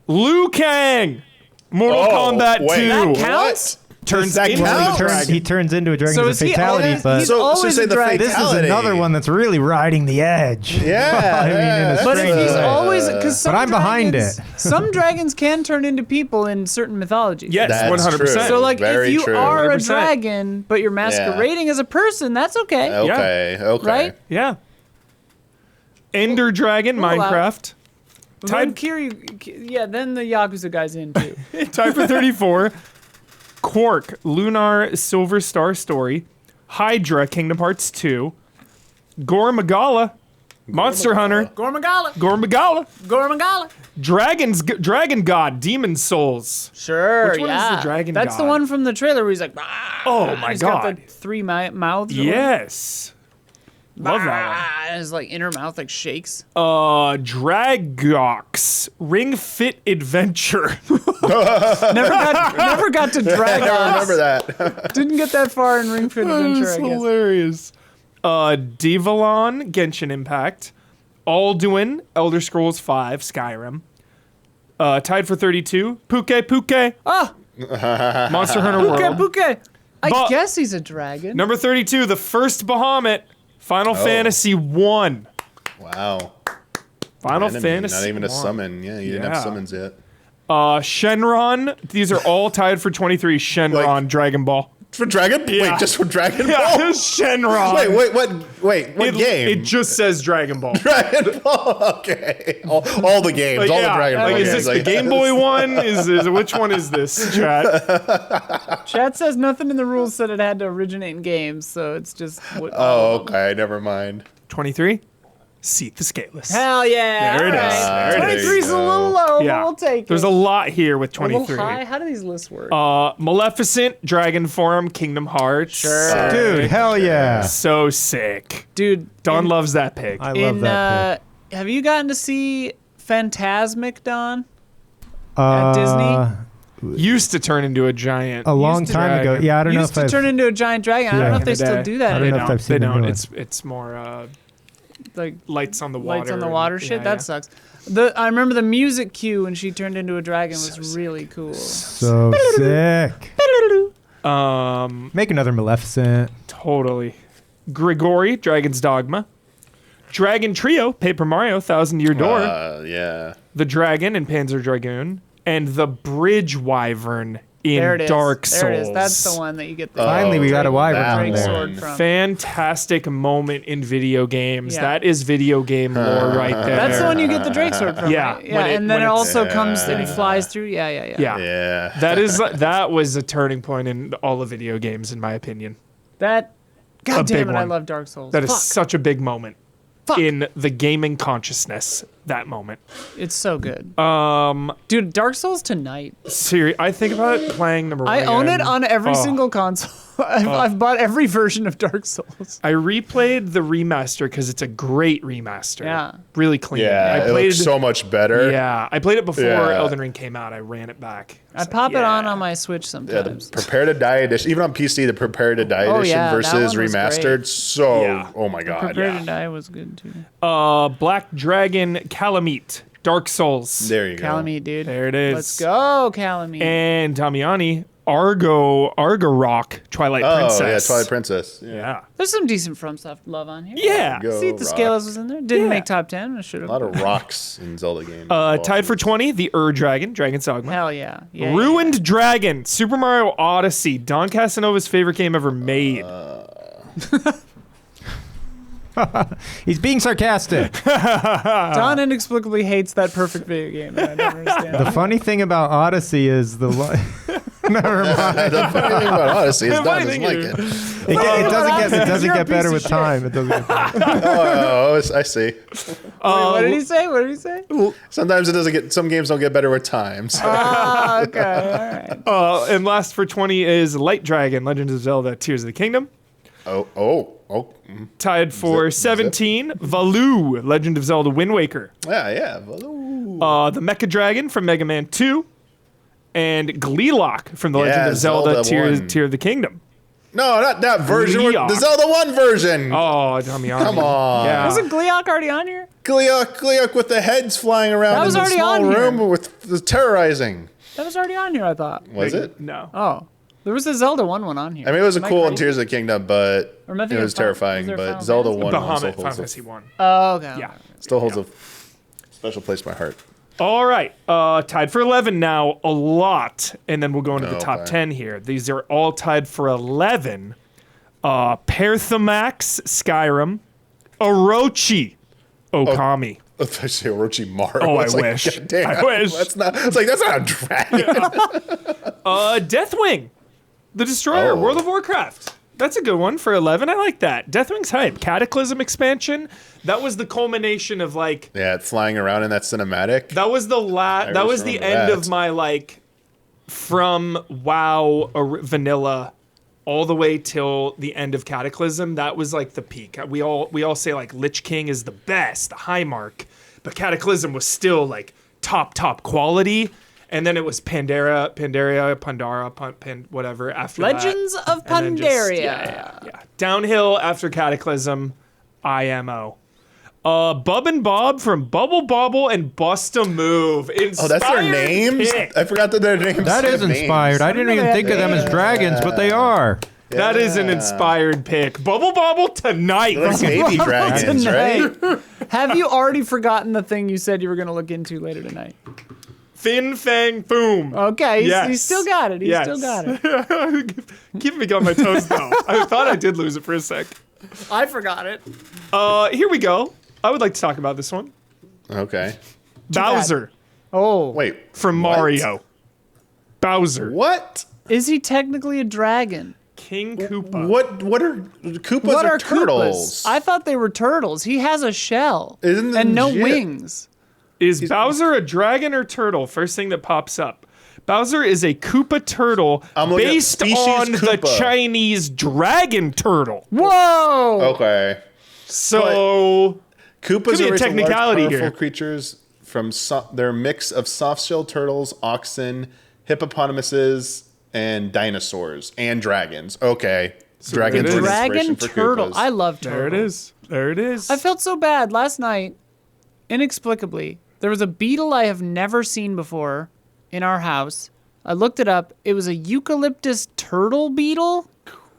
Speaker 1: Liu Kang, Mortal Kombat 2.
Speaker 2: That counts?
Speaker 1: Turns
Speaker 4: Does that
Speaker 1: into
Speaker 4: count?
Speaker 1: a dragon.
Speaker 3: He turns into a dragon
Speaker 2: So
Speaker 3: as
Speaker 2: is
Speaker 3: a
Speaker 2: he
Speaker 3: fatality,
Speaker 2: always-
Speaker 3: but
Speaker 2: he's
Speaker 4: So
Speaker 2: always
Speaker 4: say
Speaker 2: a
Speaker 4: the
Speaker 2: dragon.
Speaker 3: this is
Speaker 4: fatality.
Speaker 3: another one that's really riding the edge.
Speaker 4: Yeah.
Speaker 3: I mean, in a
Speaker 2: But
Speaker 3: strange
Speaker 2: he's
Speaker 3: way.
Speaker 2: always because
Speaker 3: But I'm behind it.
Speaker 2: Some dragons can turn into people in certain mythologies.
Speaker 1: Yes,
Speaker 4: That's
Speaker 1: 100%.
Speaker 4: true.
Speaker 2: So like
Speaker 4: Very
Speaker 2: if you
Speaker 4: true.
Speaker 2: are a
Speaker 1: 100%.
Speaker 2: dragon but you're masquerading as a person, that's okay.
Speaker 4: Okay. Okay.
Speaker 2: Right?
Speaker 1: Yeah. Ender Dragon,
Speaker 2: Well,
Speaker 1: Minecraft.
Speaker 2: Then then the Yakuza guy's in too.
Speaker 1: Tied for 34. Quark, Lunar Silver Star Story. Hydra, Kingdom Hearts 2. Gore Magala, Monster Hunter.
Speaker 2: Gormagala.
Speaker 1: Gore Magala.
Speaker 2: Gormagala.
Speaker 1: Dragon God, Demon Souls.
Speaker 2: Sure,
Speaker 1: Which one is
Speaker 2: yeah.
Speaker 1: the dragon
Speaker 2: That's the
Speaker 1: god?
Speaker 2: one from the trailer where he's like,
Speaker 1: Oh my
Speaker 2: he's got
Speaker 1: god.
Speaker 2: the three mouths.
Speaker 1: Yes. Love that
Speaker 2: And his like inner mouth like shakes.
Speaker 1: one. Dragox, Ring Fit Adventure.
Speaker 2: Never got to drag
Speaker 4: I
Speaker 2: on.
Speaker 4: remember that.
Speaker 2: Didn't get that far in Ring Fit Adventure,
Speaker 1: That's
Speaker 2: I guess.
Speaker 1: hilarious. Divalon, Genshin Impact. Alduin, Elder Scrolls V, Skyrim. Tied for 32. Puke.
Speaker 2: Ah,
Speaker 1: Monster Hunter World.
Speaker 2: Puke. I
Speaker 1: But-
Speaker 2: guess he's a dragon.
Speaker 1: Number 32, the first Bahamut, Final Fantasy 1.
Speaker 4: Wow.
Speaker 1: Final
Speaker 4: Enemy,
Speaker 1: Fantasy
Speaker 4: Not even a
Speaker 1: 1.
Speaker 4: summon. Yeah, you didn't
Speaker 1: Yeah.
Speaker 4: have summons yet.
Speaker 1: Shenron, these are all tied for 23. Shenron,
Speaker 4: Like-
Speaker 1: Dragon Ball.
Speaker 4: For Dragon?
Speaker 1: Yeah.
Speaker 4: Wait, just for Dragon
Speaker 1: Yeah,
Speaker 4: Ball?
Speaker 1: Shenron.
Speaker 4: What
Speaker 1: it,
Speaker 4: game?
Speaker 1: It just says Dragon Ball.
Speaker 4: Dragon Ball. Okay. All the games.
Speaker 1: Like,
Speaker 4: all
Speaker 1: yeah,
Speaker 4: the Dragon Ball
Speaker 1: like, is
Speaker 4: games.
Speaker 1: this the Game Boy one? Is which one is this, chat?
Speaker 2: Chat says nothing in the rules said it had to originate in games, so it's just.
Speaker 4: Oh, okay. Never mind.
Speaker 1: 23, Seat the Scaleless.
Speaker 2: Hell yeah!
Speaker 1: There it
Speaker 2: all
Speaker 1: is.
Speaker 2: right.
Speaker 1: There it is.
Speaker 2: 23 is a little low, but we'll take
Speaker 1: There's
Speaker 2: it.
Speaker 1: a lot here with
Speaker 2: A little
Speaker 1: 23.
Speaker 2: high. How do these lists work?
Speaker 1: Maleficent, Dragon Form, Kingdom Hearts.
Speaker 2: Sure.
Speaker 3: Dude, hell yeah.
Speaker 1: So sick.
Speaker 2: Dude,
Speaker 1: Don loves that pig.
Speaker 3: I love that.
Speaker 2: have you gotten to see Phantasmic, Don?
Speaker 3: Pick.
Speaker 2: Disney?
Speaker 1: used to turn into a giant.
Speaker 3: a long time ago.
Speaker 1: dragon.
Speaker 3: Yeah, I don't know
Speaker 2: Used
Speaker 3: if
Speaker 2: to
Speaker 3: I've
Speaker 2: turn into a giant dragon. I don't know if they still do that
Speaker 3: I don't know
Speaker 2: anymore.
Speaker 3: if I've
Speaker 1: They
Speaker 3: seen the
Speaker 1: don't.
Speaker 3: new
Speaker 1: It's more
Speaker 2: Like
Speaker 1: lights on the water.
Speaker 2: lights on the
Speaker 1: and-
Speaker 2: water shit.
Speaker 1: yeah,
Speaker 2: That
Speaker 1: yeah.
Speaker 2: sucks. I remember the music cue when she turned into a dragon was really cool.
Speaker 3: So sick. Make another Maleficent.
Speaker 1: Totally. Grigori, Dragon's Dogma. Dragon Trio, Paper Mario, Thousand Year Door.
Speaker 4: Yeah.
Speaker 1: The Dragon in Panzer Dragoon. And the Bridge Wyvern
Speaker 2: There
Speaker 1: in
Speaker 2: it is.
Speaker 1: Dark Souls.
Speaker 2: There it is. That's the one that you get the
Speaker 3: Finally, we got a Wyvern
Speaker 4: that
Speaker 3: on
Speaker 2: Drake
Speaker 3: there.
Speaker 2: sword from.
Speaker 1: Fantastic moment in video games.
Speaker 2: Yeah.
Speaker 1: That is video game lore right there.
Speaker 2: That's the one you get the Drake sword from.
Speaker 1: Yeah,
Speaker 2: right?
Speaker 1: when it-
Speaker 2: and then
Speaker 1: when
Speaker 2: it
Speaker 1: it's-
Speaker 2: also comes and he flies through. Yeah.
Speaker 1: Yeah.
Speaker 4: Yeah.
Speaker 1: That was a turning point in all of video games, in my opinion.
Speaker 2: That.
Speaker 1: A
Speaker 2: God
Speaker 1: big
Speaker 2: damn it! I
Speaker 1: one.
Speaker 2: love Dark Souls.
Speaker 1: That is
Speaker 2: Fuck.
Speaker 1: such a big moment
Speaker 2: Fuck.
Speaker 1: in the gaming consciousness. That moment.
Speaker 2: It's so good. Dude, Dark Souls tonight.
Speaker 1: I think about it playing number one.
Speaker 2: I own it
Speaker 1: again.
Speaker 2: on every
Speaker 1: Oh.
Speaker 2: single console. I've bought every version of Dark Souls.
Speaker 1: I replayed the remaster because it's a great remaster.
Speaker 2: Yeah.
Speaker 1: Really clean.
Speaker 4: Yeah.
Speaker 1: I
Speaker 4: It
Speaker 1: played
Speaker 4: looks so much better.
Speaker 1: Yeah, I played it before
Speaker 4: Yeah.
Speaker 1: Elden Ring came out. I ran it back.
Speaker 2: I pop it on
Speaker 1: yeah.
Speaker 2: my Switch
Speaker 4: Yeah, the
Speaker 2: sometimes.
Speaker 4: Prepare to Die edition, even on PC, the Prepare to Die
Speaker 2: Oh,
Speaker 4: edition
Speaker 2: yeah, that
Speaker 4: versus
Speaker 2: one was
Speaker 4: remastered.
Speaker 2: great.
Speaker 4: So,
Speaker 1: Yeah.
Speaker 4: oh my god,
Speaker 2: Prepare
Speaker 4: yeah.
Speaker 2: to Die was good too.
Speaker 1: Black Dragon Calamite, Dark Souls.
Speaker 4: There you go.
Speaker 2: Calamite, dude.
Speaker 1: There it is.
Speaker 2: Let's go, Calamite.
Speaker 1: And Damiani, Argorok, Twilight
Speaker 4: Oh
Speaker 1: Princess.
Speaker 4: yeah, Twilight Princess. Yeah.
Speaker 1: Yeah.
Speaker 2: There's some decent From Stuff love on here.
Speaker 1: Yeah.
Speaker 4: Go.
Speaker 2: See, the
Speaker 4: Rock.
Speaker 2: Scales was in there. Didn't
Speaker 1: Yeah.
Speaker 2: make top 10. I should
Speaker 4: A
Speaker 2: have.
Speaker 4: lot of rocks in Zelda games.
Speaker 1: Tied for 20, the Dragon, Dragon's Dogma.
Speaker 2: Hell yeah. Yeah.
Speaker 1: Ruined Dragon, Super Mario Odyssey, Don Casanova's favorite game ever made.
Speaker 3: He's being sarcastic.
Speaker 2: Don inexplicably hates that perfect video game. And I don't understand.
Speaker 3: The funny thing about Odyssey is the. Never mind.
Speaker 4: the funny thing about Odyssey is
Speaker 1: The
Speaker 4: Don
Speaker 1: funny
Speaker 4: doesn't
Speaker 1: thing
Speaker 4: like
Speaker 1: is-
Speaker 4: it.
Speaker 3: It doesn't
Speaker 2: You're a
Speaker 3: get better
Speaker 2: piece
Speaker 3: with
Speaker 2: of
Speaker 3: time. It doesn't get better.
Speaker 4: Oh, I see.
Speaker 2: What did he say? What did he say?
Speaker 4: Sometimes it doesn't get. Some games don't get better with time. So.
Speaker 2: Ah, okay. All right.
Speaker 1: And last for 20 is Light Dragon, Legend of Zelda, Tears of the Kingdom.
Speaker 4: Oh.
Speaker 1: Tied for
Speaker 4: Zip.
Speaker 1: 17, Valoo, Legend of Zelda, Wind Waker.
Speaker 4: Yeah.
Speaker 1: The Mecha Dragon from Mega Man 2. And Gleelock from The Legend
Speaker 4: Yeah,
Speaker 1: of Zelda,
Speaker 4: Zelda 1.
Speaker 1: Tear of the Kingdom.
Speaker 4: No, not that version.
Speaker 1: Gleeok.
Speaker 4: The Zelda 1 version.
Speaker 1: Oh, Damiani.
Speaker 4: Come on.
Speaker 1: Yeah.
Speaker 2: Wasn't Gleeok already on here?
Speaker 4: Gleeok with the heads flying around
Speaker 2: That was
Speaker 4: in the
Speaker 2: already
Speaker 4: small
Speaker 2: on here.
Speaker 4: room with the terrorizing.
Speaker 2: That was already on here, I thought.
Speaker 4: Was it?
Speaker 1: No.
Speaker 2: Oh. There was a Zelda 1 on here.
Speaker 4: I mean, it was a
Speaker 2: Am I
Speaker 4: cool in
Speaker 2: crazy?
Speaker 4: Tears of the Kingdom, but
Speaker 2: Or maybe
Speaker 4: it
Speaker 2: it
Speaker 4: was
Speaker 2: was Final-
Speaker 4: terrifying.
Speaker 2: was there
Speaker 4: But
Speaker 2: Final
Speaker 4: Zelda
Speaker 2: Fantasy?
Speaker 4: 1
Speaker 1: Bahamut,
Speaker 4: also
Speaker 1: Final
Speaker 4: holds
Speaker 1: Fantasy 1.
Speaker 2: Oh, okay.
Speaker 1: Yeah.
Speaker 4: still holds a special place in my heart.
Speaker 1: All right. Tied for 11 now. A lot. And then we'll go into the top
Speaker 4: Okay.
Speaker 1: 10 here. These are all tied for 11. Perthamax, Skyrim. Orochi, Okami.
Speaker 4: I say Orochimaru.
Speaker 1: Oh, I
Speaker 4: It's like,
Speaker 1: wish.
Speaker 4: God damn,
Speaker 1: I wish.
Speaker 4: That's not. It's like that's not a dragon.
Speaker 1: Deathwing, the Destroyer,
Speaker 4: Oh.
Speaker 1: World of Warcraft. That's a good one for 11. I like that. Deathwing's hype. Cataclysm expansion. That was the culmination of like.
Speaker 4: Yeah, it's flying around in that cinematic.
Speaker 1: That was the That
Speaker 4: just
Speaker 1: was the
Speaker 4: remember
Speaker 1: end
Speaker 4: that.
Speaker 1: of my like, from WoW vanilla, all the way till the end of Cataclysm. That was like the peak. We all say like Lich King is the best, the high mark, but Cataclysm was still like top quality. And then it was Pandora, whatever after
Speaker 2: Legends
Speaker 1: that.
Speaker 2: of
Speaker 1: And then just-
Speaker 2: Pandaria.
Speaker 1: yeah. Downhill after Cataclysm, IMO. Bub and Bob from Bubble Bobble and Bust a Move.
Speaker 4: Oh, that's their
Speaker 1: Inspired
Speaker 4: names.
Speaker 1: pick.
Speaker 4: I forgot that their names.
Speaker 3: That is
Speaker 4: have
Speaker 3: inspired.
Speaker 4: names.
Speaker 3: I didn't even
Speaker 2: that
Speaker 3: think of them as dragons, but they are.
Speaker 1: That is an inspired pick. Bubble Bobble tonight.
Speaker 4: Like baby dragons, right?
Speaker 2: Have you already forgotten the thing you said you were going to look into later tonight?
Speaker 1: Fin Fang Boom.
Speaker 2: Okay,
Speaker 1: Yes.
Speaker 2: he's still got it. He's
Speaker 1: Yes.
Speaker 2: still got it.
Speaker 1: Keep me on my toes though. I thought I did lose it for a sec.
Speaker 2: I forgot it.
Speaker 1: Here we go. I would like to talk about this one.
Speaker 4: Okay.
Speaker 1: Bowser
Speaker 2: Oh.
Speaker 4: Wait.
Speaker 1: from
Speaker 4: what?
Speaker 1: Mario. Bowser.
Speaker 4: What?
Speaker 2: Is he technically a dragon?
Speaker 1: King Koopa.
Speaker 4: What are Koopas?
Speaker 2: What are
Speaker 4: turtles?
Speaker 2: Koopas? I thought they were turtles. He has a shell
Speaker 4: Isn't
Speaker 2: and no
Speaker 4: legit.
Speaker 2: wings.
Speaker 1: Is Bowser a dragon or turtle? First thing that pops up. Bowser is a Koopa turtle
Speaker 4: I'm looking at
Speaker 1: based
Speaker 4: species
Speaker 1: on the
Speaker 4: Koopa.
Speaker 1: Chinese dragon turtle.
Speaker 2: Whoa!
Speaker 4: Okay.
Speaker 1: So
Speaker 4: Koopas
Speaker 1: Could be a
Speaker 4: are racial
Speaker 1: technicality
Speaker 4: large, powerful
Speaker 1: here.
Speaker 4: creatures from they're a mix of soft-shelled turtles, oxen, hippopotamuses, and dinosaurs and dragons. Okay. Dragons
Speaker 1: there it
Speaker 4: were
Speaker 1: is.
Speaker 4: an inspiration
Speaker 2: Dragon
Speaker 4: for
Speaker 2: turtle.
Speaker 4: Koopas.
Speaker 2: I love turtles.
Speaker 1: There it is. There it is.
Speaker 2: I felt so bad last night, inexplicably. There was a beetle I have never seen before in our house. I looked it up. It was a eucalyptus turtle beetle.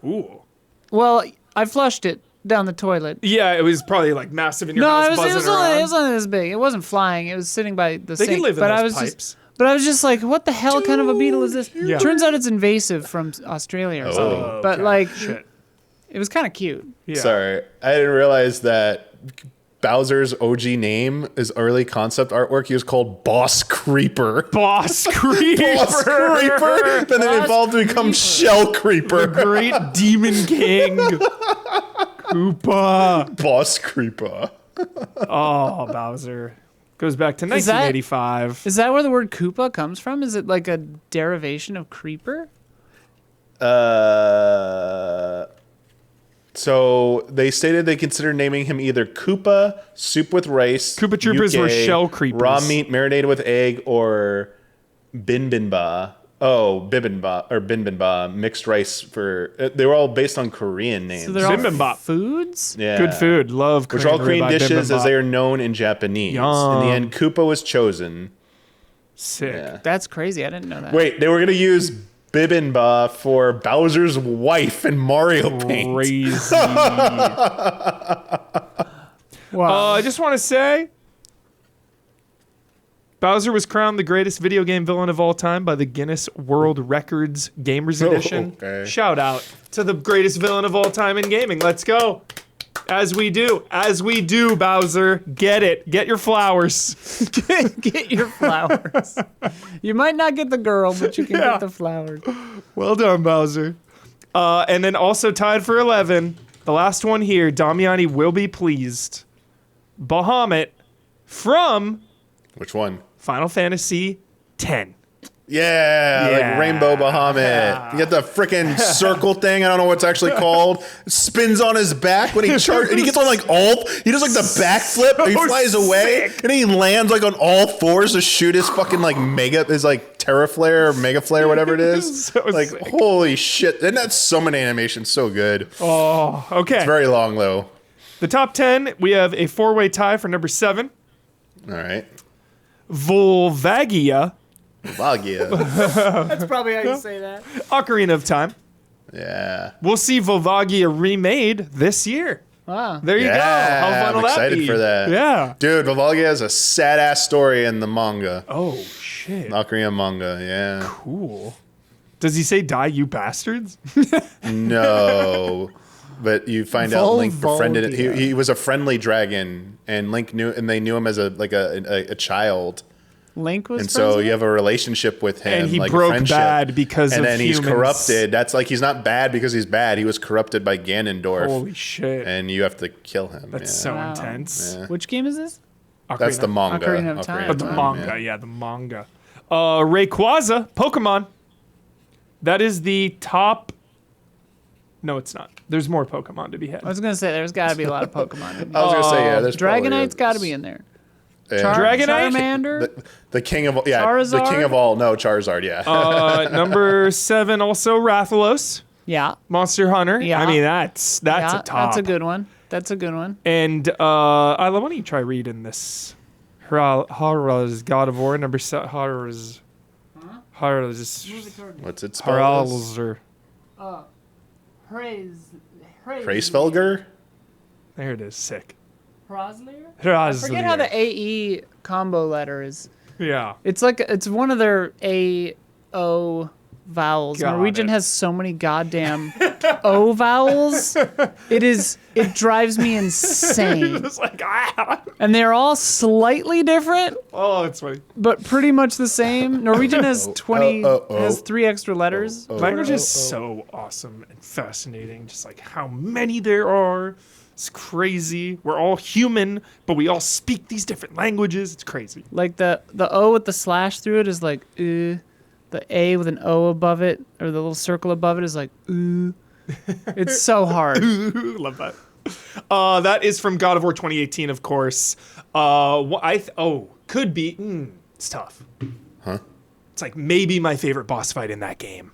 Speaker 1: Cool.
Speaker 2: Well, I flushed it down the toilet.
Speaker 1: Yeah, it was probably like massive in your
Speaker 2: No,
Speaker 1: house,
Speaker 2: it was
Speaker 1: buzzing
Speaker 2: only,
Speaker 1: around.
Speaker 2: it was only this big. It wasn't flying. It was sitting by the
Speaker 1: They
Speaker 2: sink.
Speaker 1: can live in
Speaker 2: but
Speaker 1: those
Speaker 2: I was
Speaker 1: pipes.
Speaker 2: but I was just like, what the hell kind of a beetle is this?
Speaker 1: Yeah.
Speaker 2: Turns out it's invasive from Australia or something.
Speaker 1: Oh,
Speaker 2: But
Speaker 1: okay.
Speaker 2: like,
Speaker 1: Shit.
Speaker 2: it was kind of cute.
Speaker 1: Yeah.
Speaker 4: Sorry, I didn't realize that Bowser's OG name, his early concept artwork, he was called Boss Creeper.
Speaker 1: Boss Creeper.
Speaker 4: Boss Creeper. Then it
Speaker 2: Boss
Speaker 4: evolved to become
Speaker 2: Creeper.
Speaker 4: Shell Creeper.
Speaker 1: Great Demon King. Koopa.
Speaker 4: Boss Creeper.
Speaker 1: Oh, Bowser. Goes back to
Speaker 2: Is that-
Speaker 1: 1985.
Speaker 2: Is that where the word Koopa comes from? Is it like a derivation of creeper?
Speaker 4: So they stated they considered naming him either Koopa, soup with rice,
Speaker 1: Koopa Troopers were
Speaker 4: yuke,
Speaker 1: shell creepers.
Speaker 4: raw meat marinated with egg, or bibimbap. Oh, bibimbap, mixed rice for. They were all based on Korean names.
Speaker 2: So they're all
Speaker 1: Bibimbap.
Speaker 2: foods?
Speaker 4: Yeah.
Speaker 1: Good food. Love
Speaker 4: Which are all Korean
Speaker 1: ribeye
Speaker 4: dishes as
Speaker 1: bibimbap.
Speaker 4: they are known in Japanese.
Speaker 1: Yum.
Speaker 4: In the end, Koopa was chosen.
Speaker 1: Sick.
Speaker 4: Yeah.
Speaker 2: That's crazy. I didn't know that.
Speaker 4: Wait, they were going to use bibimbap for Bowser's wife in Mario Paint.
Speaker 1: Crazy.
Speaker 2: Wow.
Speaker 1: I just want to say, Bowser was crowned the greatest video game villain of all time by the Guinness World Records Gamers Edition.
Speaker 4: Okay.
Speaker 1: Shout out to the greatest villain of all time in gaming. Let's go. As we do, Bowser. Get it. Get your flowers.
Speaker 2: Get your flowers. You might not get the girl, but you can
Speaker 1: Yeah.
Speaker 2: get the flowers.
Speaker 1: Well done, Bowser. And then also tied for 11, the last one here, Damiani will be pleased. Bahamut from
Speaker 4: Which one?
Speaker 1: Final Fantasy X.
Speaker 4: Yeah,
Speaker 1: Yeah.
Speaker 4: like Rainbow Bahamut. You get the freaking circle thing. I don't know what it's actually called. Spins on his back when he charges, and he gets on like all. He does like the backflip. And he
Speaker 1: So
Speaker 4: flies away,
Speaker 1: sick.
Speaker 4: and he lands like on all fours to shoot his fucking like his like Terra Flare or Mega Flare, whatever it is.
Speaker 1: So
Speaker 4: like
Speaker 1: sick.
Speaker 4: holy shit! And that's summon animation so good.
Speaker 1: Oh, okay.
Speaker 4: Very long though.
Speaker 1: The top 10, we have a four-way tie for number 7.
Speaker 4: All right.
Speaker 1: Volvagia,
Speaker 4: Vagia.
Speaker 2: That's probably how you say that.
Speaker 1: Ocarina of Time.
Speaker 4: Yeah.
Speaker 1: We'll see Volvagia remade this year.
Speaker 2: Wow.
Speaker 1: There you go. How fun
Speaker 4: I'm
Speaker 1: will that
Speaker 4: excited
Speaker 1: be?
Speaker 4: for that.
Speaker 1: Yeah.
Speaker 4: Dude, Volvagia has a sad ass story in the manga.
Speaker 1: Oh, shit.
Speaker 4: Ocarina manga, yeah.
Speaker 1: Cool. Does he say die, you bastards?
Speaker 4: No. But you find out Link befriended
Speaker 2: Volvagia.
Speaker 4: he was a friendly dragon and Link knew and they knew him as a child.
Speaker 2: Link was
Speaker 4: And so
Speaker 2: frozen?
Speaker 4: you have a relationship with him.
Speaker 1: And he
Speaker 4: like a
Speaker 1: broke
Speaker 4: friendship.
Speaker 1: bad because
Speaker 4: and
Speaker 1: of
Speaker 4: then he's
Speaker 1: humans.
Speaker 4: corrupted. That's like he's not bad because he's bad. He was corrupted by Ganondorf.
Speaker 1: Holy shit.
Speaker 4: And you have to kill him.
Speaker 1: That's
Speaker 4: yeah.
Speaker 1: so
Speaker 2: Wow.
Speaker 1: intense.
Speaker 4: Yeah.
Speaker 2: Which game is this?
Speaker 4: That's the manga.
Speaker 2: Ocarina of Time.
Speaker 1: But the
Speaker 2: Time,
Speaker 1: manga, yeah, the manga. Rayquaza, Pokemon. That is the top. No, it's not. There's more Pokemon to be had.
Speaker 2: I was going to say, there's got to be a lot of Pokemon in
Speaker 4: I was gonna say yeah. There's
Speaker 2: Dragonite's got to
Speaker 4: probably
Speaker 2: be in there.
Speaker 4: yeah.
Speaker 1: Dragonite?
Speaker 2: Charmander?
Speaker 4: The king of the king
Speaker 2: Charizard?
Speaker 4: of all. No, Charizard. Yeah.
Speaker 1: Number 7, also Rathalos,
Speaker 2: Yeah.
Speaker 1: Monster Hunter.
Speaker 2: Yeah.
Speaker 1: I mean, that's
Speaker 2: Yeah,
Speaker 1: a top.
Speaker 2: That's a good one. That's a good one.
Speaker 1: And Isla, why don't you try reading this? Haral's God of War, number 7. Haral's.
Speaker 4: What's it spelled?
Speaker 1: Haralzer.
Speaker 4: Praisfelger?
Speaker 1: There it is. Sick.
Speaker 2: Hroslir? I
Speaker 1: Hroslir.
Speaker 2: forget how the AE combo letter is.
Speaker 1: Yeah.
Speaker 2: It's like it's one of their A-O vowels.
Speaker 1: Got
Speaker 2: Norwegian
Speaker 1: it.
Speaker 2: has so many goddamn O vowels. It drives me insane.
Speaker 1: It's like, ah.
Speaker 2: And they're all slightly different,
Speaker 1: Oh, it's funny.
Speaker 2: but pretty much the same. Norwegian has 20
Speaker 4: oh.
Speaker 2: has 3 extra letters.
Speaker 1: Language is so awesome and fascinating. Just like how many there are. It's crazy. We're all human, but we all speak these different languages. It's crazy.
Speaker 2: Like the O with the slash through it is like the A with an O above it or the little circle above it is like It's so hard.
Speaker 1: Love that. That is from God of War 2018, of course. Could be. It's tough.
Speaker 4: Huh?
Speaker 1: It's like maybe my favorite boss fight in that game,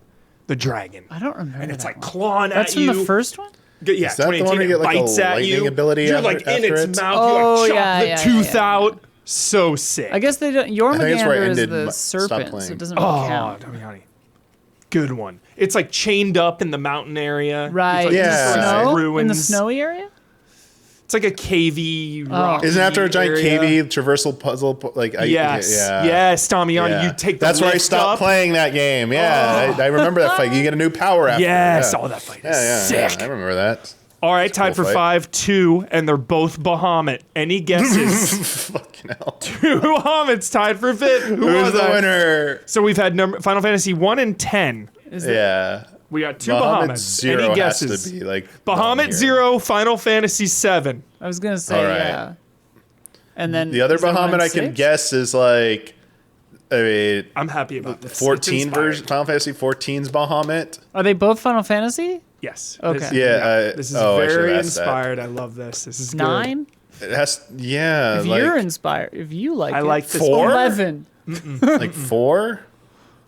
Speaker 1: the dragon.
Speaker 2: I don't remember.
Speaker 1: And it's
Speaker 2: that
Speaker 1: like
Speaker 2: one.
Speaker 1: clawing
Speaker 2: That's
Speaker 1: at you.
Speaker 2: from the first one.
Speaker 1: Yeah,
Speaker 4: Is that the one where you get, like, a
Speaker 1: bites at you.
Speaker 4: lightning ability
Speaker 1: You're like in
Speaker 4: after
Speaker 1: its
Speaker 4: it?
Speaker 1: mouth.
Speaker 2: Oh,
Speaker 1: you like chop
Speaker 2: yeah,
Speaker 1: the
Speaker 2: yeah,
Speaker 1: tooth
Speaker 2: yeah.
Speaker 1: out. So sick.
Speaker 2: I guess they don't.
Speaker 4: think that's where
Speaker 2: Jormungandr
Speaker 4: I
Speaker 2: is
Speaker 4: ended
Speaker 2: the
Speaker 4: stop
Speaker 2: serpent,
Speaker 4: playing.
Speaker 2: so it doesn't really
Speaker 1: Oh,
Speaker 2: count.
Speaker 1: Damiani. Good one. It's like chained up in the mountain area.
Speaker 2: Right.
Speaker 1: It's like
Speaker 2: In the
Speaker 4: Yeah.
Speaker 2: snow? In the
Speaker 1: ruins.
Speaker 2: snowy area?
Speaker 1: It's like a cavey rock.
Speaker 4: Isn't after a giant
Speaker 1: area.
Speaker 4: cavey traversal puzzle?
Speaker 1: Yes.
Speaker 4: Yeah.
Speaker 1: Yes, Damiani.
Speaker 4: Yeah.
Speaker 1: You take the
Speaker 4: That's where I
Speaker 1: lift
Speaker 4: stopped
Speaker 1: up.
Speaker 4: playing that game. Yeah, I remember that fight. You get a new power after.
Speaker 1: Yes.
Speaker 4: Yeah.
Speaker 1: Oh, that fight is
Speaker 4: Yeah,
Speaker 1: sick.
Speaker 4: I remember that.
Speaker 1: All right, tied
Speaker 4: cool
Speaker 1: for
Speaker 4: fight.
Speaker 1: 5-2, and they're both Bahamut. Any guesses?
Speaker 4: Fucking hell.
Speaker 1: Two Bahamuts tied for 5th. Who
Speaker 4: Who's
Speaker 1: was
Speaker 4: the
Speaker 1: that?
Speaker 4: winner?
Speaker 1: So we've had Final Fantasy 1 and 10.
Speaker 4: Yeah.
Speaker 1: We got 2
Speaker 4: Bahamut
Speaker 1: Bahamuts.
Speaker 4: Zero
Speaker 1: Any
Speaker 4: has
Speaker 1: guesses?
Speaker 4: to be like
Speaker 1: Bahamut
Speaker 4: here.
Speaker 1: 0, Final Fantasy 7.
Speaker 2: I was gonna say
Speaker 4: All right.
Speaker 2: yeah. And then
Speaker 4: The other
Speaker 2: is there one
Speaker 4: Bahamut
Speaker 2: in
Speaker 4: I can
Speaker 2: 6?
Speaker 4: guess is like, I mean,
Speaker 1: I'm happy about this. It's
Speaker 4: 14
Speaker 1: inspired.
Speaker 4: version, Final Fantasy 14's Bahamut.
Speaker 2: Are they both Final Fantasy?
Speaker 1: Yes.
Speaker 2: Okay.
Speaker 1: This,
Speaker 4: Yeah,
Speaker 1: this is
Speaker 4: I should've
Speaker 1: very
Speaker 4: asked that.
Speaker 1: inspired. I love this. This is good.
Speaker 2: 9?
Speaker 4: It has, yeah,
Speaker 2: If
Speaker 4: like,
Speaker 2: you're inspired, if you like
Speaker 1: I
Speaker 2: it.
Speaker 1: like this.
Speaker 4: 4?
Speaker 2: 11.
Speaker 4: like 4?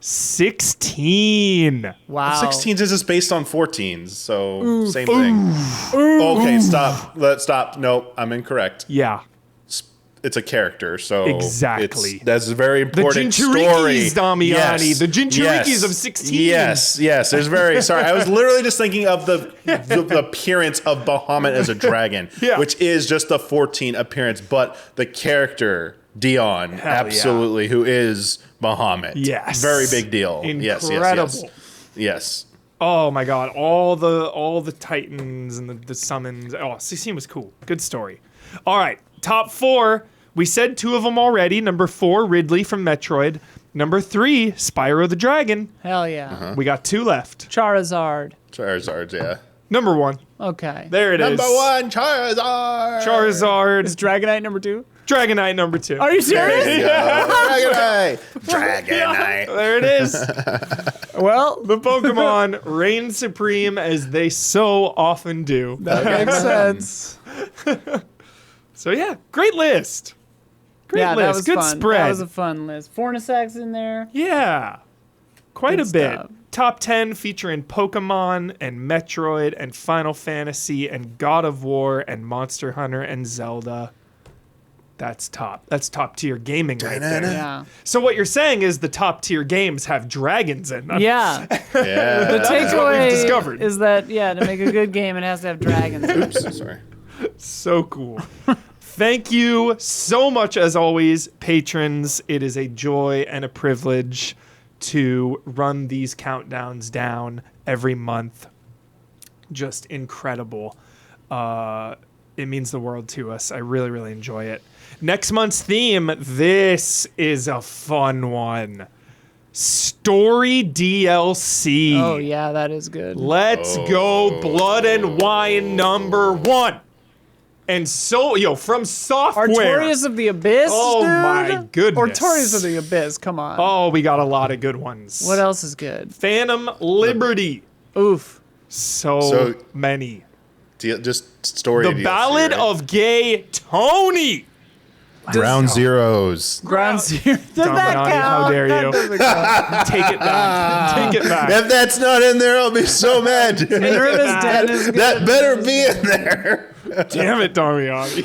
Speaker 1: 16.
Speaker 2: Wow.
Speaker 4: 16s is just based on 14s, so same thing. Okay, stop. Let's stop. Nope, I'm incorrect.
Speaker 1: Yeah.
Speaker 4: It's a character, so
Speaker 1: Exactly.
Speaker 4: that's a very
Speaker 1: The
Speaker 4: important story.
Speaker 1: Jinchurikis, Damiani. The Jinchurikis of 16.
Speaker 4: Yes, there's very sorry. I was literally just thinking of the appearance of Bahamut as a dragon,
Speaker 1: Yeah.
Speaker 4: which is just the 14 appearance, but the character Dion,
Speaker 1: yeah.
Speaker 4: absolutely, who is Bahamut.
Speaker 1: Yes.
Speaker 4: Very big deal.
Speaker 1: Incredible.
Speaker 4: Yes.
Speaker 1: Oh my god, all the titans and the summons. Oh, 16 was cool. Good story. All right, top 4. We said 2 of them already. Number 4, Ridley from Metroid. Number 3, Spyro the Dragon.
Speaker 2: Hell yeah.
Speaker 4: Uh-huh.
Speaker 1: We got 2 left.
Speaker 2: Charizard.
Speaker 4: Charizard, yeah.
Speaker 1: Number 1.
Speaker 2: Okay.
Speaker 1: There it is.
Speaker 4: Number 1, Charizard.
Speaker 1: Charizard.
Speaker 2: Is Dragonite number 2?
Speaker 1: Dragonite number 2.
Speaker 2: Are you serious?
Speaker 4: Dragonite. Dragonite.
Speaker 1: There it is.
Speaker 2: Well,
Speaker 1: The Pokemon reign supreme as they so often do.
Speaker 2: that makes sense.
Speaker 1: So yeah, great list. Great
Speaker 2: Yeah,
Speaker 1: list.
Speaker 2: that was
Speaker 1: Good
Speaker 2: fun.
Speaker 1: spread.
Speaker 2: That was a fun list. Fornisac's in there.
Speaker 1: Yeah. Quite
Speaker 2: Good
Speaker 1: a bit.
Speaker 2: stuff.
Speaker 1: Top 10 featuring Pokemon and Metroid and Final Fantasy and God of War and Monster Hunter and Zelda. That's top. That's top tier gaming right there.
Speaker 2: Yeah.
Speaker 1: So what you're saying is the top tier games have dragons in them.
Speaker 2: Yeah.
Speaker 4: Yeah.
Speaker 2: The
Speaker 1: what we've
Speaker 2: takeaway
Speaker 1: discovered.
Speaker 2: is that, yeah, to make a good game, it has to have dragons.
Speaker 4: Oops, sorry.
Speaker 1: So cool. Thank you so much, as always, patrons. It is a joy and a privilege to run these countdowns down every month. Just incredible. It means the world to us. I really, really enjoy it. Next month's theme, this is a fun one. Story DLC.
Speaker 2: Oh, yeah, that is good.
Speaker 1: Let's go Blood and Wine number 1. And so, from software.
Speaker 2: Artorias of the Abyss,
Speaker 1: Oh,
Speaker 2: dude?
Speaker 1: my goodness.
Speaker 2: Artorias of the Abyss, come on.
Speaker 1: Oh, we got a lot of good ones.
Speaker 2: What else is good?
Speaker 1: Phantom Liberty.
Speaker 2: Oof.
Speaker 1: So many.
Speaker 4: Just story.
Speaker 1: The
Speaker 4: DLC,
Speaker 1: Ballad
Speaker 4: right?
Speaker 1: of Gay Tony.
Speaker 4: Ground Zeroes.
Speaker 2: Ground Zero. Does that
Speaker 1: Damiani,
Speaker 2: count?
Speaker 1: how dare
Speaker 2: That
Speaker 1: you.
Speaker 2: doesn't count.
Speaker 1: Take it back. Take it back.
Speaker 4: If that's not in there, I'll be so mad.
Speaker 2: Minerva's Den is good.
Speaker 4: That better be in there.
Speaker 1: Damn it, Damiani.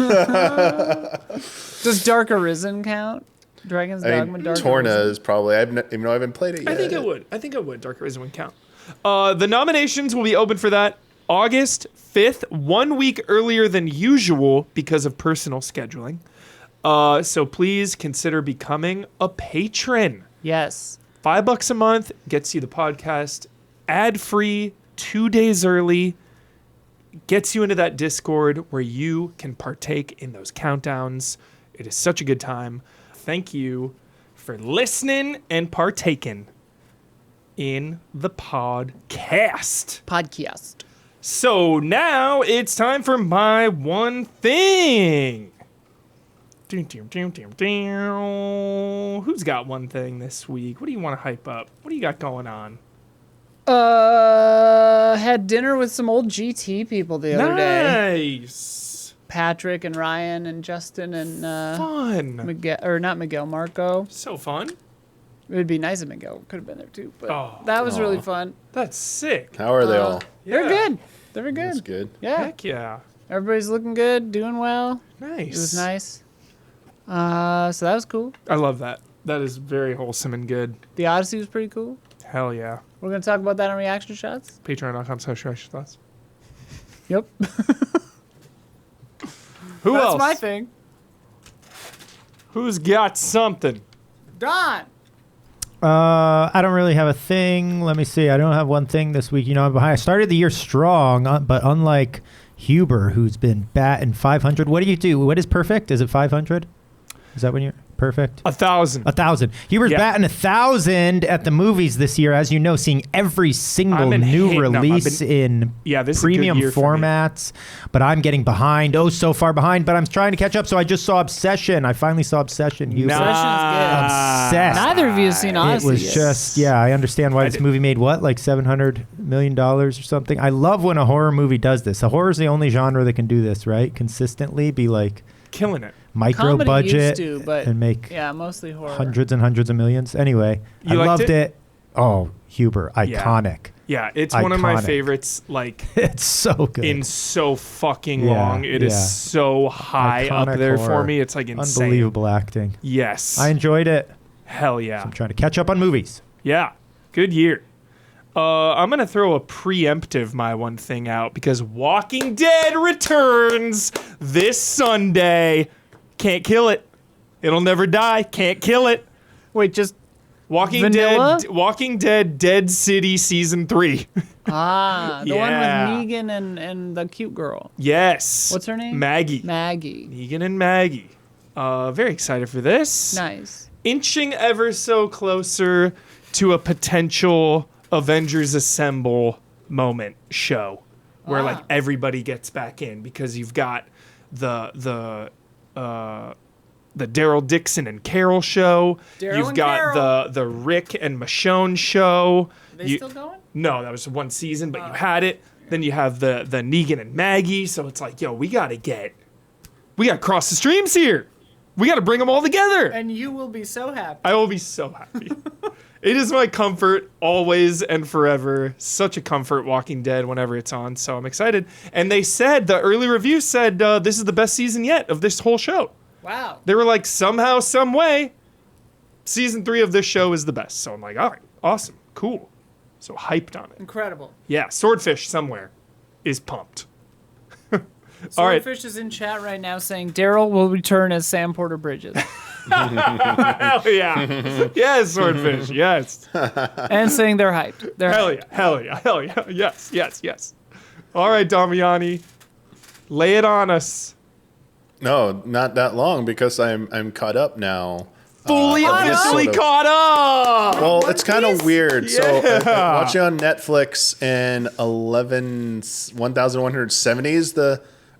Speaker 2: Does Dark Arisen count? Dragon's
Speaker 4: I
Speaker 2: Dogma,
Speaker 4: mean,
Speaker 2: Dark
Speaker 4: Torna
Speaker 2: Arisen.
Speaker 4: is probably. Even though I haven't played it yet.
Speaker 1: I think it would. Dark Arisen would count. The nominations will be open for that August 5th, 1 week earlier than usual because of personal scheduling. So please consider becoming a patron.
Speaker 2: Yes.
Speaker 1: $5 a month gets you the podcast ad-free, 2 days early, gets you into that Discord where you can partake in those countdowns. It is such a good time. Thank you for listening and partaking in the podcast.
Speaker 2: Podcast.
Speaker 1: So now it's time for my one thing. Who's got one thing this week? What do you want to hype up? What do you got going on?
Speaker 2: Had dinner with some old GT people the other day.
Speaker 1: Nice.
Speaker 2: Patrick and Ryan and Justin and
Speaker 1: Fun.
Speaker 2: Miguel, or not Miguel, Marco.
Speaker 1: So fun.
Speaker 2: It would be nice if Miguel could have been there too, but
Speaker 1: Oh.
Speaker 2: that was really fun.
Speaker 1: That's sick.
Speaker 4: How are they all?
Speaker 2: They're
Speaker 1: Yeah.
Speaker 2: good. They were good.
Speaker 4: That's good.
Speaker 2: Yeah.
Speaker 1: Heck yeah.
Speaker 2: Everybody's looking good, doing well.
Speaker 1: Nice.
Speaker 2: It was nice. So that was cool.
Speaker 1: I love that. That is very wholesome and good.
Speaker 2: The Odyssey was pretty cool.
Speaker 1: Hell yeah.
Speaker 2: We're gonna talk about that on Reaction Shots.
Speaker 1: Patreon.com/reactionthoughts.
Speaker 2: Yep.
Speaker 1: Who
Speaker 2: That's
Speaker 1: else?
Speaker 2: my thing.
Speaker 1: Who's got something?
Speaker 2: Don.
Speaker 3: I don't really have a thing. Let me see. I don't have one thing this week. You know, I'm behind. I started the year strong, but unlike Huber, who's been batting 500. What do you do? What is perfect? Is it 500? Is that when you're perfect?
Speaker 1: 1,000.
Speaker 3: 1,000. Huber's
Speaker 1: Yeah.
Speaker 3: batting 1,000 at the movies this year, as you know, seeing every single
Speaker 1: I've been
Speaker 3: new
Speaker 1: hating 'em.
Speaker 3: release in
Speaker 1: Yeah, this is a good
Speaker 3: premium
Speaker 1: year for me.
Speaker 3: formats. But I'm getting behind. Oh, so far behind. But I'm trying to catch up. So I just saw Obsession. I finally saw Obsession. Huber. Obsessed.
Speaker 2: Neither of you have seen Odyssey.
Speaker 3: It was
Speaker 2: yet.
Speaker 3: just, yeah, I understand why this movie made what, like $700 million or something. I love when a horror movie does this. A horror is the only genre that can do this, right? Consistently be like
Speaker 1: Killing it.
Speaker 3: micro
Speaker 2: Comedy
Speaker 3: budget
Speaker 2: used to, but
Speaker 3: and make
Speaker 2: yeah, mostly horror.
Speaker 3: hundreds and hundreds of millions. Anyway,
Speaker 1: You
Speaker 3: I
Speaker 1: liked
Speaker 3: loved it? Oh, Huber,
Speaker 1: Yeah.
Speaker 3: iconic.
Speaker 1: Yeah, it's one of my
Speaker 3: Iconic.
Speaker 1: favorites, like,
Speaker 3: It's so good.
Speaker 1: in so fucking
Speaker 3: Yeah,
Speaker 1: long. It is
Speaker 3: yeah.
Speaker 1: so high up
Speaker 3: Iconic
Speaker 1: there for
Speaker 3: horror.
Speaker 1: me. It's like insane.
Speaker 3: Unbelievable acting.
Speaker 1: Yes.
Speaker 3: I enjoyed it.
Speaker 1: Hell yeah.
Speaker 3: I'm trying to catch up on movies.
Speaker 1: Yeah. Good year. I'm going to throw a preemptive my one thing out because Walking Dead returns this Sunday. Can't kill it. It'll never die. Can't kill it.
Speaker 2: Wait, just
Speaker 1: Walking
Speaker 2: Vanilla?
Speaker 1: Dead Dead City Season 3.
Speaker 2: the one
Speaker 1: Yeah.
Speaker 2: with Negan and the cute girl.
Speaker 1: Yes.
Speaker 2: What's her name?
Speaker 1: Maggie.
Speaker 2: Maggie.
Speaker 1: Negan and Maggie. Very excited for this.
Speaker 2: Nice.
Speaker 1: Inching ever so closer to a potential Avengers Assemble moment show where like everybody gets back in because you've got the Daryl Dixon and Carol show.
Speaker 2: Daryl
Speaker 1: You've
Speaker 2: and
Speaker 1: got
Speaker 2: Carol.
Speaker 1: the Rick and Michonne show.
Speaker 2: Are they still going?
Speaker 1: No, that was one season, but you had it. Then you have the Negan and Maggie. So it's like, yo, we gotta cross the streams here. We gotta bring them all together.
Speaker 2: And you will be so happy.
Speaker 1: I will be so happy. It is my comfort always and forever. Such a comfort Walking Dead whenever it's on. So I'm excited. And they said, the early review said, this is the best season yet of this whole show.
Speaker 2: Wow.
Speaker 1: They were like, somehow, some way, season 3 of this show is the best. So I'm like, all right, awesome, cool. So hyped on it.
Speaker 2: Incredible.
Speaker 1: Yeah, Swordfish somewhere is pumped. All right.
Speaker 2: Swordfish is in chat right now saying Daryl will return as Sam Porter Bridges.
Speaker 1: Hell yeah. Yes, Swordfish, yes.
Speaker 2: And saying they're hyped. They're
Speaker 1: Hell
Speaker 2: hyped.
Speaker 1: yeah, hell yeah, hell yeah. Yes, yes, yes. All right, Damiani, lay it on us.
Speaker 4: No, not that long because I'm caught up now.
Speaker 1: Fully
Speaker 4: I'm just
Speaker 1: officially
Speaker 4: sort of-
Speaker 1: caught up.
Speaker 4: Well, it's kind of weird. So
Speaker 1: Yeah.
Speaker 4: watching on Netflix and 1170 is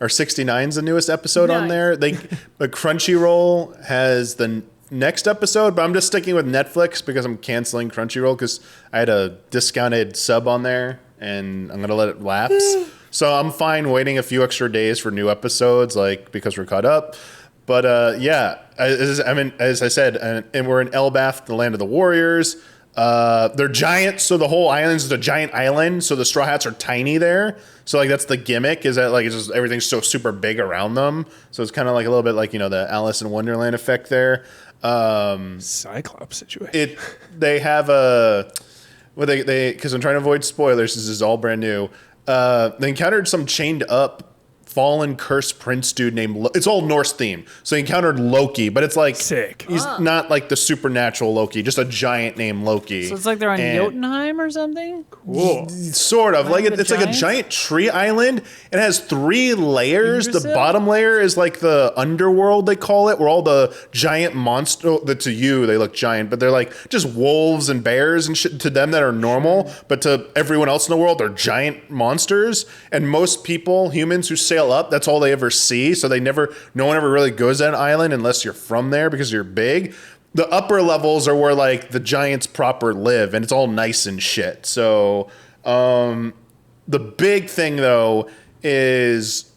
Speaker 4: or 69 is the newest episode on
Speaker 2: Nice.
Speaker 4: there. But Crunchyroll has the next episode, but I'm just sticking with Netflix because I'm canceling Crunchyroll because I had a discounted sub on there and I'm gonna let it lapse. So I'm fine waiting a few extra days for new episodes, like because we're caught up. But yeah, as I said, and we're in Elbath, the land of the warriors. They're giant, so the whole island is a giant island. So the Straw Hats are tiny there. So like that's the gimmick, is that like it's just everything's so super big around them. So it's kind of like a little bit like the Alice in Wonderland effect there.
Speaker 1: Cyclops situation.
Speaker 4: They have a they because I'm trying to avoid spoilers. This is all brand new. They encountered some chained up fallen cursed prince dude named it's all Norse theme. So he encountered Loki, but it's like
Speaker 1: Sick.
Speaker 4: He's not like the supernatural Loki, just a giant named Loki.
Speaker 2: So it's like they're on
Speaker 4: And-
Speaker 2: Jotunheim or something?
Speaker 1: Cool.
Speaker 4: Sort of like
Speaker 2: Land of
Speaker 4: it's
Speaker 2: the
Speaker 4: like a
Speaker 2: Giants?
Speaker 4: giant tree island. It has 3 layers. The
Speaker 2: Yggdrasil?
Speaker 4: bottom layer is like the underworld, they call it, where all the giant monster that to you they look giant, but they're like just wolves and bears and shit to them that are normal, but to everyone else in the world they're giant monsters. And most people, humans who sail up, that's all they ever see. So no one ever really goes to that island unless you're from there because you're big. The upper levels are where like the giants proper live, and it's all nice and shit. So the big thing though is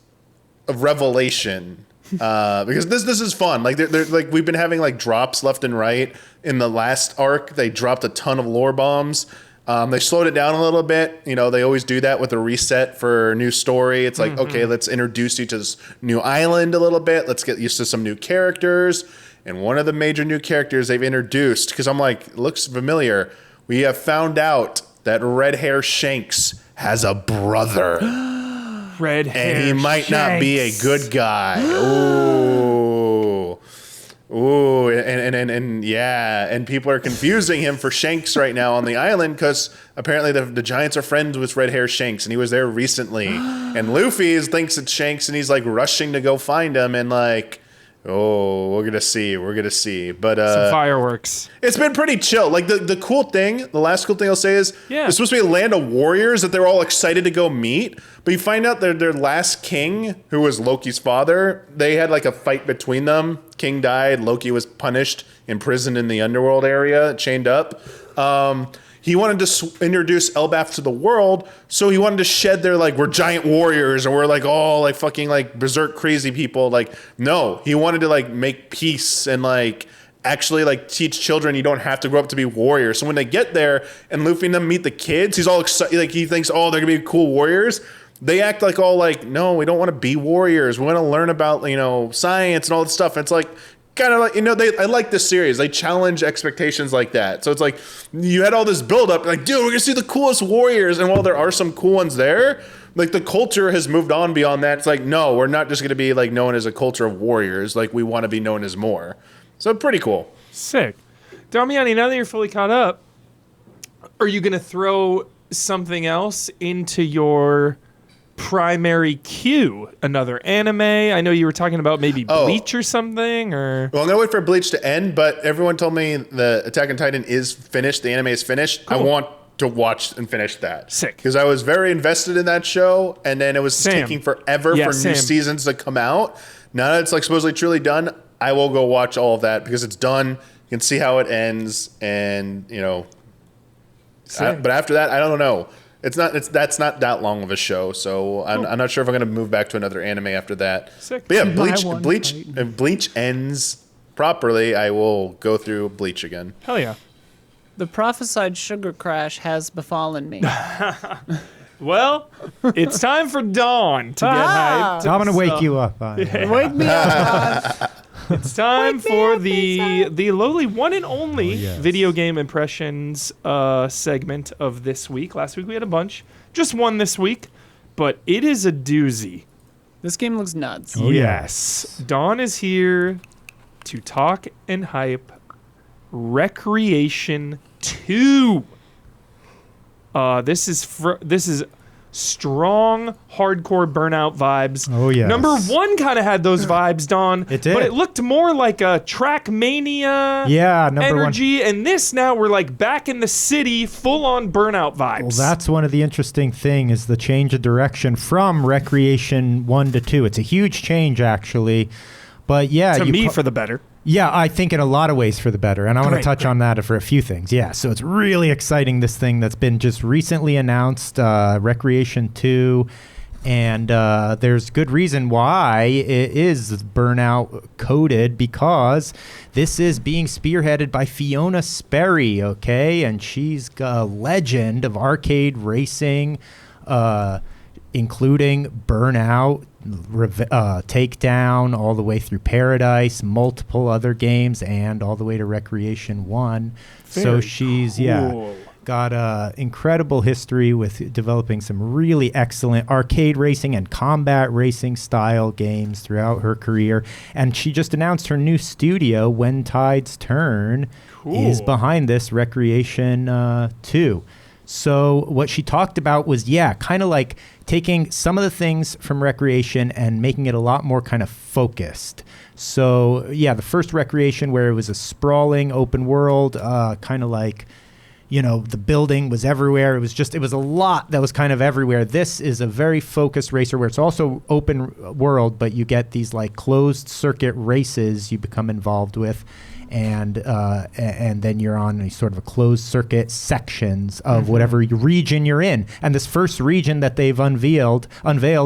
Speaker 4: a revelation because this is fun. Like they're like we've been having like drops left and right. In the last arc, they dropped a ton of lore bombs. They slowed it down a little bit. You know, they always do that with a reset for a new story. It's like, okay, let's introduce you to this new island a little bit. Let's get used to some new characters. And one of the major new characters they've introduced, because I'm like, it looks familiar. We have found out that Red Hair Shanks has a brother.
Speaker 1: Red Hair
Speaker 4: And he might
Speaker 1: Shanks.
Speaker 4: not be a good guy. Ooh. Ooh, and yeah, and people are confusing him for Shanks right now on the island because apparently the Giants are friends with Red Hair Shanks, and he was there recently. And Luffy thinks it's Shanks, and he's like rushing to go find him, and like, oh, we're gonna see. But
Speaker 1: Some fireworks.
Speaker 4: it's been pretty chill. Like the cool thing, the last cool thing I'll say is,
Speaker 1: Yeah.
Speaker 4: it's supposed to be a land of warriors that they're all excited to go meet. But you find out that their last king, who was Loki's father, they had like a fight between them. King died. Loki was punished, imprisoned in the underworld area, chained up. He wanted to introduce Elbaf to the world, so he wanted to shed their like, we're giant warriors and we're like all like fucking like berserk crazy people. Like, no, he wanted to like make peace and like actually like teach children you don't have to grow up to be warriors. So when they get there and Luffy and them meet the kids, he's all excited. Like he thinks, oh, they're gonna be cool warriors. They act like all like, no, we don't want to be warriors. We want to learn about, you know, science and all this stuff. And it's like, kind of like, you know, I like this series. They challenge expectations like that. So it's like, you had all this build up, like, dude, we're gonna see the coolest warriors. And while there are some cool ones there, like the culture has moved on beyond that. It's like, no, we're not just gonna be like known as a culture of warriors. Like we want to be known as more. So pretty cool.
Speaker 1: Sick. Damiani, now that you're fully caught up, are you gonna throw something else into your primary queue? Another anime? I know you were talking about maybe Bleach or something, or
Speaker 4: Well, I'm gonna wait for Bleach to end, but everyone told me the Attack on Titan is finished. The anime is finished.
Speaker 1: Cool.
Speaker 4: I want to watch and finish that.
Speaker 1: Sick.
Speaker 4: Because I was very invested in that show, and then it was
Speaker 1: Same.
Speaker 4: taking forever
Speaker 1: Yeah,
Speaker 4: for
Speaker 1: same.
Speaker 4: new seasons to come out. Now that it's like supposedly truly done, I will go watch all of that because it's done. You can see how it ends, and you know. But after that, I don't know. That's not that long of a show, so I'm not sure if I'm going to move back to another anime after that.
Speaker 1: Sick.
Speaker 4: But yeah,
Speaker 2: My one
Speaker 4: Bleach.
Speaker 2: Titan.
Speaker 4: If Bleach ends properly, I will go through Bleach again.
Speaker 1: hell yeah.
Speaker 2: The prophesied sugar crash has befallen me.
Speaker 1: Well, it's time for Dawn to get
Speaker 2: Ah.
Speaker 1: hyped.
Speaker 3: I'm gonna wake
Speaker 1: So,
Speaker 3: you up.
Speaker 2: Wake me up.
Speaker 1: It's time
Speaker 2: Wake me
Speaker 1: for
Speaker 2: up,
Speaker 1: the lowly one and only
Speaker 3: yes.
Speaker 1: video game impressions segment of this week. Last week we had a bunch, just one this week, but it is a doozy.
Speaker 2: This game looks nuts.
Speaker 3: Oh,
Speaker 1: yes. Dawn is here to talk and hype Wreckreation 2. This is strong hardcore Burnout vibes.
Speaker 3: Oh, yes.
Speaker 1: Number 1 kind of had those vibes, Dawn.
Speaker 3: It did.
Speaker 1: But it looked more like a Trackmania
Speaker 3: Yeah, number
Speaker 1: energy, and this now we're like back in the city, full on Burnout vibes.
Speaker 3: Well, that's one of the interesting thing is the change of direction from Wreckreation 1 to 2. It's a huge change, actually. But yeah,
Speaker 1: to me for the better.
Speaker 3: Yeah, I think in a lot of ways for the better. And I want to
Speaker 1: Great,
Speaker 3: touch
Speaker 1: great.
Speaker 3: on that for a few things. Yeah, so it's really exciting, this thing that's been just recently announced, Wreckreation 2. And there's good reason why it is Burnout coded, because this is being spearheaded by Fiona Sperry, okay? And she's a legend of arcade racing, including Burnout, Takedown, all the way through Paradise, multiple other games, and all the way to Wreckreation 1. So
Speaker 1: Very
Speaker 3: she's,
Speaker 1: cool.
Speaker 3: got a incredible history with developing some really excellent arcade racing and combat racing style games throughout her career. And she just announced her new studio, When Tides Turn, is
Speaker 1: Cool.
Speaker 3: behind this Wreckreation 2. So what she talked about was, kind of like taking some of the things from Wreckreation and making it a lot more kind of focused. So, the first Wreckreation, where it was a sprawling open world, kind of like, the building was everywhere. It was a lot that was kind of everywhere. This is a very focused racer where it's also open world, but you get these like closed circuit races you become involved with. And then you're on a sort of a closed circuit sections of whatever region you're in. And this first region that they've unveiled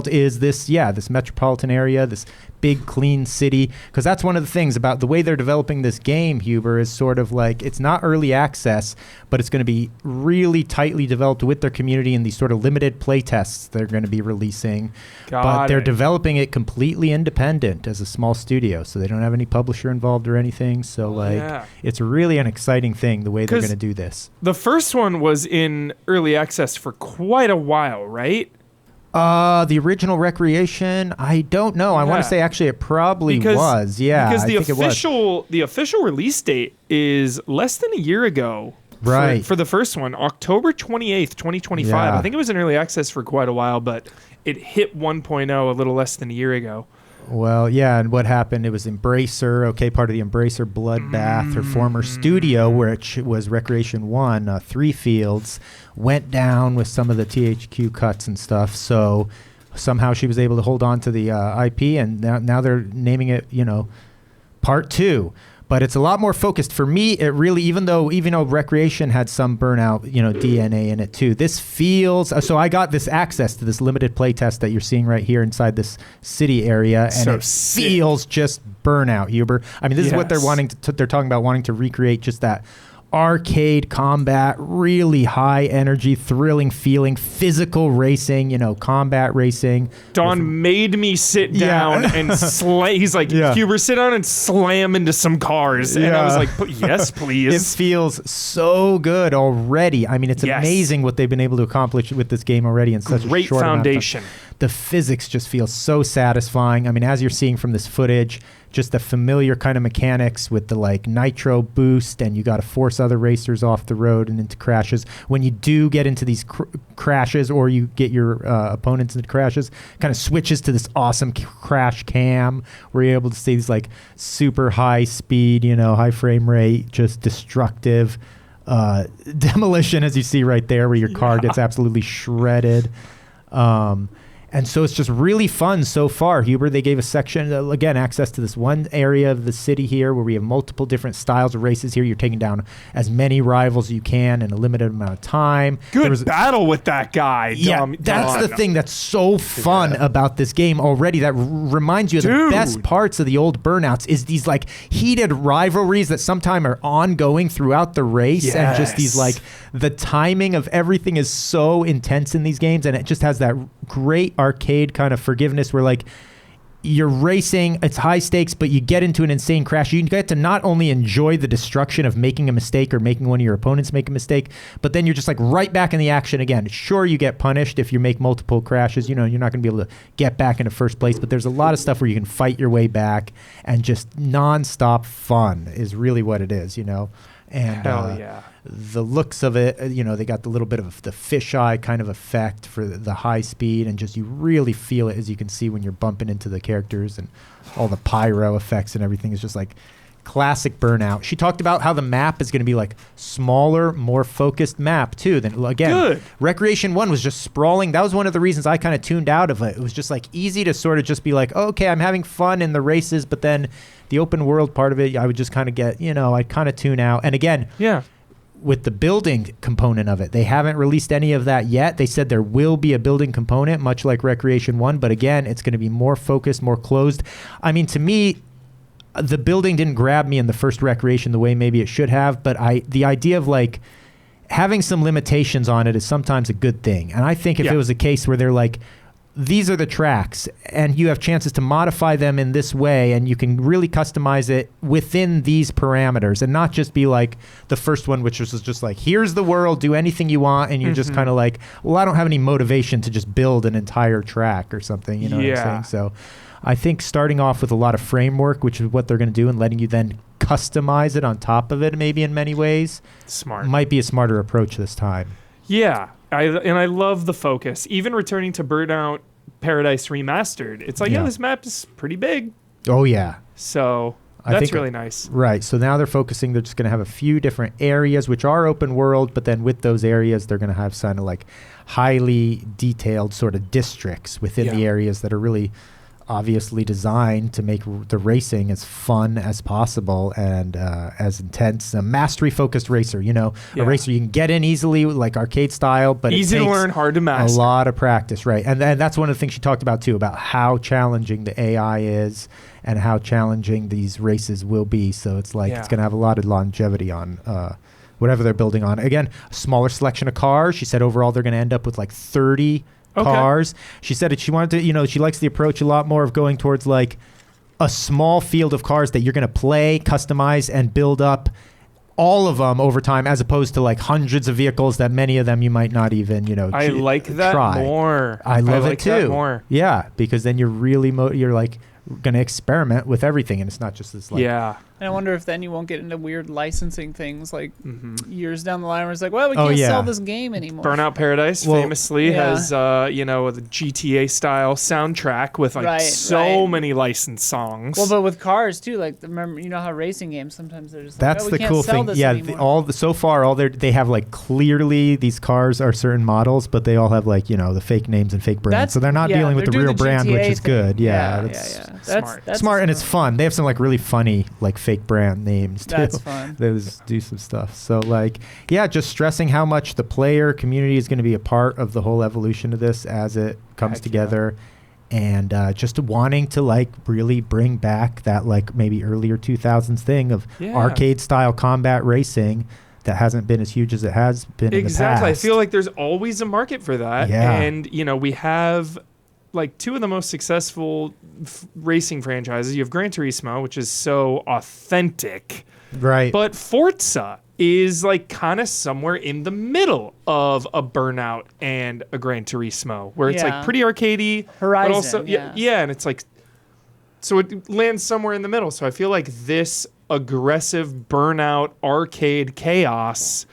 Speaker 3: is this metropolitan area, this big, clean city. Because that's one of the things about the way they're developing this game, Huber, is sort of like it's not early access, but it's going to be really tightly developed with their community in these sort of limited play tests they're going to be releasing. But they're developing it completely independent as a small studio, so they don't have any publisher involved or anything. So it's really an exciting thing the way they're going to do this.
Speaker 1: The first one was in early access for quite a while, right?
Speaker 3: The original Wreckreation, I don't know. I want to say actually it probably was. Yeah,
Speaker 1: because the official release date is less than a year ago.
Speaker 3: Right.
Speaker 1: For the first one, October 28th, 2025.
Speaker 3: Yeah.
Speaker 1: I think it was in early access for quite a while, but it hit 1.0 a little less than a year ago.
Speaker 3: Well, yeah, and what happened, it was Embracer, part of the Embracer Bloodbath, her former studio, which was Wreckreation 1, Three Fields, went down with some of the THQ cuts and stuff, so somehow she was able to hold on to the IP, and now they're naming it, Part 2. But it's a lot more focused. For me, it really, even though Wreckreation had some burnout, DNA in it too, this feels, so I got this access to this limited playtest that you're seeing right here inside this city area, and it feels just burnout, Huber. I mean, this is what they're they're talking about wanting to recreate, just that arcade combat, really high energy, thrilling feeling, physical racing, combat racing.
Speaker 1: Don made me sit down and he's like, Huber, sit down and slam into some cars. And I was like, yes, please.
Speaker 3: It feels so good already. I mean, it's amazing what they've been able to accomplish with this game already in such a
Speaker 1: great
Speaker 3: short
Speaker 1: foundation.
Speaker 3: Amount of time. The physics just feel so satisfying. I mean, as you're seeing from this footage, just the familiar kind of mechanics with the nitro boost, and you got to force other racers off the road and into crashes. When you do get into these crashes, or you get your opponents into crashes, kind of switches to this awesome crash cam where you're able to see these super high speed, high frame rate, just destructive demolition, as you see right there, where your car gets absolutely shredded. And so it's just really fun so far, Huber. They gave a section, again, access to this one area of the city here where we have multiple different styles of races here. You're taking down as many rivals as you can in a limited amount of time.
Speaker 1: Good battle with that guy.
Speaker 3: That's the thing that's so fun about this game already. That reminds you of the best parts of the old Burnouts is these heated rivalries that sometimes are ongoing throughout the race. And just these the timing of everything is so intense in these games. And it just has that great arcade kind of forgiveness where you're racing, it's high stakes, but you get into an insane crash. You get to not only enjoy the destruction of making a mistake or making one of your opponents make a mistake, but then you're just right back in the action again. Sure, you get punished if you make multiple crashes. You're not going to be able to get back into first place, but there's a lot of stuff where you can fight your way back, and just nonstop fun is really what it is, And
Speaker 1: hell yeah.
Speaker 3: The looks of it, they got the little bit of the fisheye kind of effect for the high speed, and just you really feel it, as you can see when you're bumping into the characters, and all the pyro effects and everything is just classic Burnout. She talked about how the map is going to be smaller, more focused map too. Than again, Wreckreation 1 was just sprawling. That was one of the reasons I kind of tuned out of it. It was just easy to sort of just be okay, I'm having fun in the races, but then the open world part of it, I would just kind of get, I'd kind of tune out. And again, with the building component of it, they haven't released any of that yet. They said there will be a building component, much like Wreckreation 1, but again, it's going to be more focused, more closed. I mean, to me, the building didn't grab me in the first Wreckreation the way maybe it should have, but the idea of having some limitations on it is sometimes a good thing. And I think if it was a case where they're these are the tracks, and you have chances to modify them in this way, and you can really customize it within these parameters, and not just be the first one, which was just here's the world, do anything you want, and you're just kind of well, I don't have any motivation to just build an entire track or something, you know what I'm saying? So I think starting off with a lot of framework, which is what they're going to do, and letting you then customize it on top of it, maybe in many ways, might be a smarter approach this time.
Speaker 1: Yeah. I love the focus. Even returning to Burnout Paradise Remastered, it's this map is pretty big.
Speaker 3: Oh, yeah.
Speaker 1: So that's really nice.
Speaker 3: Right. So now they're just going to have a few different areas, which are open world, but then with those areas, they're going to have kind of highly detailed sort of districts within the areas that are really obviously designed to make the racing as fun as possible and as intense. A mastery-focused racer, a racer you can get in easily, like arcade style, but
Speaker 1: easy
Speaker 3: it
Speaker 1: to
Speaker 3: takes
Speaker 1: learn, hard to master.
Speaker 3: a lot of practice, right? And that's one of the things she talked about too, about how challenging the AI is and how challenging these races will be. So it's like it's going to have a lot of longevity on whatever they're building on. Again, a smaller selection of cars. She said overall they're going to end up with like 30 cars. She said that she wanted to, she likes the approach a lot more of going towards like a small field of cars that you're going to play, customize, and build up all of them over time, as opposed to like hundreds of vehicles that many of them you might not even,
Speaker 1: I like that
Speaker 3: try.
Speaker 1: more.
Speaker 3: I love
Speaker 1: like
Speaker 3: it too.
Speaker 1: That more.
Speaker 3: Yeah, because then you're really, you're like going to experiment with everything, and it's not just this like
Speaker 2: And I wonder if then you won't get into weird licensing things like years down the line where it's like, well, we can't sell this game anymore.
Speaker 1: Burnout Paradise famously has, the GTA style soundtrack with like many licensed songs.
Speaker 2: Well, but with cars too, like remember, how racing games sometimes they're just like,
Speaker 3: that's
Speaker 2: we
Speaker 3: the
Speaker 2: can't
Speaker 3: cool
Speaker 2: sell
Speaker 3: thing.
Speaker 2: this
Speaker 3: Yeah,
Speaker 2: anymore.
Speaker 3: all they have like clearly these cars are certain models, but they all have like the fake names and fake brands. So they're not dealing with the real brand, which is good. Yeah,
Speaker 2: That's
Speaker 3: smart, and it's fun. They have some like really funny like fake brand names too.
Speaker 2: That's fun.
Speaker 3: They just do some stuff. So like, just stressing how much the player community is going to be a part of the whole evolution of this as it comes together. And just wanting to like really bring back that like maybe earlier 2000s thing of arcade style combat racing that hasn't been as huge as it has been in the past.
Speaker 1: I feel like there's always a market for that.
Speaker 3: Yeah.
Speaker 1: And, we have like two of the most successful racing franchises. You have Gran Turismo, which is so authentic.
Speaker 3: Right.
Speaker 1: But Forza is like kind of somewhere in the middle of a Burnout and a Gran Turismo, where it's like pretty arcadey.
Speaker 2: Horizon,
Speaker 1: but also, and it's like, so it lands somewhere in the middle. So I feel like this aggressive Burnout arcade chaos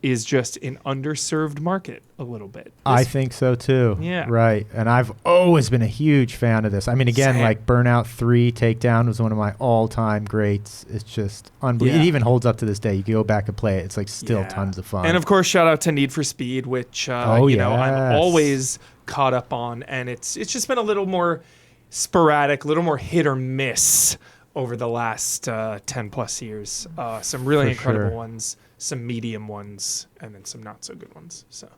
Speaker 1: is just an underserved market a little bit.
Speaker 3: I think so too.
Speaker 1: Yeah.
Speaker 3: Right. And I've always been a huge fan of this. I mean, again, like Burnout 3 Takedown was one of my all-time greats. It's just unbelievable.
Speaker 1: Yeah.
Speaker 3: It even holds up to this day. You go back and play it. It's like still tons of fun.
Speaker 1: And of course, shout out to Need for Speed, which I'm always caught up on. And it's just been a little more sporadic, a little more hit or miss over the last 10 plus years. Some really incredible ones, some medium ones, and then some not so good ones. So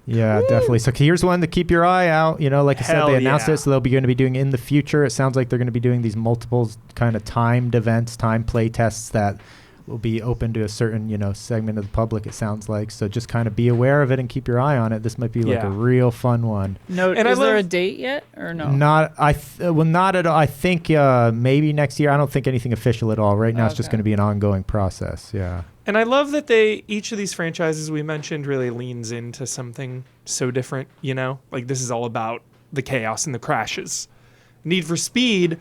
Speaker 3: yeah, definitely. So here's one to keep your eye out. Like I said, they announced it, so they'll be going to be doing in the future. It sounds like they're going to be doing these multiple kind of timed events, time play tests that will be open to a certain, segment of the public, it sounds like. So just kind of be aware of it and keep your eye on it. This might be like a real fun one.
Speaker 2: No, and is there a date yet or no?
Speaker 3: Not at all. I think maybe next year. I don't think anything official at all. Right now it's just going to be an ongoing process. Yeah.
Speaker 1: And I love that each of these franchises we mentioned really leans into something so different, Like this is all about the chaos and the crashes. Need for Speed,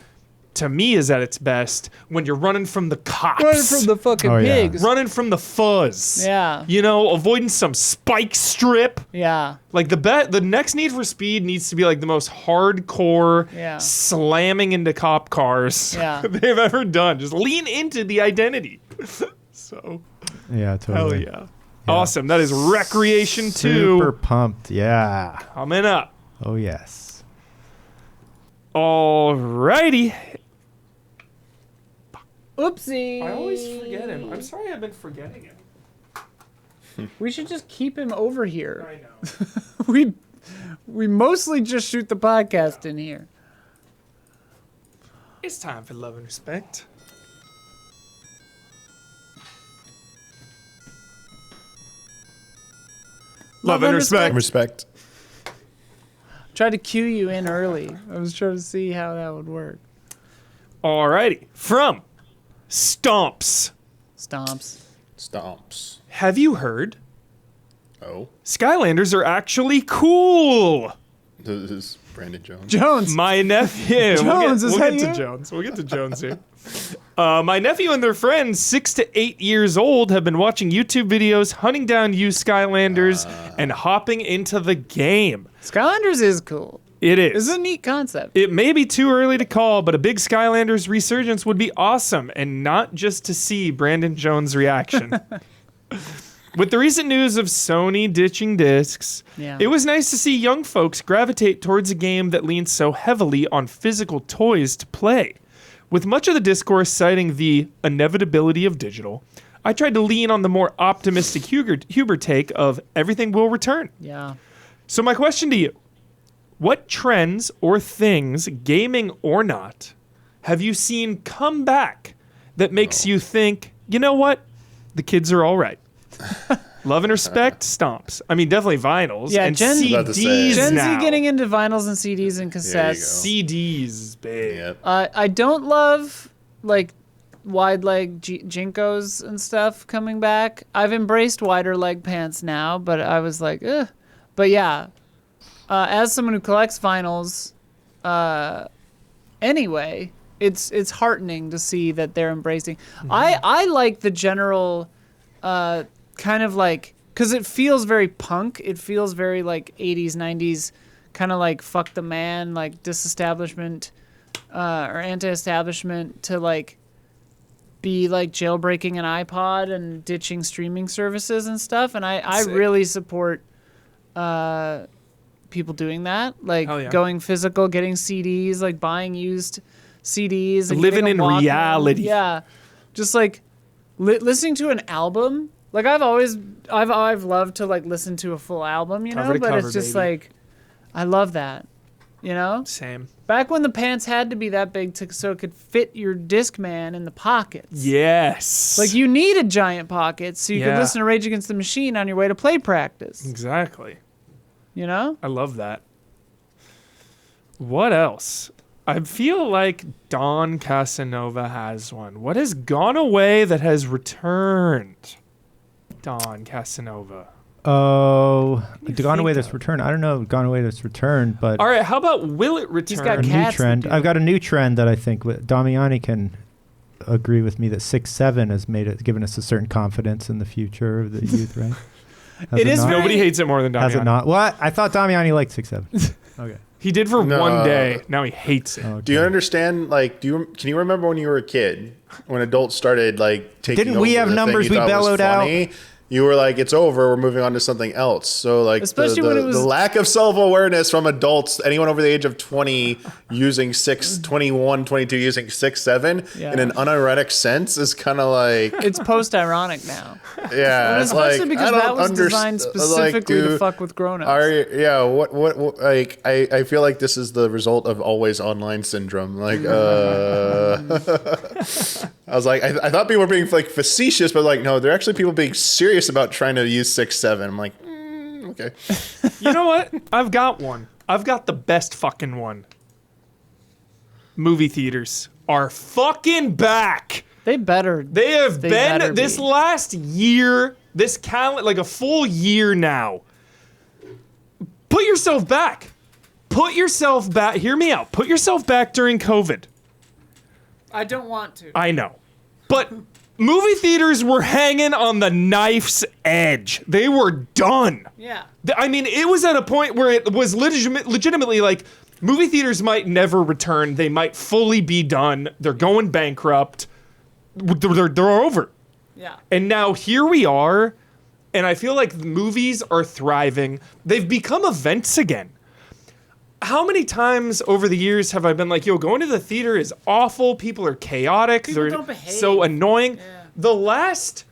Speaker 1: to me, is at its best when you're running from the cops.
Speaker 2: Running from the fucking pigs.
Speaker 1: Running from the fuzz.
Speaker 2: Yeah.
Speaker 1: Avoiding some spike strip.
Speaker 2: Yeah.
Speaker 1: Like the next Need for Speed needs to be like the most hardcore slamming into cop cars they've ever done. Just lean into the identity. So.
Speaker 3: Yeah, totally.
Speaker 1: Hell yeah. Awesome. That is Wreckreation 2.
Speaker 3: Super pumped. Yeah.
Speaker 1: Coming up.
Speaker 3: Oh, yes.
Speaker 1: Alrighty.
Speaker 2: Oopsie.
Speaker 1: I always forget him. I'm sorry I've been forgetting him.
Speaker 2: We should just keep him over here.
Speaker 1: I know.
Speaker 2: We mostly just shoot the podcast in here.
Speaker 1: It's time for Love and Respect. Love and respect.
Speaker 4: Respect.
Speaker 2: Tried to cue you in early. I was trying to see how that would work.
Speaker 1: Alrighty. From Stomps.
Speaker 4: Stomps.
Speaker 1: Have you heard?
Speaker 4: Oh.
Speaker 1: Skylanders are actually cool.
Speaker 4: This is Brandon Jones.
Speaker 2: Jones.
Speaker 1: My nephew.
Speaker 2: Jones,
Speaker 1: we'll get to Jones. We'll get to Jones here. My nephew and their friends, 6 to 8 years old, have been watching YouTube videos, hunting down used Skylanders, and hopping into the game.
Speaker 2: Skylanders is cool.
Speaker 1: It is.
Speaker 2: It's a neat concept.
Speaker 1: It may be too early to call, but a big Skylanders resurgence would be awesome, and not just to see Brandon Jones' reaction. With the recent news of Sony ditching discs, it was nice to see young folks gravitate towards a game that leans so heavily on physical toys to play. With much of the discourse citing the inevitability of digital, I tried to lean on the more optimistic Huber take of everything will return.
Speaker 2: Yeah.
Speaker 1: So my question to you, what trends or things, gaming or not, have you seen come back that makes you think, you know what? The kids are all right. Love and respect stomps. I mean, definitely vinyls and CDs
Speaker 2: Gen
Speaker 1: now.
Speaker 2: Z getting into vinyls and CDs and cassettes.
Speaker 1: CDs is big.
Speaker 4: Yep.
Speaker 2: I don't love like wide leg Jinkos and stuff coming back. I've embraced wider leg pants now, but I was like, ugh. But yeah, as someone who collects vinyls, anyway, it's heartening to see that they're embracing. I like the general kind of like, because it feels very punk. It feels very like 80s, 90s, kind of like fuck the man, like disestablishment or anti-establishment to like be like jailbreaking an iPod and ditching streaming services and stuff. And I really support people doing that, like going physical, getting CDs, like buying used CDs, and
Speaker 1: living in reality.
Speaker 2: Yeah, just like listening to an album. Like I've loved to like listen to a full album, you know, but it's just like I love that, you know.
Speaker 1: Same.
Speaker 2: Back when the pants had to be that big so it could fit your Discman in the pockets.
Speaker 1: Yes.
Speaker 2: Like you needed giant pockets so you could listen to Rage Against the Machine on your way to play practice.
Speaker 1: Exactly.
Speaker 2: You know?
Speaker 1: I love that. What else? I feel like Don Casanova has one. What has gone away that has returned? Don Casanova.
Speaker 3: Oh, Gone Away That's Returned. I don't know Gone Away That's Returned, but...
Speaker 1: All right, how about Will It Return?
Speaker 2: He's got
Speaker 3: a new
Speaker 2: cats
Speaker 3: trend. I've got a new trend that I think Damiani can agree with me that 6-7 has given us a certain confidence in the future of the youth, right?
Speaker 2: It is.
Speaker 1: Nobody hates it more than Damiani.
Speaker 3: Has it not? What? I thought Damiani liked 6-7. Okay.
Speaker 1: He did for one day. Now he hates it.
Speaker 3: Okay.
Speaker 4: Do you understand? Like, can you remember when you were a kid, when adults started like taking?
Speaker 3: Didn't we
Speaker 4: over
Speaker 3: have
Speaker 4: the
Speaker 3: numbers
Speaker 4: thing you
Speaker 3: we
Speaker 4: thought was
Speaker 3: bellowed out?
Speaker 4: funny? You were like, it's over. We're moving on to something else. So like,
Speaker 2: Especially when it was
Speaker 4: the lack of self-awareness from adults, anyone over the age of 20 using 21, 22 using 6-7 in an unironic sense is kind of like
Speaker 2: It's post-ironic now.
Speaker 4: Yeah,
Speaker 2: And
Speaker 4: it's
Speaker 2: especially
Speaker 4: like,
Speaker 2: because
Speaker 4: I don't
Speaker 2: that was designed
Speaker 4: underst-
Speaker 2: specifically
Speaker 4: like,
Speaker 2: to
Speaker 4: dude,
Speaker 2: fuck with grown-ups.
Speaker 4: what like I feel like this is the result of always online syndrome. Like I was like, I thought people were being like facetious, but like no, they're actually people being serious about trying to use 6-7. I'm like, okay.
Speaker 1: You know what? I've got one. I've got the best fucking one. Movie theaters are fucking back.
Speaker 2: They better.
Speaker 1: They have
Speaker 2: better
Speaker 1: been this
Speaker 2: be.
Speaker 1: last year, this calendar, like a full year now. Put yourself back. Put yourself back. Hear me out. Put yourself back during COVID.
Speaker 2: I don't want to.
Speaker 1: I know. But movie theaters were hanging on the knife's edge. They were done.
Speaker 2: Yeah.
Speaker 1: I mean, it was at a point where it was legitimately like movie theaters might never return. They might fully be done. They're going bankrupt. They're over.
Speaker 2: Yeah.
Speaker 1: And now here we are, and I feel like movies are thriving. They've become events again. How many times over the years have I been like, yo, going to the theater is awful. People are chaotic.
Speaker 2: People
Speaker 1: They're
Speaker 2: don't behave.
Speaker 1: so annoying.
Speaker 2: Yeah.
Speaker 1: The last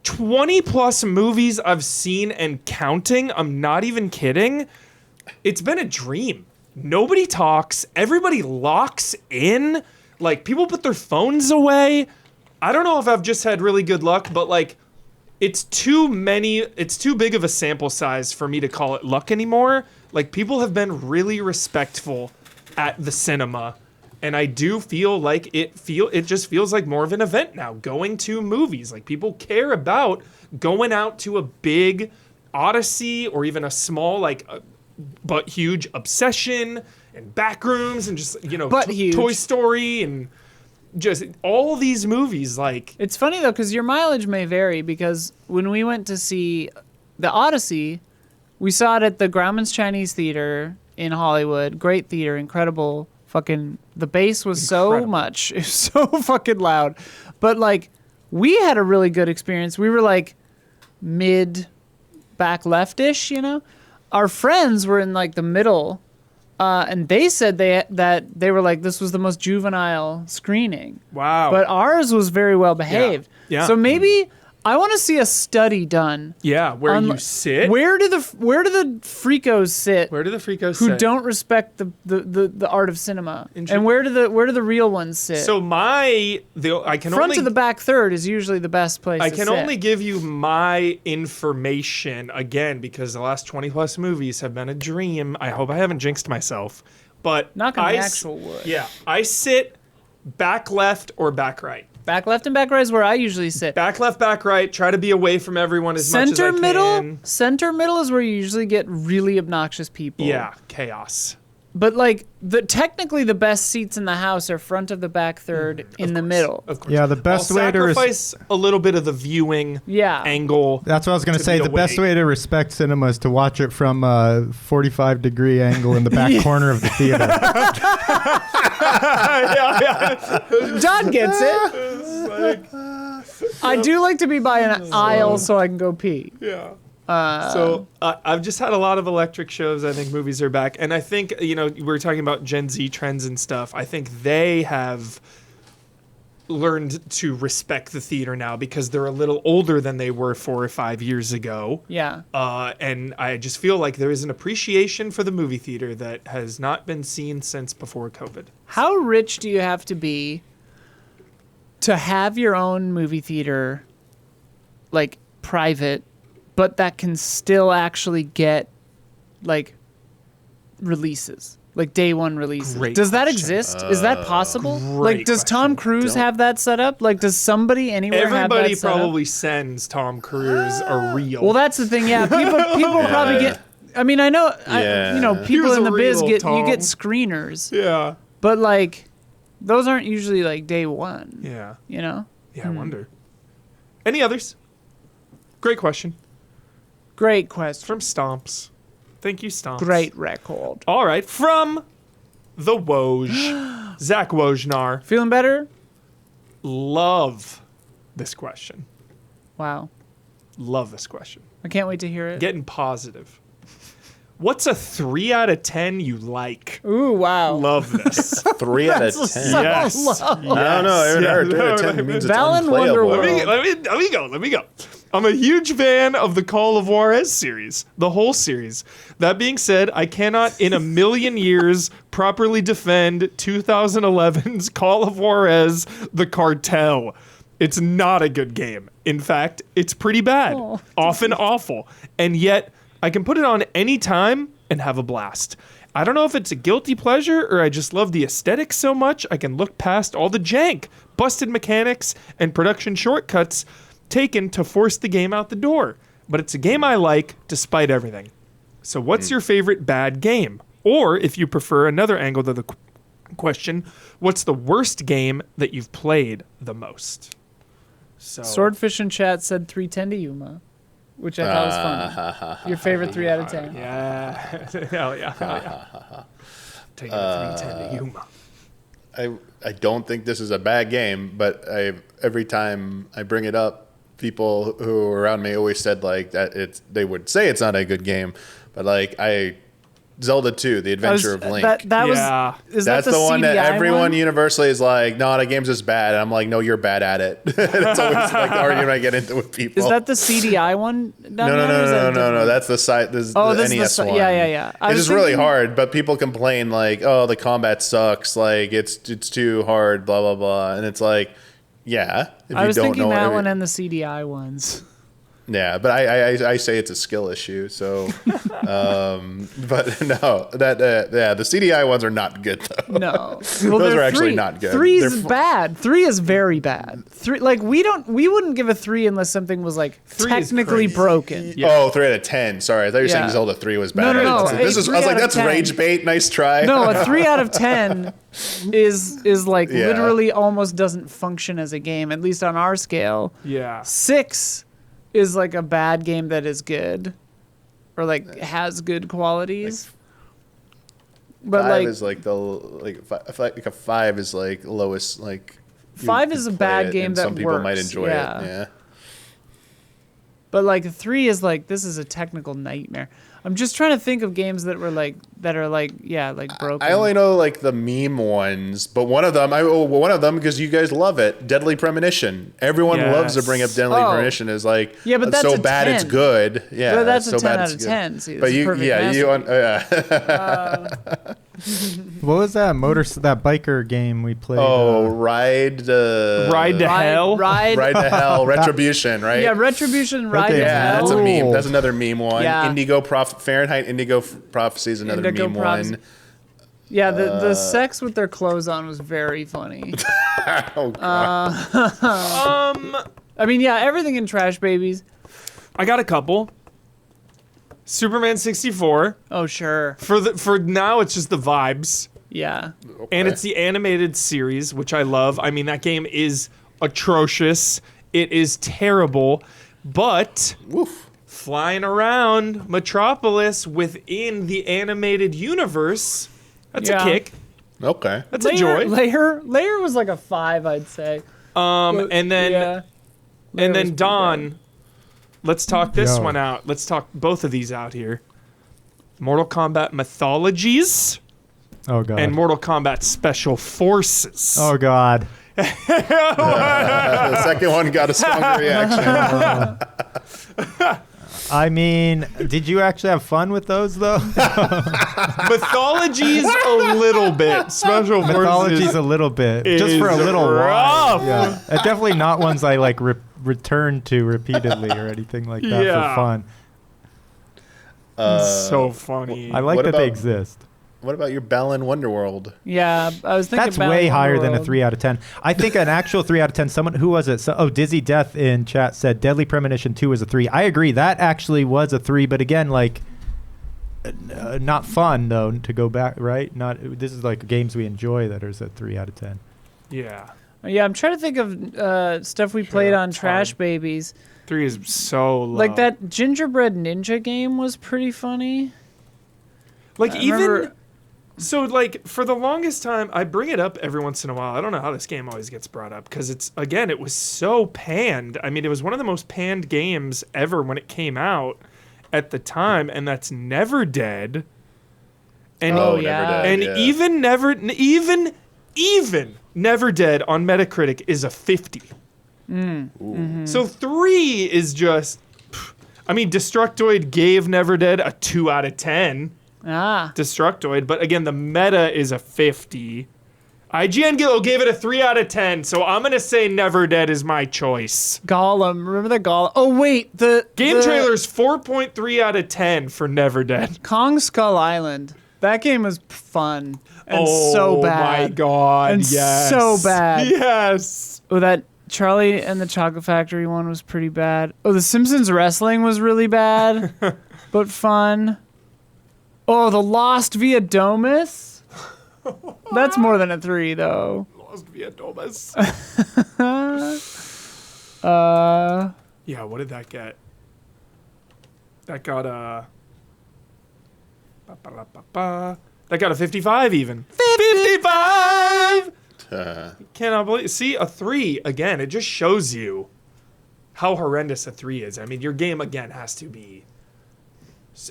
Speaker 1: 20 plus movies I've seen and counting, I'm not even kidding, it's been a dream. Nobody talks. Everybody locks in. Like, people put their phones away. I don't know if I've just had really good luck, but like, it's too big of a sample size for me to call it luck anymore. Like, people have been really respectful at the cinema, and I do feel like it just feels like more of an event now, going to movies. Like, people care about going out to a big Odyssey or even a small, like, but huge Obsession and Backrooms and just, you know, Toy Story and just all these movies. Like,
Speaker 2: It's funny though, because your mileage may vary, because when we went to see the Odyssey, we saw it at the Grauman's Chinese Theater in Hollywood. Great theater, incredible. Fucking, the bass was so much. It was so fucking loud. But like, we had a really good experience. We were like, mid back leftish, you know. Our friends were in like the middle, and they said that they were like, this was the most juvenile screening.
Speaker 1: Wow.
Speaker 2: But ours was very well behaved.
Speaker 1: Yeah.
Speaker 2: So maybe I want to see a study done.
Speaker 1: Yeah, where
Speaker 2: on
Speaker 1: you sit.
Speaker 2: Where do the freakos sit?
Speaker 1: Where do the freakos
Speaker 2: who
Speaker 1: sit?
Speaker 2: don't respect the art of cinema?
Speaker 1: Inter-
Speaker 2: And where do the real ones sit?
Speaker 1: So I can
Speaker 2: front
Speaker 1: only
Speaker 2: to the back third is usually the best place.
Speaker 1: I
Speaker 2: to
Speaker 1: can
Speaker 2: sit.
Speaker 1: only give you my information again because the last 20 plus movies have been a dream. I hope I haven't jinxed myself, but
Speaker 2: Knock on the actual wood.
Speaker 1: Yeah, I sit back left or back right.
Speaker 2: Back left and back right is where I usually sit.
Speaker 1: Back left, back right. Try to be away from everyone as much as I can.
Speaker 2: Center middle is where you usually get really obnoxious people.
Speaker 1: Yeah, chaos.
Speaker 2: But like technically the best seats in the house are front of the back third in the middle.
Speaker 1: Of course.
Speaker 3: Yeah, the best
Speaker 1: I'll
Speaker 3: way to
Speaker 1: sacrifice a little bit of the viewing
Speaker 2: Yeah.
Speaker 1: angle.
Speaker 3: That's what I was going to say.
Speaker 1: be
Speaker 3: The best
Speaker 1: away.
Speaker 3: way to respect cinema is to watch it from a 45-degree angle in the back corner of the theater.
Speaker 2: John gets it. I do like to be by an aisle so I can go pee.
Speaker 1: Yeah. So I've just had a lot of electric shows. I think movies are back. And I think, we were talking about Gen Z trends and stuff. I think they have learned to respect the theater now because they're a little older than they were 4 or 5 years ago.
Speaker 2: Yeah.
Speaker 1: And I just feel like there is an appreciation for the movie theater that has not been seen since before COVID.
Speaker 2: How rich do you have to be to have your own movie theater, like private, but that can still actually get like releases, like day one releases?
Speaker 1: Great
Speaker 2: Does that
Speaker 1: question.
Speaker 2: exist? Is that possible?
Speaker 1: Great
Speaker 2: Like, does Tom Cruise have that set up? Like, does somebody anywhere have
Speaker 1: Everybody
Speaker 2: that set up?
Speaker 1: probably sends Tom Cruise a reel.
Speaker 2: Well, that's the thing. Yeah, people probably get. I mean, I know,
Speaker 4: Yeah.
Speaker 2: people
Speaker 1: Here's
Speaker 2: in
Speaker 1: a
Speaker 2: the biz
Speaker 1: reel,
Speaker 2: you
Speaker 1: Tom.
Speaker 2: get screeners,
Speaker 1: yeah.
Speaker 2: but like, those aren't usually like day one.
Speaker 1: Yeah.
Speaker 2: You know.
Speaker 1: Yeah, I wonder. Any others? Great question.
Speaker 2: Great question.
Speaker 1: From Stomps. Thank you, Stomps.
Speaker 2: Great record.
Speaker 1: All right. From the Woj. Zach Wojnar.
Speaker 2: Feeling better?
Speaker 1: Love this question.
Speaker 2: Wow.
Speaker 1: Love this question.
Speaker 2: I can't wait to hear it.
Speaker 1: Getting positive. What's a 3 out of 10 you like?
Speaker 2: Ooh, wow.
Speaker 1: Love this.
Speaker 4: 3 out of 10.
Speaker 2: So
Speaker 1: Yes.
Speaker 2: low.
Speaker 4: I don't know. I haven't heard 3 out of 10 means it's
Speaker 2: Valen
Speaker 4: unplayable.
Speaker 2: Wonderworld.
Speaker 1: Let me go. I'm a huge fan of the Call of Juarez series, the whole series. That being said, I cannot in a million years properly defend 2011's Call of Juarez, The Cartel. It's not a good game. In fact, it's pretty bad, often awful. And yet, I can put it on any time and have a blast. I don't know if it's a guilty pleasure or I just love the aesthetic so much I can look past all the jank, busted mechanics, and production shortcuts taken to force the game out the door. But it's a game I like despite everything. So what's your favorite bad game? Or if you prefer another angle to the question, what's the worst game that you've played the most? So
Speaker 2: Swordfish in chat said 310 to Yuma, which I thought was funny. Your favorite 3 out of 10.
Speaker 1: yeah. Hell yeah. Taking a 310 to Yuma.
Speaker 4: I don't think this is a bad game, but every time I bring it up, people who are around me always said like that they would say it's not a good game, but like Zelda 2, The Adventure of Link.
Speaker 2: That
Speaker 1: Yeah.
Speaker 2: was. Is
Speaker 4: That's
Speaker 2: that
Speaker 4: the one that
Speaker 2: CDI
Speaker 4: everyone
Speaker 2: one?
Speaker 4: universally is like, no, that game's just bad. And I'm like, no, you're bad at it. That's always like the argument I get into with people.
Speaker 2: Is that the CDI one?
Speaker 4: No. That's the site. This
Speaker 2: Oh,
Speaker 4: the
Speaker 2: this is
Speaker 4: NES
Speaker 2: the
Speaker 4: one.
Speaker 2: yeah. I
Speaker 4: It's
Speaker 2: was
Speaker 4: just really
Speaker 2: thinking-
Speaker 4: hard, but people complain like, oh, the combat sucks. Like it's too hard. Blah blah blah. And it's like, yeah. If
Speaker 2: I was
Speaker 4: you don't
Speaker 2: thinking
Speaker 4: know
Speaker 2: that
Speaker 4: every-
Speaker 2: one and the CDI ones.
Speaker 4: Yeah, but I say it's a skill issue. So, but no, the CDI ones are not good though.
Speaker 2: No, well,
Speaker 4: Those
Speaker 2: they're
Speaker 4: are actually
Speaker 2: three.
Speaker 4: not good.
Speaker 2: 3
Speaker 4: They're
Speaker 2: is bad. 3 is very bad. 3 like we wouldn't give a 3 unless something was like
Speaker 1: 3 is
Speaker 2: technically
Speaker 1: crazy.
Speaker 2: broken.
Speaker 1: Yeah.
Speaker 4: Oh, 3 out of 10. Sorry, I thought you were saying
Speaker 2: Yeah.
Speaker 4: Zelda 3 was bad.
Speaker 2: No.
Speaker 4: This is, I
Speaker 2: 3
Speaker 4: was
Speaker 2: out
Speaker 4: like,
Speaker 2: of
Speaker 4: that's
Speaker 2: 10.
Speaker 4: rage bait. Nice try.
Speaker 2: No, a 3 out of 10 is like
Speaker 4: Yeah.
Speaker 2: literally almost doesn't function as a game, at least on our scale.
Speaker 1: Yeah.
Speaker 2: 6 is like a bad game that is good, or like has good qualities. But
Speaker 4: 5
Speaker 2: like
Speaker 4: is like I feel like a 5 is like lowest. Like you
Speaker 2: 5
Speaker 4: could
Speaker 2: is a
Speaker 4: play
Speaker 2: bad
Speaker 4: it
Speaker 2: game
Speaker 4: and
Speaker 2: that
Speaker 4: some people might
Speaker 2: works,
Speaker 4: enjoy
Speaker 2: yeah.
Speaker 4: it. Yeah.
Speaker 2: But like 3 is like, this is a technical nightmare. I'm just trying to think of games that were like broken.
Speaker 4: I only know like the meme ones, but one of them because you guys love it. Deadly Premonition. Everyone loves to bring up Deadly Premonition as like
Speaker 2: but that's
Speaker 4: so
Speaker 2: a
Speaker 4: bad
Speaker 2: 10.
Speaker 4: it's good. Yeah,
Speaker 2: But that's
Speaker 4: so
Speaker 2: a 10
Speaker 4: bad
Speaker 2: out
Speaker 4: it's
Speaker 2: of
Speaker 4: good.
Speaker 2: 10. See,
Speaker 4: But
Speaker 2: it's a perfect
Speaker 3: What was that that biker game we played?
Speaker 1: Ride to Hell.
Speaker 4: Ride to Hell. Retribution, right?
Speaker 2: Yeah, Retribution. Ride to
Speaker 4: Yeah,
Speaker 2: Hell.
Speaker 4: that's a meme. That's another meme one.
Speaker 2: Yeah.
Speaker 4: Fahrenheit Indigo Prophecy is another
Speaker 2: Indigo
Speaker 4: meme
Speaker 2: Prophecy.
Speaker 4: one.
Speaker 2: Yeah, the sex with their clothes on was very funny.
Speaker 4: Oh god.
Speaker 2: I mean, yeah, everything in Trash Babies.
Speaker 1: I got a couple. Superman 64.
Speaker 2: Oh, sure.
Speaker 1: For now, it's just the vibes.
Speaker 2: Yeah.
Speaker 1: And it's the animated series, which I love. I mean, that game is atrocious. It is terrible. But flying around Metropolis within the animated universe, that's a kick.
Speaker 4: Okay.
Speaker 1: That's a joy.
Speaker 2: Layer was like a 5, I'd say.
Speaker 1: And then Dawn, let's talk this one out. Let's talk both of these out here. Mortal Kombat Mythologies.
Speaker 3: Oh god.
Speaker 1: And Mortal Kombat Special Forces.
Speaker 3: Oh god.
Speaker 4: The second one got a stronger reaction.
Speaker 3: I mean, did you actually have fun with those though?
Speaker 1: Mythologies a little bit. Special
Speaker 3: Mythologies
Speaker 1: Forces
Speaker 3: a little bit, just for a little
Speaker 1: rough.
Speaker 3: while. Yeah, it's definitely not ones I like return to repeatedly or anything like that for fun.
Speaker 1: So funny.
Speaker 3: I like that they exist.
Speaker 4: What about your Balan Wonderworld?
Speaker 2: Yeah, I was thinking
Speaker 3: That's way
Speaker 2: Balan
Speaker 3: higher than a
Speaker 2: Wonderworld.
Speaker 3: 3 out of 10. I think an actual 3 out of 10. Someone who was it? Dizzy Death in chat said Deadly Premonition 2 was a 3. I agree. That actually was a 3, but again, like not fun though to go back. Right? This is like games we enjoy that is a 3 out of 10.
Speaker 1: Yeah.
Speaker 2: Yeah, I'm trying to think of stuff we played on Trash Babies.
Speaker 1: 3 is so low.
Speaker 2: Like that Gingerbread Ninja game was pretty funny.
Speaker 1: Like
Speaker 2: I
Speaker 1: even
Speaker 2: remember-
Speaker 1: so, like for the longest time, I bring it up every once in a while. I don't know how this game always gets brought up because it was so panned. I mean, it was one of the most panned games ever when it came out at the time, and that's Never Dead. And
Speaker 4: Never Dead,
Speaker 1: and
Speaker 4: yeah.
Speaker 1: even Never Dead on Metacritic is a 50. So 3 is just. I mean, Destructoid gave Never Dead a 2 out of 10. Destructoid, but again, the meta is a 50. IGN gave it a 3 out of 10, so I'm gonna say Never Dead is my choice.
Speaker 2: Gollum, remember the Gollum? Oh wait, the
Speaker 1: Trailer's 4.3 out of 10 for Never Dead.
Speaker 2: Kong Skull Island. That game was fun and so bad.
Speaker 1: Oh my god,
Speaker 2: and
Speaker 1: yes.
Speaker 2: so bad.
Speaker 1: Yes.
Speaker 2: Oh, that Charlie and the Chocolate Factory one was pretty bad. Oh, the Simpsons Wrestling was really bad, but fun. Oh, the Lost Via Domus. That's more than a 3, though.
Speaker 1: Lost via Domus. Yeah, what did that get? That got a. That got a 55 even. 55! Cannot believe. See, a 3 again. It just shows you how horrendous a 3 is. I mean, your game again has to be.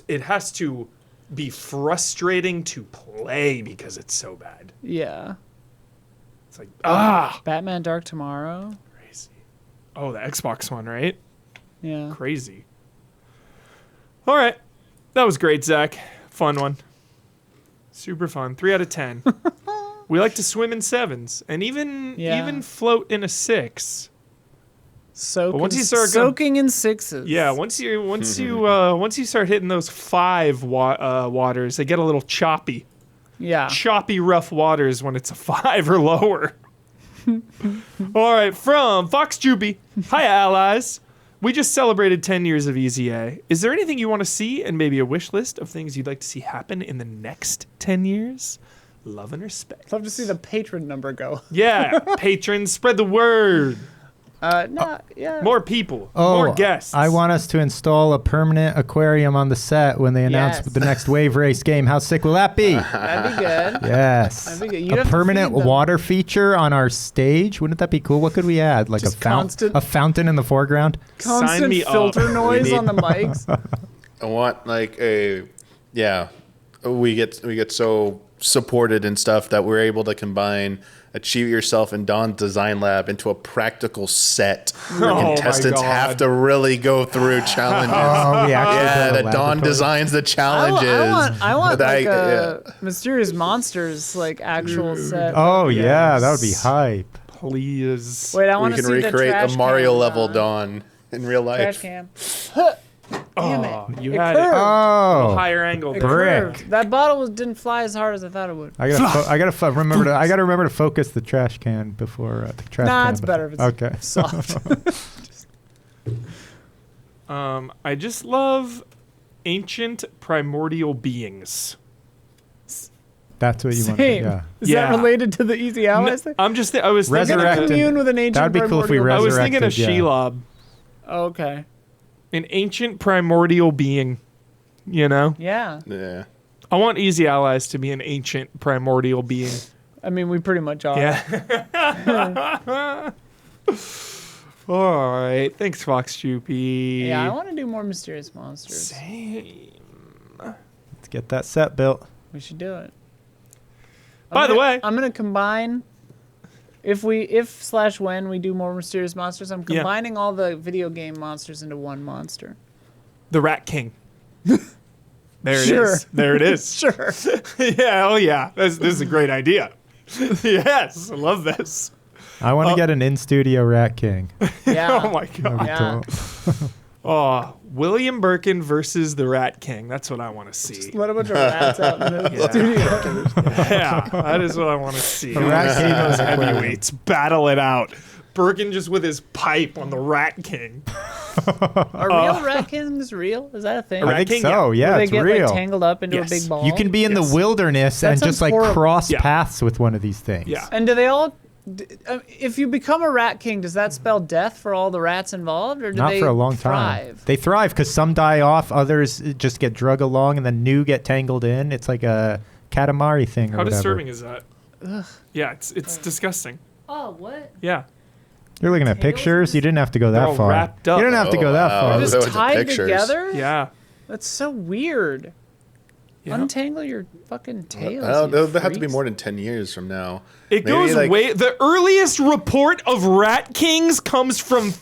Speaker 1: It has to be frustrating to play because it's so bad.
Speaker 2: Yeah.
Speaker 1: It's like
Speaker 2: Batman Dark Tomorrow.
Speaker 1: crazy. Oh, the Xbox one, right?
Speaker 2: Yeah.
Speaker 1: Crazy. All right, that was great, Zach. Fun one. Super fun. 3 out of 10. We like to swim in 7s and even float in a 6. Once you start
Speaker 2: soaking in 6s.
Speaker 1: Yeah, once you start hitting those 5 waters, they get a little choppy.
Speaker 2: Yeah.
Speaker 1: Choppy, rough waters when it's a 5 or lower. All right, from Fox Juby. Hiya, allies. We just celebrated 10 years of Easy A. Is there anything you want to see and maybe a wish list of things you'd like to see happen in the next 10 years? Love and respect.
Speaker 2: Love to see the patron number go.
Speaker 1: Yeah, patrons, spread the word.
Speaker 2: No, yeah.
Speaker 1: More people.
Speaker 3: Oh,
Speaker 1: more guests.
Speaker 3: I want us to install a permanent aquarium on the set when they announce
Speaker 2: Yes.
Speaker 3: the next Wave Race game. How sick will that be?
Speaker 2: That'd be good.
Speaker 3: Yes.
Speaker 2: That'd be good. You'd
Speaker 3: A
Speaker 2: have to
Speaker 3: permanent
Speaker 2: feed them.
Speaker 3: water feature on our stage. Wouldn't that be cool? What could we add? Like
Speaker 2: Just
Speaker 3: a fountain in the foreground?
Speaker 2: Constant
Speaker 1: me up.
Speaker 2: filter noise
Speaker 4: need-
Speaker 2: on the mics.
Speaker 4: I want like we get so supported and stuff that we're able to combine Achieve Yourself and Dawn's Design Lab into a practical set. Where
Speaker 1: my
Speaker 4: contestants
Speaker 1: God.
Speaker 4: have to really go through challenges.
Speaker 3: Oh, we actually
Speaker 4: Yeah,
Speaker 3: built a
Speaker 4: that Dawn
Speaker 3: laboratory.
Speaker 4: designs the challenges.
Speaker 2: I want
Speaker 4: That
Speaker 2: like a
Speaker 4: yeah.
Speaker 2: Mysterious Monsters like actual set.
Speaker 3: Oh, yeah. That would be
Speaker 1: Yes.
Speaker 3: hype.
Speaker 1: Please.
Speaker 2: Wait, I
Speaker 4: We
Speaker 2: want to
Speaker 4: can
Speaker 2: see the
Speaker 4: recreate
Speaker 2: trash
Speaker 4: a Mario
Speaker 2: can,
Speaker 4: level Dawn in real
Speaker 2: Trash
Speaker 4: life.
Speaker 2: can.
Speaker 1: Oh,
Speaker 2: Damn it.
Speaker 1: you
Speaker 2: It
Speaker 1: had
Speaker 2: curved.
Speaker 1: it.
Speaker 3: Oh.
Speaker 1: Higher angle.
Speaker 2: It
Speaker 1: there.
Speaker 3: Brick.
Speaker 2: curved. That bottle didn't fly as hard as I thought it would.
Speaker 3: I gotta remember to focus the trash can before the trash can.
Speaker 2: Nah, it's better if it's
Speaker 3: Okay.
Speaker 2: soft.
Speaker 1: I just love ancient primordial beings.
Speaker 3: That's what you want.
Speaker 2: Same.
Speaker 3: Yeah.
Speaker 2: Is
Speaker 1: Yeah.
Speaker 2: that related to the Easy Allies thing?
Speaker 1: I'm just. I was
Speaker 2: I'm
Speaker 1: thinking.
Speaker 2: gonna
Speaker 3: Resurrected.
Speaker 2: commune with an ancient
Speaker 3: That'd be cool if we
Speaker 2: primordial-
Speaker 1: I was thinking of
Speaker 3: Resurrected, yeah.
Speaker 1: Shelob,
Speaker 2: Oh, okay.
Speaker 1: an ancient primordial being. You know,
Speaker 2: Yeah.
Speaker 4: Yeah.
Speaker 1: I want Easy Allies to be an ancient primordial being.
Speaker 2: I mean, we pretty much are.
Speaker 1: Yeah. All right. Thanks, Fox Choopy.
Speaker 2: Yeah, I want to do more Mysterious Monsters.
Speaker 1: Same.
Speaker 3: Let's get that set built.
Speaker 2: We should do it.
Speaker 1: By the way-
Speaker 2: I'm gonna combine. If when we do more Mysterious Monsters, I'm
Speaker 1: Yeah.
Speaker 2: combining all the video game monsters into one monster.
Speaker 1: The Rat King. There it
Speaker 2: Sure.
Speaker 1: is. There it is.
Speaker 2: Sure.
Speaker 1: Yeah. Oh, yeah. This is a great idea. Yes. I love this.
Speaker 3: I want to get an in-studio Rat King.
Speaker 2: Yeah.
Speaker 1: Oh, my God.
Speaker 2: Yeah.
Speaker 1: Oh, William Birkin versus the Rat King. That's what I want to see.
Speaker 2: Let a bunch of rats out in the
Speaker 1: Yeah.
Speaker 2: studio.
Speaker 1: Yeah, that is what I want to see.
Speaker 3: The Rat King
Speaker 1: Those
Speaker 3: was aquarium.
Speaker 1: heavyweights battle it out. Birkin just with his pipe on the Rat King.
Speaker 2: Are real rat kings real? Is that a thing?
Speaker 1: Rat
Speaker 3: I think
Speaker 1: King,
Speaker 3: so.
Speaker 2: Where
Speaker 3: Yeah,
Speaker 2: they
Speaker 3: it's
Speaker 2: get
Speaker 3: real.
Speaker 2: like tangled up into
Speaker 1: Yes.
Speaker 2: a big ball.
Speaker 3: You can be in
Speaker 1: Yes.
Speaker 3: the wilderness
Speaker 2: That
Speaker 3: and just
Speaker 2: sounds
Speaker 3: like
Speaker 2: horrible.
Speaker 3: cross
Speaker 1: Yeah.
Speaker 3: paths with one of these things.
Speaker 1: Yeah.
Speaker 2: And do they all? If you become a rat king, does that spell death for all the rats involved, or do
Speaker 3: Not
Speaker 2: they
Speaker 3: for a long time.
Speaker 2: thrive?
Speaker 3: They thrive because some die off, others just get drug along, and then new get tangled in. It's like a Katamari thing or
Speaker 1: How
Speaker 3: whatever.
Speaker 1: disturbing is that? Yeah, it's disgusting.
Speaker 2: Oh, what?
Speaker 1: Yeah.
Speaker 3: You're looking at
Speaker 2: Tails
Speaker 3: pictures.
Speaker 2: is-
Speaker 3: You didn't have to go
Speaker 1: They're
Speaker 3: that
Speaker 1: all
Speaker 3: far.
Speaker 1: wrapped up.
Speaker 3: You didn't have to
Speaker 4: Oh,
Speaker 3: go that
Speaker 4: wow.
Speaker 3: far.
Speaker 4: Those
Speaker 2: Just
Speaker 4: are the
Speaker 2: tied
Speaker 4: pictures.
Speaker 2: together?
Speaker 1: Yeah.
Speaker 2: That's so weird.
Speaker 1: Yeah.
Speaker 2: Untangle your fucking tails.
Speaker 4: I don't,
Speaker 2: you
Speaker 4: it'll have to be
Speaker 2: freaks.
Speaker 4: more than 10 years from now.
Speaker 1: It
Speaker 4: Maybe,
Speaker 1: goes
Speaker 4: like-
Speaker 1: way. The earliest report of Rat Kings comes from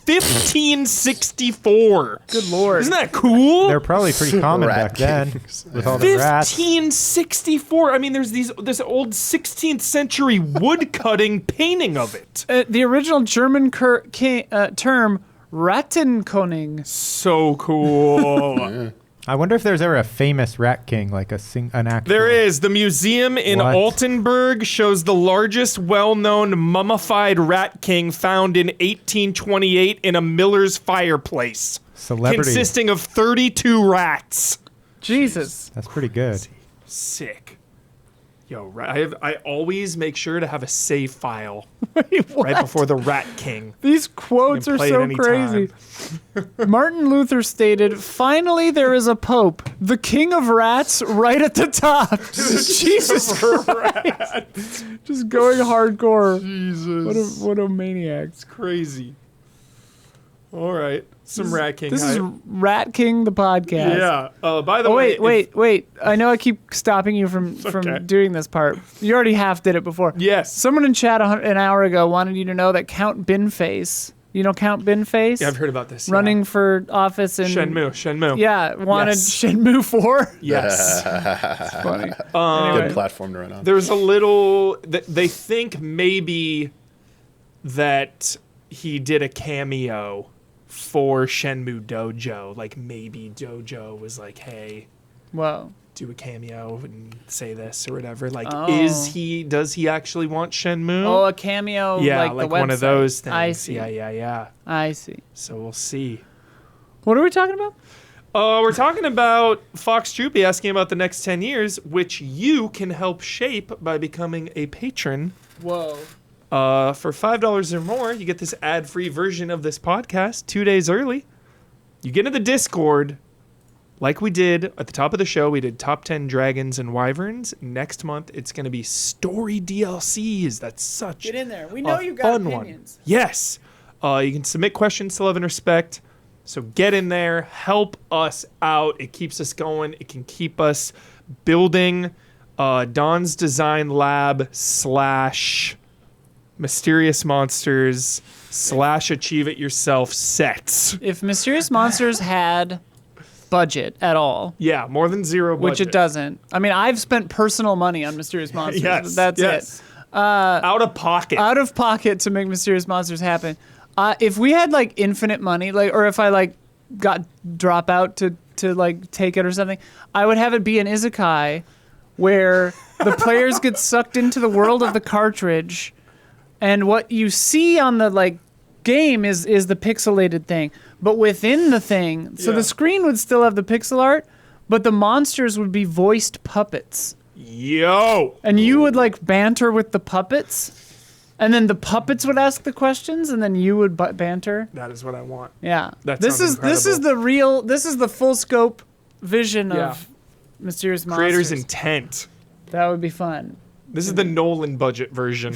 Speaker 1: 1564.
Speaker 2: Good lord.
Speaker 1: Isn't that cool?
Speaker 3: They're probably pretty common
Speaker 4: Rat
Speaker 3: back then
Speaker 4: kings.
Speaker 3: with all the rats.
Speaker 1: 1564. I mean, there's this old 16th century woodcutting painting of it.
Speaker 2: The original German term Rattenkönig.
Speaker 1: So cool.
Speaker 3: I wonder if there's ever a famous Rat King, like an actual.
Speaker 1: There is. The museum in
Speaker 3: What?
Speaker 1: Altenburg shows the largest well-known mummified rat king found in 1828 in a miller's fireplace,
Speaker 3: Celebrity.
Speaker 1: consisting of 32 rats.
Speaker 2: Jesus.
Speaker 3: That's pretty good.
Speaker 1: Sick. Yo, I always make sure to have a save file
Speaker 2: Wait, what?
Speaker 1: right before the Rat King.
Speaker 2: These quotes
Speaker 1: You
Speaker 2: are
Speaker 1: can play it
Speaker 2: so
Speaker 1: anytime.
Speaker 2: crazy. Martin Luther stated, "Finally, there is a pope, the king of rats, right at the top." Jesus Christ! Just going hardcore.
Speaker 1: Jesus.
Speaker 2: What a maniac!
Speaker 1: Crazy. All right. Some Rat King.
Speaker 2: This is
Speaker 1: hype.
Speaker 2: Rat King the podcast.
Speaker 1: Yeah. By the
Speaker 2: Oh
Speaker 1: way.
Speaker 2: wait! I know I keep stopping you from
Speaker 1: okay.
Speaker 2: doing this part. You already half did it before.
Speaker 1: Yes.
Speaker 2: Someone in chat an hour ago wanted you to know that Count Binface. You know Count Binface?
Speaker 1: Yeah, I've heard about this.
Speaker 2: Running for office in
Speaker 1: Shenmue.
Speaker 2: Yeah, wanted
Speaker 1: Yes.
Speaker 2: Shenmue 4.
Speaker 1: Yes.
Speaker 2: Funny.
Speaker 4: Good
Speaker 2: Anyway.
Speaker 4: platform to run on.
Speaker 1: There's a little. They think maybe that he did a cameo for Shenmue Dojo. Like maybe Dojo was like, hey,
Speaker 2: Whoa.
Speaker 1: do a cameo and say this or whatever. Like,
Speaker 2: Oh.
Speaker 1: does he actually want Shenmue?
Speaker 2: Oh, a cameo
Speaker 1: yeah,
Speaker 2: like the
Speaker 1: one of
Speaker 2: website.
Speaker 1: those things.
Speaker 2: I see.
Speaker 1: Yeah.
Speaker 2: I see.
Speaker 1: So we'll see.
Speaker 2: What are we talking about?
Speaker 1: We're talking about Fox Troopy asking about the next 10 years, which you can help shape by becoming a patron
Speaker 2: Whoa.
Speaker 1: For $5 or more, you get this ad-free version of this podcast 2 days early. You get into the Discord, like we did at the top of the show. We did top 10 dragons and wyverns. Next month, it's going to be story DLCs. That's such
Speaker 2: Get in there. We know
Speaker 1: a
Speaker 2: you got
Speaker 1: fun
Speaker 2: opinions.
Speaker 1: one. Yes. You can submit questions to love and respect. So get in there. Help us out. It keeps us going. It can keep us building Don's Design Lab / Mysterious Monsters / Achieve It Yourself sets.
Speaker 2: If Mysterious Monsters had budget at all,
Speaker 1: Yeah, more than zero budget.
Speaker 2: which it doesn't. I mean, I've spent personal money on Mysterious Monsters.
Speaker 1: Yes,
Speaker 2: but that's
Speaker 1: yes.
Speaker 2: it.
Speaker 1: Out of pocket.
Speaker 2: Out of pocket to make Mysterious Monsters happen. If we had like infinite money, like, or if I like got drop out to like take it or something, I would have it be an isekai where the players get sucked into the world of the cartridge, and what you see on the like game is the pixelated thing, but within the thing, so
Speaker 1: Yeah.
Speaker 2: the screen would still have the pixel art, but the monsters would be voiced puppets.
Speaker 1: Yo.
Speaker 2: And you would like banter with the puppets, and then the puppets would ask the questions, and then you would banter.
Speaker 1: That is what I want.
Speaker 2: Yeah,
Speaker 1: That
Speaker 2: this
Speaker 1: sounds
Speaker 2: is the full scope vision
Speaker 1: Yeah.
Speaker 2: of Mysterious Monsters.
Speaker 1: Creator's intent.
Speaker 2: That would be fun.
Speaker 1: This is the Nolan budget version.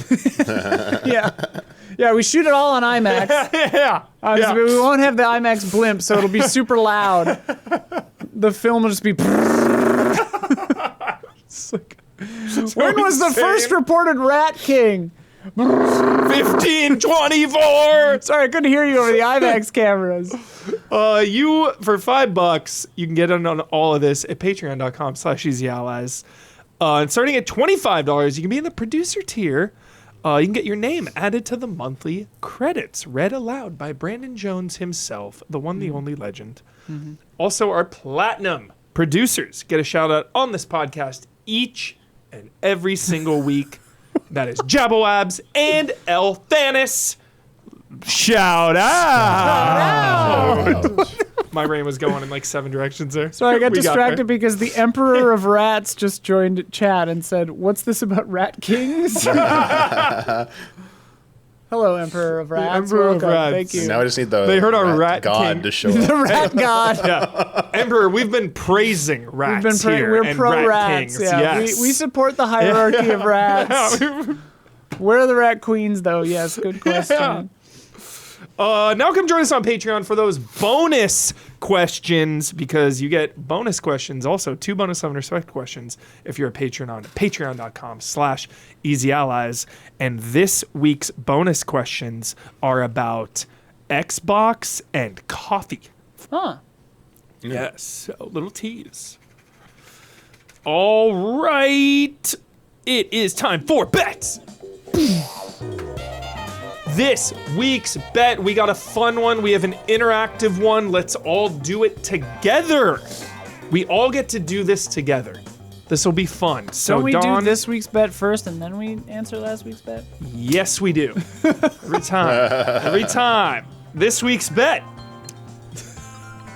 Speaker 2: Yeah, we shoot it all on IMAX.
Speaker 1: Yeah.
Speaker 2: Obviously,
Speaker 1: Yeah.
Speaker 2: we won't have the IMAX blimp, so it'll be super loud. The film will just be.
Speaker 1: It's like,
Speaker 2: When was the first reported Rat King?
Speaker 1: 1524.
Speaker 2: Sorry, I couldn't hear you over the IMAX cameras.
Speaker 1: You for $5, you can get in on all of this at patreon.com/easyallies. And starting at $25, you can be in the producer tier. You can get your name added to the monthly credits, read aloud by Brandon Jones himself, the one, the only legend. Also, our platinum producers get a shout out on this podcast each and every single week. That is Jabboabs and El Thanis. Shout out! My brain was going in like 7 directions there.
Speaker 2: Sorry, I got
Speaker 1: We
Speaker 2: distracted
Speaker 1: there.
Speaker 2: because the Emperor of Rats just joined chat and said, "What's this about Rat Kings?" Hello, Emperor of Rats.
Speaker 1: Emperor of
Speaker 2: Welcome.
Speaker 1: Rats.
Speaker 2: Thank you.
Speaker 4: Now I just need the
Speaker 1: They heard our rat
Speaker 4: god
Speaker 1: king.
Speaker 4: to show
Speaker 2: The
Speaker 4: up.
Speaker 2: Rat God.
Speaker 1: Yeah. Emperor, we've been praising rats here.
Speaker 2: We're
Speaker 1: and
Speaker 2: pro
Speaker 1: rat
Speaker 2: rats.
Speaker 1: kings.
Speaker 2: Yeah,
Speaker 1: Yes.
Speaker 2: we support the hierarchy of rats. Where are the rat queens, though? Yes, good question.
Speaker 1: Now come join us on Patreon for those bonus questions, because you get bonus questions, also 2 bonus Love and Respect questions if you're a patron on patreon.com/easyallies. And this week's bonus questions are about Xbox and coffee.
Speaker 2: Huh.
Speaker 1: Yes, a little tease. All right, it is time for bets. This week's bet, we got a fun one. We have an interactive one. Let's all do it together. We all get to do this together. This will be fun. So
Speaker 2: Don't we
Speaker 1: Dawn,
Speaker 2: do this week's bet first and then we answer last week's bet?
Speaker 1: Yes, we do. Every time. Every time. This week's bet.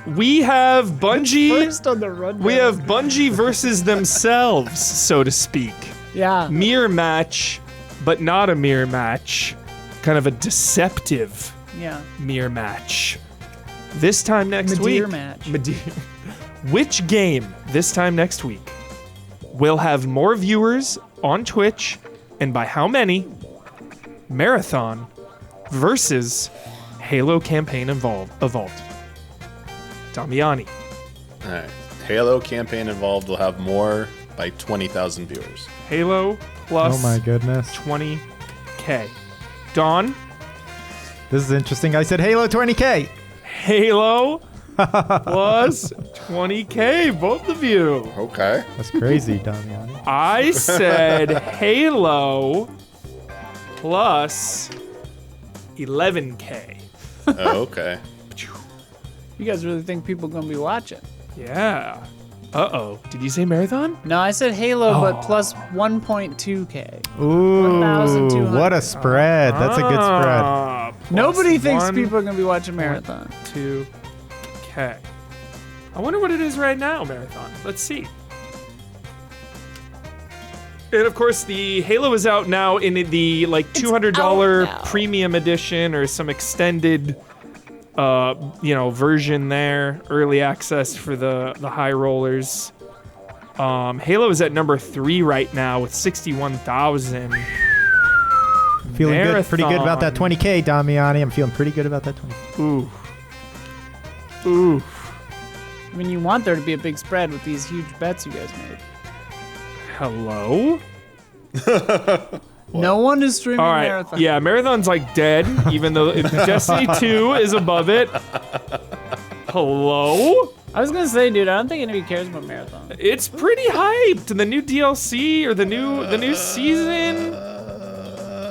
Speaker 1: We have Bungie.
Speaker 2: First on the rundown.
Speaker 1: We have Bungie versus themselves, so to speak.
Speaker 2: Yeah.
Speaker 1: Mirror match, but not a mirror match. Kind of a deceptive
Speaker 2: Yeah.
Speaker 1: mirror match. This time next week.
Speaker 2: Madeir match.
Speaker 1: Madeir. Which game this time next week will have more viewers on Twitch, and by how many? Marathon versus Halo Campaign Evolved. Damiani.
Speaker 4: All right. Halo campaign involved will have more by 20,000 viewers.
Speaker 1: Halo plus
Speaker 3: Oh my goodness.
Speaker 1: 20K. Dawn,
Speaker 3: This is interesting. I said Halo 20K.
Speaker 1: Halo plus 20K, both of you.
Speaker 4: Okay.
Speaker 3: That's crazy, Damiani.
Speaker 1: I said Halo plus 11K.
Speaker 4: Okay.
Speaker 2: You guys really think people are going to be watching?
Speaker 1: Yeah. Uh-oh. Did you say marathon?
Speaker 2: No, I said Halo, but plus 1.2K.
Speaker 3: Ooh,
Speaker 2: 1,200.
Speaker 3: what a spread. That's a good spread.
Speaker 1: Plus
Speaker 2: Nobody thinks
Speaker 1: 1,
Speaker 2: people are going to be watching Marathon.
Speaker 1: 2K. I wonder what it is right now, Marathon. Let's see. And of course, the Halo is out now in the like $200 premium edition or some extended, version there. Early access for the high rollers. Halo is at number 3 right now with 61,000.
Speaker 3: Feeling good, pretty good about that 20K, Damiani. I'm feeling pretty good about that 20K.
Speaker 1: Ooh.
Speaker 2: I mean, you want there to be a big spread with these huge bets you guys made.
Speaker 1: Hello?
Speaker 2: No one is streaming
Speaker 1: All right.
Speaker 2: Marathon.
Speaker 1: Yeah, Marathon's like dead, even though Destiny 2 is above it. Hello?
Speaker 2: I was gonna say, dude, I don't think anybody cares about Marathon.
Speaker 1: It's pretty hyped. The new DLC or the new season.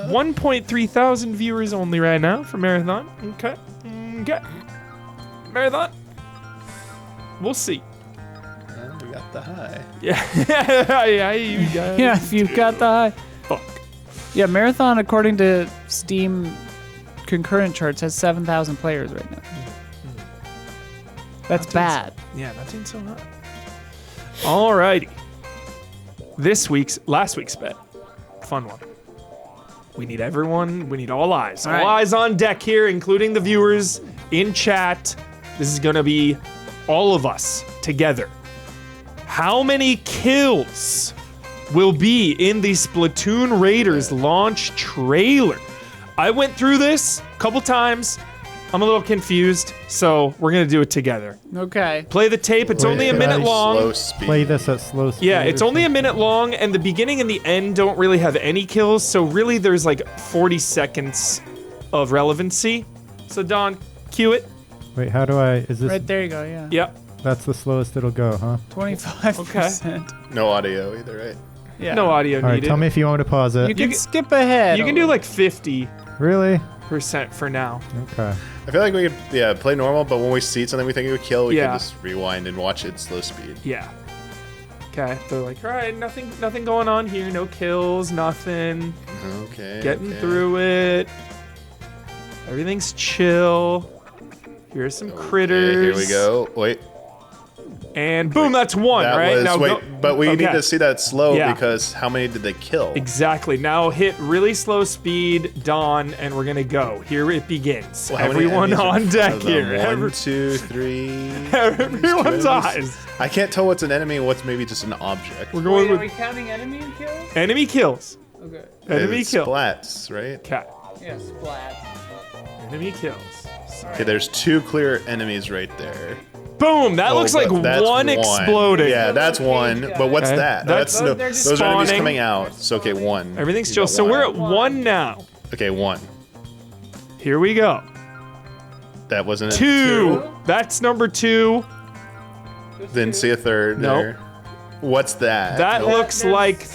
Speaker 1: 1.3 thousand viewers only right now for Marathon. Okay. Marathon. We'll see.
Speaker 4: We got the high.
Speaker 1: Yeah, you guys.
Speaker 2: Yeah, if you've got the high.
Speaker 1: Fuck.
Speaker 2: Yeah, Marathon, according to Steam concurrent charts, has 7,000 players right now. That's bad.
Speaker 1: Yeah, that seems so hot. Alrighty. Last week's bet. Fun one. We need everyone, we need all eyes.
Speaker 2: All
Speaker 1: All
Speaker 2: right.
Speaker 1: eyes on deck here, including the viewers in chat. This is gonna be all of us together. How many kills will be in the Splatoon Raiders launch trailer? I went through this a couple times. I'm a little confused, so we're gonna do it together.
Speaker 2: Okay.
Speaker 1: Play the tape. It's
Speaker 3: Wait,
Speaker 1: only a
Speaker 3: can
Speaker 1: minute
Speaker 3: I
Speaker 1: long.
Speaker 4: Slow speed.
Speaker 3: Play this at slow speed.
Speaker 1: Yeah, it's
Speaker 3: or
Speaker 1: only a
Speaker 3: something.
Speaker 1: minute long, and the beginning and the end don't really have any kills, so really there's like 40 seconds of relevancy. So Don, cue it.
Speaker 3: Wait, how do I? Is this?
Speaker 2: Right there you go, yeah.
Speaker 1: Yep.
Speaker 3: That's the slowest it'll go, huh?
Speaker 2: 25%.
Speaker 4: No audio either, right?
Speaker 2: Yeah.
Speaker 1: No audio
Speaker 3: All right,
Speaker 1: needed.
Speaker 3: tell me if you want me to pause it.
Speaker 2: You can
Speaker 1: can-
Speaker 2: skip ahead.
Speaker 1: You can do like 50%
Speaker 3: Really?
Speaker 1: for now.
Speaker 3: Okay.
Speaker 4: I feel like we could, play normal, but when we see something we think it would kill, we
Speaker 1: Yeah.
Speaker 4: can just rewind and watch it slow speed.
Speaker 1: Yeah. Okay. They're like, all right, nothing going on here. No kills, nothing.
Speaker 4: Okay.
Speaker 1: Getting
Speaker 4: okay.
Speaker 1: through it. Everything's chill. Here's some
Speaker 4: Okay,
Speaker 1: critters.
Speaker 4: here we go. Wait.
Speaker 1: And boom, that's one,
Speaker 4: That
Speaker 1: right?
Speaker 4: was
Speaker 1: Now
Speaker 4: wait,
Speaker 1: go-
Speaker 4: but we
Speaker 1: okay.
Speaker 4: need to see that slow
Speaker 1: Yeah.
Speaker 4: because how many did they kill?
Speaker 1: Exactly. Now hit really slow speed, Dawn, and we're gonna go. Here it begins.
Speaker 4: Well, how many
Speaker 1: Everyone
Speaker 4: enemies are
Speaker 1: on
Speaker 4: in front
Speaker 1: deck
Speaker 4: of them?
Speaker 1: here.
Speaker 4: 1, 2, 3.
Speaker 1: Everyone's
Speaker 4: Two
Speaker 1: eyes.
Speaker 4: enemies. I can't tell what's an enemy and what's maybe just an object.
Speaker 1: We're going
Speaker 2: Wait, are we
Speaker 1: with
Speaker 2: counting enemy kills?
Speaker 1: enemy kills.
Speaker 2: Okay.
Speaker 1: Enemy
Speaker 4: It's
Speaker 1: kill.
Speaker 4: splats, right?
Speaker 1: Cat.
Speaker 2: Yeah, splat.
Speaker 1: Enemy kills.
Speaker 4: Okay, there's 2 clear enemies right there.
Speaker 1: Boom! That looks like
Speaker 4: but that's
Speaker 1: one exploding.
Speaker 4: Yeah, that's one. But what's
Speaker 1: Okay.
Speaker 4: that?
Speaker 1: That's-
Speaker 4: no,
Speaker 2: They're just
Speaker 4: those are enemies
Speaker 1: spawning.
Speaker 4: coming out. So okay, 1.
Speaker 1: Everything's
Speaker 4: You
Speaker 1: chill.
Speaker 4: got
Speaker 1: So
Speaker 4: one.
Speaker 1: we're at 1 now.
Speaker 4: Okay, 1.
Speaker 1: Here we go.
Speaker 4: That wasn't it.
Speaker 1: 2. That's number 2.
Speaker 4: Didn't see a third
Speaker 1: Nope.
Speaker 4: there. What's that?
Speaker 1: That
Speaker 4: Nope.
Speaker 1: looks
Speaker 2: there's-
Speaker 1: like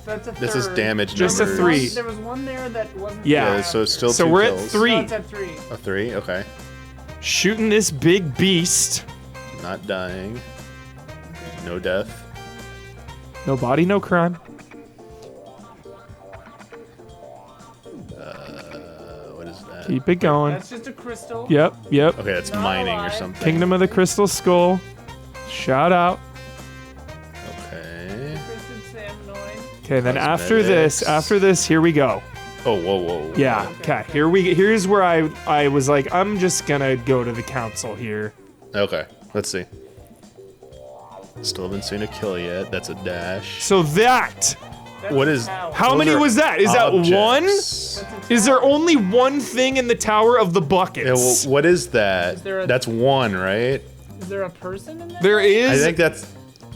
Speaker 2: That's a
Speaker 4: This is
Speaker 2: third.
Speaker 4: damage
Speaker 1: Just a
Speaker 4: numbers.
Speaker 1: 3.
Speaker 2: There was one there that wasn't.
Speaker 1: Yeah.
Speaker 4: Yeah, so it's still
Speaker 1: So
Speaker 4: 2
Speaker 1: we're
Speaker 4: kills.
Speaker 1: at 3.
Speaker 2: No, it's at 3.
Speaker 4: A 3? Okay.
Speaker 1: Shooting this big beast.
Speaker 4: Not dying. No death.
Speaker 1: No body, no crime.
Speaker 4: What is that?
Speaker 1: Keep it going.
Speaker 2: That's just a crystal.
Speaker 1: Yep.
Speaker 4: Okay, that's
Speaker 2: Not
Speaker 4: mining or
Speaker 2: alive.
Speaker 4: something.
Speaker 1: Kingdom of the Crystal Skull. Shout out.
Speaker 4: Okay.
Speaker 2: Twisted Salmonoid.
Speaker 1: Okay, then
Speaker 4: Cosmetics.
Speaker 1: after this, here we go.
Speaker 4: Oh, whoa.
Speaker 1: Yeah. Okay. Here's where I was like, I'm just gonna go to the council here.
Speaker 4: Okay, let's see. Still haven't seen a kill yet. That's a dash.
Speaker 1: So that.
Speaker 2: That's
Speaker 4: What
Speaker 2: a
Speaker 4: is-
Speaker 2: tower.
Speaker 1: How
Speaker 4: Those
Speaker 1: many
Speaker 4: are
Speaker 1: was that? Is that one?
Speaker 4: objects.
Speaker 1: Is there only one thing in the Tower of the Buckets?
Speaker 4: Yeah, well, what is that?
Speaker 2: Is there a-
Speaker 4: That's 1, right?
Speaker 2: Is there a person in there?
Speaker 1: There is.
Speaker 4: I think that's.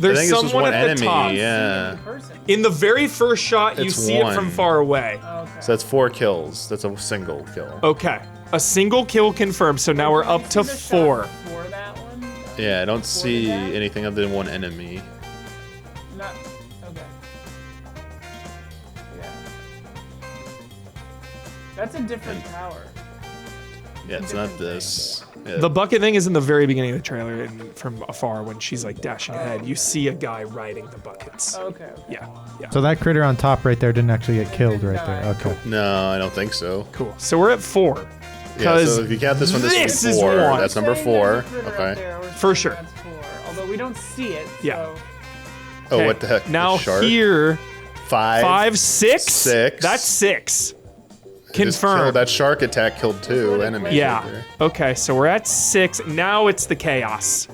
Speaker 1: There's
Speaker 4: I think this was
Speaker 1: someone
Speaker 4: one
Speaker 1: at
Speaker 4: enemy.
Speaker 1: the top.
Speaker 4: Yeah.
Speaker 2: A person.
Speaker 1: In the very first shot, you
Speaker 4: It's
Speaker 1: see it
Speaker 4: one.
Speaker 1: from far away.
Speaker 2: Okay.
Speaker 4: So that's 4 kills. That's a single kill.
Speaker 1: Okay. A single kill confirmed, so now we're up to
Speaker 2: See the shot
Speaker 1: 4.
Speaker 2: before that one?
Speaker 4: Yeah, I don't see
Speaker 2: that?
Speaker 4: anything other than one enemy.
Speaker 2: Not. Okay. Yeah. That's a different tower.
Speaker 4: Yeah, it's not this. Yeah.
Speaker 1: The bucket thing is in the very beginning of the trailer, and from afar when she's like dashing ahead, you see a guy riding the buckets.
Speaker 2: Okay.
Speaker 1: Yeah.
Speaker 3: So that critter on top right there didn't actually get killed right
Speaker 2: Didn't
Speaker 3: there.
Speaker 2: die.
Speaker 3: Okay.
Speaker 4: No, I don't think so.
Speaker 1: Cool. So we're at 4.
Speaker 4: Yeah,
Speaker 1: Because
Speaker 4: so if you count this one, this
Speaker 1: this
Speaker 4: would
Speaker 1: is
Speaker 4: be 4.
Speaker 1: one.
Speaker 4: That's number
Speaker 2: Saying
Speaker 4: 4.
Speaker 2: there's a critter up
Speaker 4: Okay.
Speaker 2: there, we're
Speaker 1: For
Speaker 2: saying
Speaker 1: sure.
Speaker 2: That's 4. Although we don't see it.
Speaker 1: Yeah.
Speaker 2: So.
Speaker 4: Oh,
Speaker 1: Okay,
Speaker 4: what the heck?
Speaker 1: Now
Speaker 4: The shark?
Speaker 1: here,
Speaker 4: 5.
Speaker 1: 6?
Speaker 4: 6.
Speaker 1: That's 6.
Speaker 4: Just
Speaker 1: Confirmed.
Speaker 4: killed- That shark attack killed 2 enemies.
Speaker 1: Yeah.
Speaker 4: Right there.
Speaker 1: Okay, so we're at 6. Now it's the chaos.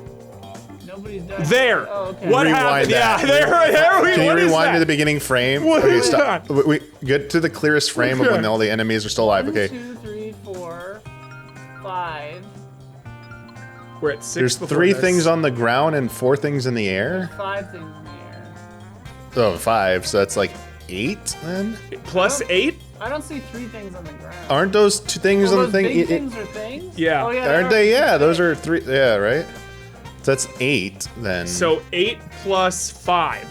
Speaker 2: Nobody's done.
Speaker 1: There.
Speaker 2: Oh, okay.
Speaker 1: What
Speaker 4: Rewind
Speaker 1: happened?
Speaker 4: that.
Speaker 1: Yeah, there we
Speaker 4: Can you
Speaker 1: what is
Speaker 4: rewind
Speaker 1: that?
Speaker 4: to the beginning frame?
Speaker 1: What
Speaker 4: Okay,
Speaker 1: is
Speaker 4: stop.
Speaker 1: that?
Speaker 4: We get to the clearest frame of when
Speaker 1: Okay.
Speaker 4: all the enemies are still alive.
Speaker 2: 1,
Speaker 4: Okay.
Speaker 2: 2, 3, 4, 5.
Speaker 1: We're at 6.
Speaker 4: There's
Speaker 1: before
Speaker 4: 3
Speaker 1: this.
Speaker 4: things on the ground and 4 things in the air.
Speaker 2: 5 things in the air.
Speaker 4: Oh, 5. So that's like 8 then?
Speaker 1: Plus 8?
Speaker 2: I don't see 3 things on the ground.
Speaker 4: Aren't those 2 things
Speaker 2: Oh,
Speaker 4: on
Speaker 2: those
Speaker 4: the thing?
Speaker 2: big things are things?
Speaker 1: Yeah.
Speaker 2: Oh, yeah.
Speaker 4: Aren't they? Yeah, those are 3. Yeah, right? So that's 8 then.
Speaker 1: So 8 plus 5.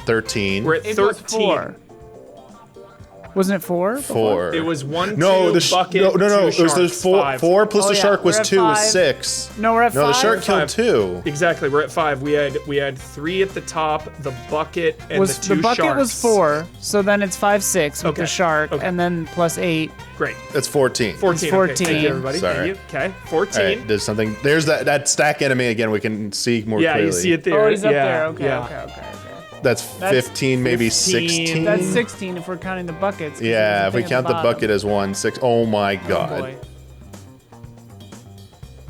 Speaker 4: 13.
Speaker 1: We're at
Speaker 2: 8 plus
Speaker 1: 13.
Speaker 2: 4. Wasn't it 4?
Speaker 4: 4.
Speaker 1: It was 1,
Speaker 4: No,
Speaker 1: 2,
Speaker 4: the
Speaker 1: bucket,
Speaker 4: no.
Speaker 1: 2
Speaker 4: It was the
Speaker 1: sharks,
Speaker 4: 4.
Speaker 1: 5.
Speaker 4: 4 plus
Speaker 2: Oh,
Speaker 4: the
Speaker 2: yeah,
Speaker 4: shark was
Speaker 2: we're at
Speaker 4: 2 was
Speaker 2: 5.
Speaker 4: 6.
Speaker 2: No, we're at
Speaker 4: No, the
Speaker 2: 5.
Speaker 4: shark killed
Speaker 1: 5.
Speaker 4: 2.
Speaker 1: Exactly, we're at 5. We had 3 at the top, the bucket, and
Speaker 2: Was
Speaker 1: the 2
Speaker 2: the bucket
Speaker 1: sharks.
Speaker 2: was 4, so then it's 5, 6 with
Speaker 1: Okay,
Speaker 2: the shark,
Speaker 1: okay.
Speaker 2: and then plus 8.
Speaker 1: Great.
Speaker 4: That's 14.
Speaker 1: 14.
Speaker 2: It's
Speaker 1: Okay, thank
Speaker 2: 14.
Speaker 1: you, everybody.
Speaker 4: Sorry.
Speaker 1: Thank you. Okay, 14.
Speaker 4: All right, there's something. There's that stack enemy again. We can see more
Speaker 1: Yeah,
Speaker 4: clearly.
Speaker 1: you see it there.
Speaker 2: Oh, he's up
Speaker 1: yeah,
Speaker 2: there. Okay,
Speaker 1: yeah.
Speaker 2: okay.
Speaker 4: That's 15, maybe
Speaker 1: 15.
Speaker 4: 16.
Speaker 2: That's 16 if we're counting the buckets. 'cause
Speaker 4: Yeah,
Speaker 2: there's a
Speaker 4: if we
Speaker 2: thing at
Speaker 4: count the
Speaker 2: bottom.
Speaker 4: bucket as 1, 6. Oh my
Speaker 2: Oh,
Speaker 4: god.
Speaker 2: boy.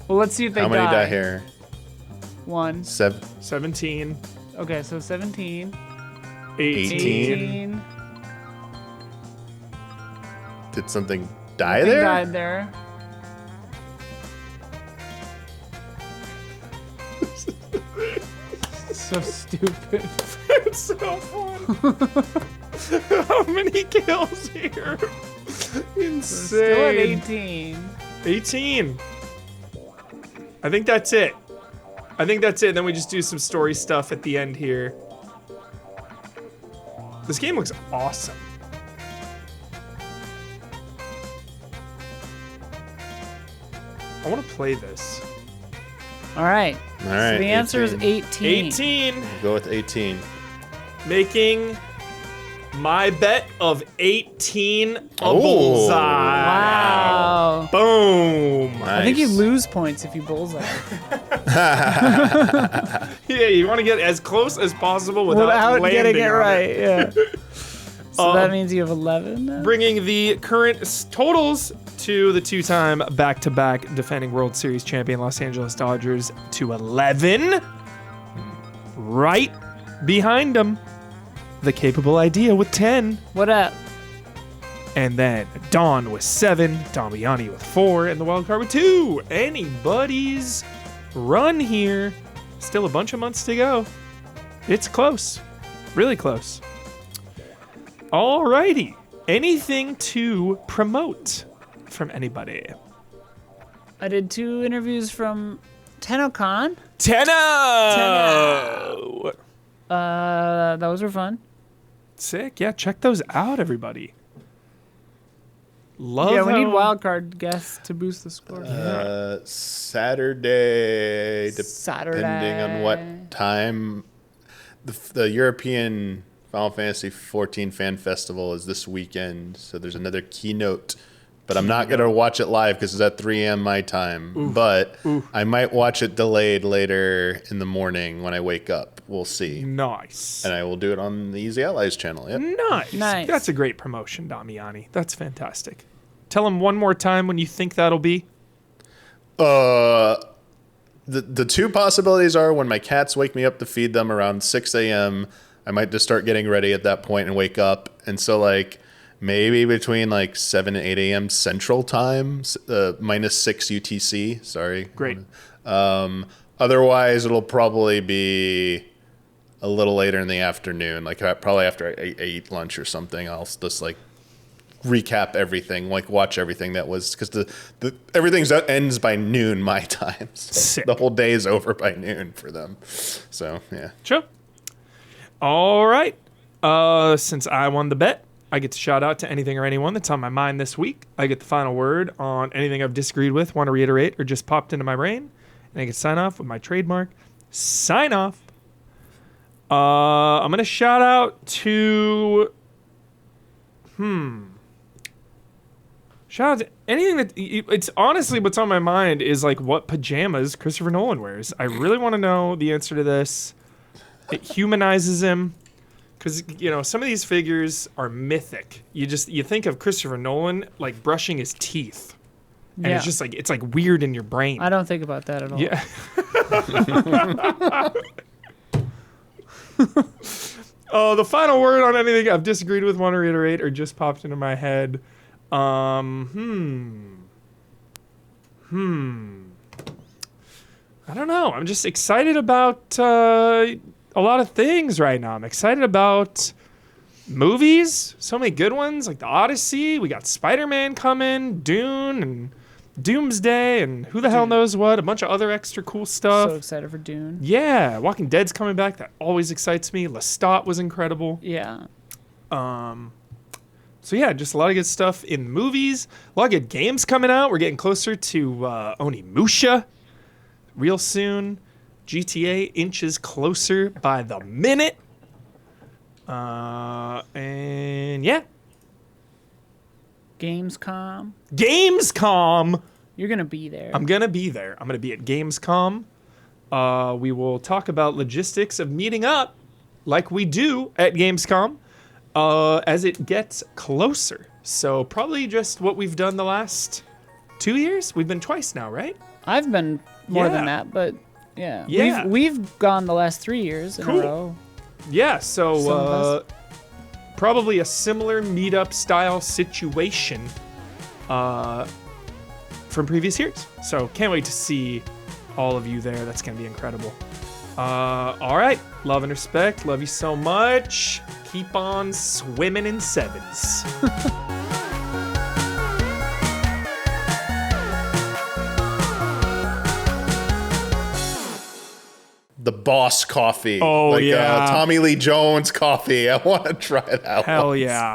Speaker 2: Well, let's see if they
Speaker 4: How
Speaker 2: die.
Speaker 4: many die here?
Speaker 2: 1.
Speaker 4: 7.
Speaker 1: 17,
Speaker 2: Okay, so 17.
Speaker 1: 18.
Speaker 2: 18.
Speaker 4: Did something die
Speaker 2: Nothing
Speaker 4: there?
Speaker 2: died there. So stupid.
Speaker 1: It's so fun. How many kills here? Insane.
Speaker 2: Still at 18.
Speaker 1: 18. I think that's it. Then we just do some story stuff at the end here. This game looks awesome. I want to play this.
Speaker 2: All right.
Speaker 4: All right.
Speaker 2: So the answer is 18.
Speaker 1: 18.
Speaker 4: Go with 18.
Speaker 1: Making my bet of 18 a
Speaker 4: Oh.
Speaker 1: bullseye.
Speaker 2: Wow.
Speaker 1: Boom.
Speaker 2: I think you
Speaker 4: Nice.
Speaker 2: lose points if you bullseye.
Speaker 1: Yeah, you want to get as close as possible without landing
Speaker 2: getting it
Speaker 1: on
Speaker 2: right. Yeah. So
Speaker 1: Um,
Speaker 2: that means you have 11 now?
Speaker 1: Bringing the current totals to the 2-time back-to-back defending World Series champion Los Angeles Dodgers to 11. Right behind them, the capable idea with 10.
Speaker 2: What up?
Speaker 1: And then Dawn with 7, Damiani with 4, and the wild card with 2. Anybody's run here. Still a bunch of months to go. It's close. Really close. Alrighty. Anything to promote from anybody?
Speaker 2: I did 2 interviews from TennoCon.
Speaker 1: Tenno!
Speaker 2: Those were fun.
Speaker 1: Sick. Yeah, check those out, everybody. Love
Speaker 2: Yeah, we need
Speaker 1: how-
Speaker 2: wildcard guests to boost the score.
Speaker 4: Saturday, depending on what time. The European Final Fantasy 14 Fan Festival is this weekend, so there's another keynote. But I'm not going to watch it live because it's at 3 a.m. my time. But I might watch it delayed later in the morning when I wake up. We'll see.
Speaker 1: Nice.
Speaker 4: And I will do it on the Easy Allies channel. Yep.
Speaker 2: Nice.
Speaker 1: That's a great promotion, Damiani. That's fantastic. Tell him one more time when you think that'll be.
Speaker 4: The 2 possibilities are when my cats wake me up to feed them around 6 a.m. I might just start getting ready at that point and wake up. And so like maybe between like 7 and 8 a.m. Central Time, minus 6 UTC. Sorry.
Speaker 1: Great.
Speaker 4: Otherwise, it'll probably be a little later in the afternoon, like probably after I eat lunch or something. I'll just like recap everything, like watch everything that was, because the everything ends by noon my time. So
Speaker 1: Sick.
Speaker 4: the whole day is over by noon for them. So yeah.
Speaker 1: Sure. All right. Since I won the bet, I get to shout out to anything or anyone that's on my mind this week. I get the final word on anything I've disagreed with, want to reiterate, or just popped into my brain. And I can sign off with my trademark sign off. I'm going to shout out to... Shout out to anything that... It's honestly what's on my mind is like what pajamas Christopher Nolan wears. I really want to know the answer to this. It humanizes him. Because, some of these figures are mythic. You think of Christopher Nolan like brushing his teeth. And
Speaker 2: Yeah.
Speaker 1: it's just it's like weird in your brain.
Speaker 2: I don't think about that at all.
Speaker 1: Yeah. Oh, the final word on anything I've disagreed with, want to reiterate, or just popped into my head. I don't know. I'm just excited about a lot of things right now. I'm excited about movies. So many good ones, like The Odyssey. We got Spider-Man coming, Dune, and Doomsday, and who the hell knows what. A bunch of other extra cool stuff.
Speaker 2: So excited for Dune.
Speaker 1: Yeah, Walking Dead's coming back. That always excites me. Lestat was incredible.
Speaker 2: Yeah.
Speaker 1: So yeah, just a lot of good stuff in movies. A lot of good games coming out. We're getting closer to Onimusha real soon. GTA inches closer by the minute. And yeah.
Speaker 2: Gamescom.
Speaker 1: Gamescom.
Speaker 2: You're going to be there.
Speaker 1: I'm going to be there. I'm going to be at Gamescom. We will talk about logistics of meeting up like we do at Gamescom as it gets closer. So probably just what we've done the last 2 years. We've been twice now, right?
Speaker 2: I've been more
Speaker 1: Yeah.
Speaker 2: than that, but yeah.
Speaker 1: Yeah.
Speaker 2: We've gone the last 3 years in
Speaker 1: Cool.
Speaker 2: a row.
Speaker 1: Yeah,
Speaker 2: Some of
Speaker 1: so
Speaker 2: us.
Speaker 1: probably a similar meetup style situation from previous years. So can't wait to see all of you there. That's going to be incredible. All right. Love and respect. Love you so much. Keep on swimming in sevens.
Speaker 4: The Boss coffee.
Speaker 1: Oh, yeah.
Speaker 4: Tommy Lee Jones coffee. I want to try that one.
Speaker 1: Hell yeah.